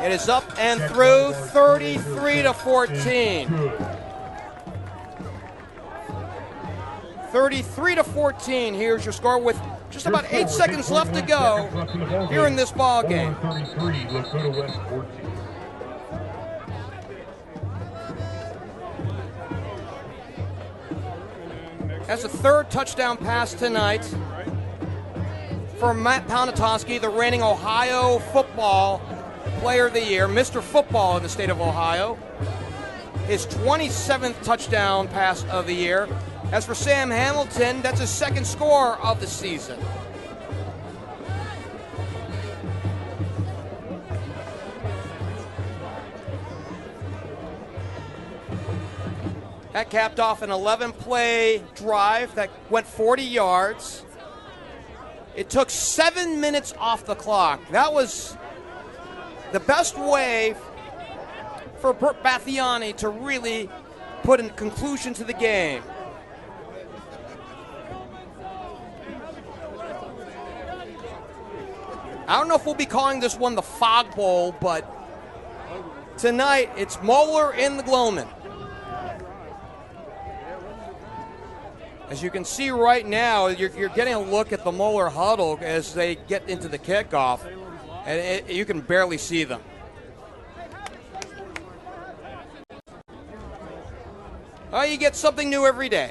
It is up and through, 33-14. 33-14. Here's your score with just about 8 seconds left to go here in this ball game. 33, Lakota West 14. That's the third touchdown pass tonight for Matt Ponatoski, the reigning Ohio Football Player of the Year, Mr. Football in the state of Ohio. His 27th touchdown pass of the year. As for Sam Hamilton, that's his second score of the season. That capped off an 11-play drive that went 40 yards. It took 7 minutes off the clock. That was the best way for Bert Bathiani to really put a conclusion to the game. I don't know if we'll be calling this one the Fog Bowl, but tonight it's Moeller in the Gloman. As you can see right now, you're getting a look at the Moeller huddle as they get into the kickoff, and you can barely see them. Well, you get something new every day.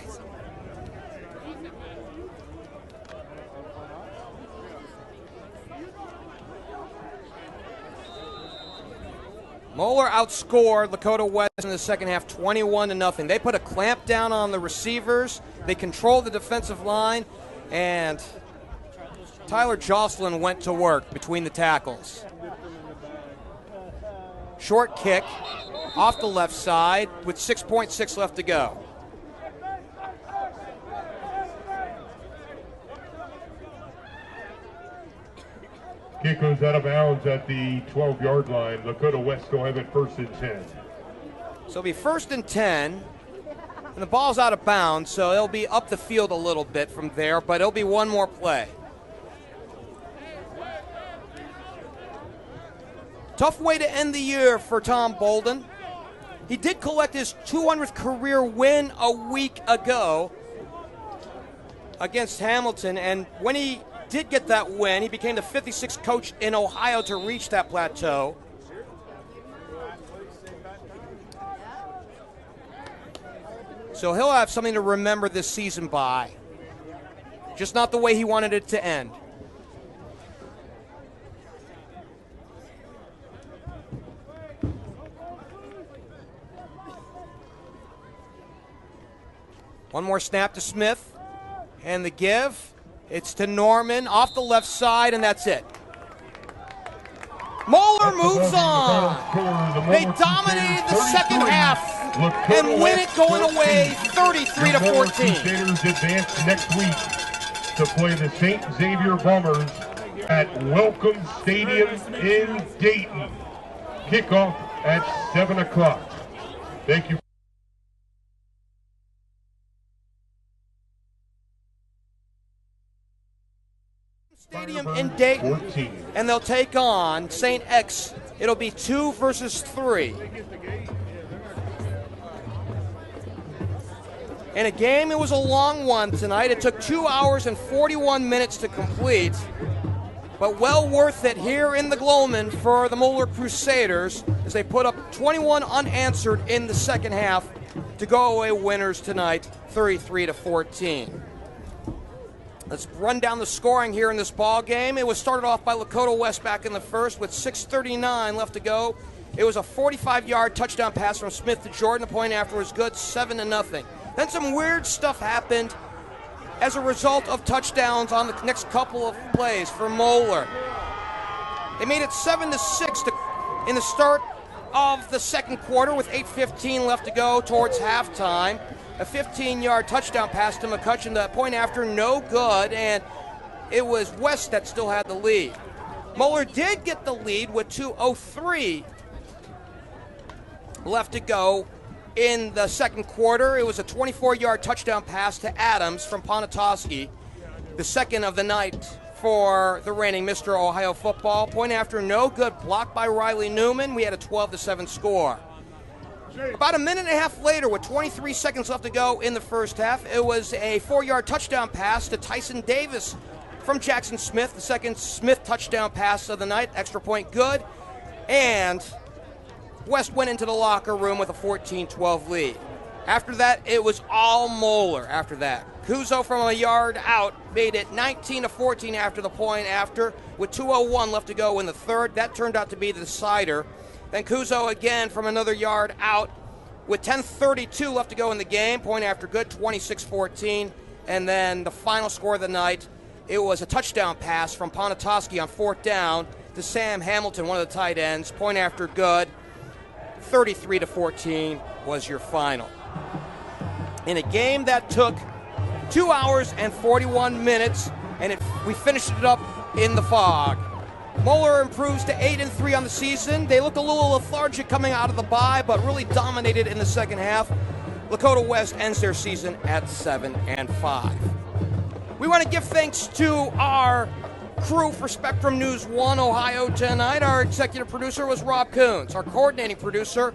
Moeller outscored Lakota West in the second half 21-0. They put a clamp down on the receivers. They controlled the defensive line, and Tyler Jocelyn went to work between the tackles. Short kick off the left side with 6.6 left to go. Kick goes out of bounds at the 12-yard line. Lakota West will have it 1st and 10. So it'll be 1st and 10. And the ball's out of bounds, so it'll be up the field a little bit from there, but it'll be one more play. Tough way to end the year for Tom Bolden. He did collect his 200th career win a week ago against Hamilton, and when he did get that win, he became the 56th coach in Ohio to reach that plateau. So he'll have something to remember this season by. Just not the way he wanted it to end. One more snap to Smith. And the give. It's to Norman off the left side, and that's it. Moeller moves on. They dominated the second half and win it going away 33-14. Crusaders advance next week to play the St. Xavier Bombers at Welcome Stadium in Dayton. Kickoff at 7 o'clock. Thank you. Stadium in Dayton, and they'll take on St. X. It'll be 2 versus 3. In a game, it was a long one tonight. It took 2 hours and 41 minutes to complete, but well worth it here in the Gloman for the Moeller Crusaders as they put up 21 unanswered in the second half to go away winners tonight, 33-14. Let's run down the scoring here in this ball game. It was started off by Lakota West back in the first with 6:39 left to go. It was a 45-yard touchdown pass from Smith to Jordan. The point after was good, 7-0. Then some weird stuff happened as a result of touchdowns on the next couple of plays for Moeller. They made it 7-6 in the start of the second quarter with 8:15 left to go towards halftime. A 15-yard touchdown pass to McCutcheon. The point after, no good, and it was West that still had the lead. Moeller did get the lead with 2:03 left to go in the second quarter. It was a 24-yard touchdown pass to Adams from Ponatoski, the second of the night for the reigning Mr. Ohio football. Point after, no good, blocked by Riley Newman. We had a 12-7 score. About a minute and a half later, with 23 seconds left to go in the first half, it was a 4-yard touchdown pass to Tyson Davis from Jackson Smith, the second Smith touchdown pass of the night. Extra point good. And West went into the locker room with a 14-12 lead. After that, it was all Moeller after that. Kuzo from a yard out made it 19-14 after the point after, with 2:01 left to go in the third. That turned out to be the decider. Then Kuzo again from another yard out with 10:32 left to go in the game. Point after good, 26-14. And then the final score of the night, it was a touchdown pass from Ponatoski on fourth down to Sam Hamilton, one of the tight ends. Point after good, 33-14 was your final. In a game that took 2 hours and 41 minutes, and we finished it up in the fog. Moeller improves to 8-3 on the season. They looked a little lethargic coming out of the bye, but really dominated in the second half. Lakota West ends their season at 7-5. We want to give thanks to our crew for Spectrum News 1 Ohio tonight. Our executive producer was Rob Coons. Our coordinating producer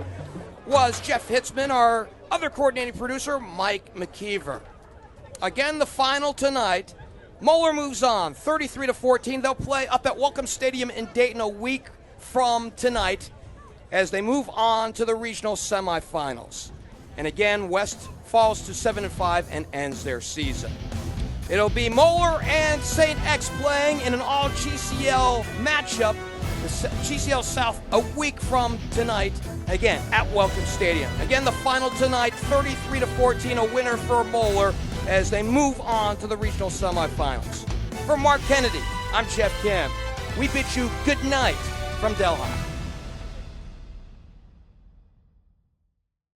was Jeff Hitzman. Our other coordinating producer, Mike McKeever. Again, the final tonight. Moeller moves on, 33-14. They'll play up at Welcome Stadium in Dayton a week from tonight as they move on to the regional semifinals. And again, West falls to 7-5 and ends their season. It'll be Moeller and St. X playing in an all-GCL matchup, the GCL South, a week from tonight, again, at Welcome Stadium. Again, the final tonight, 33-14, a winner for Moeller as they move on to the regional semifinals. For Marc Kennedy, I'm Geoff Kim. We bid you good night from Delhi.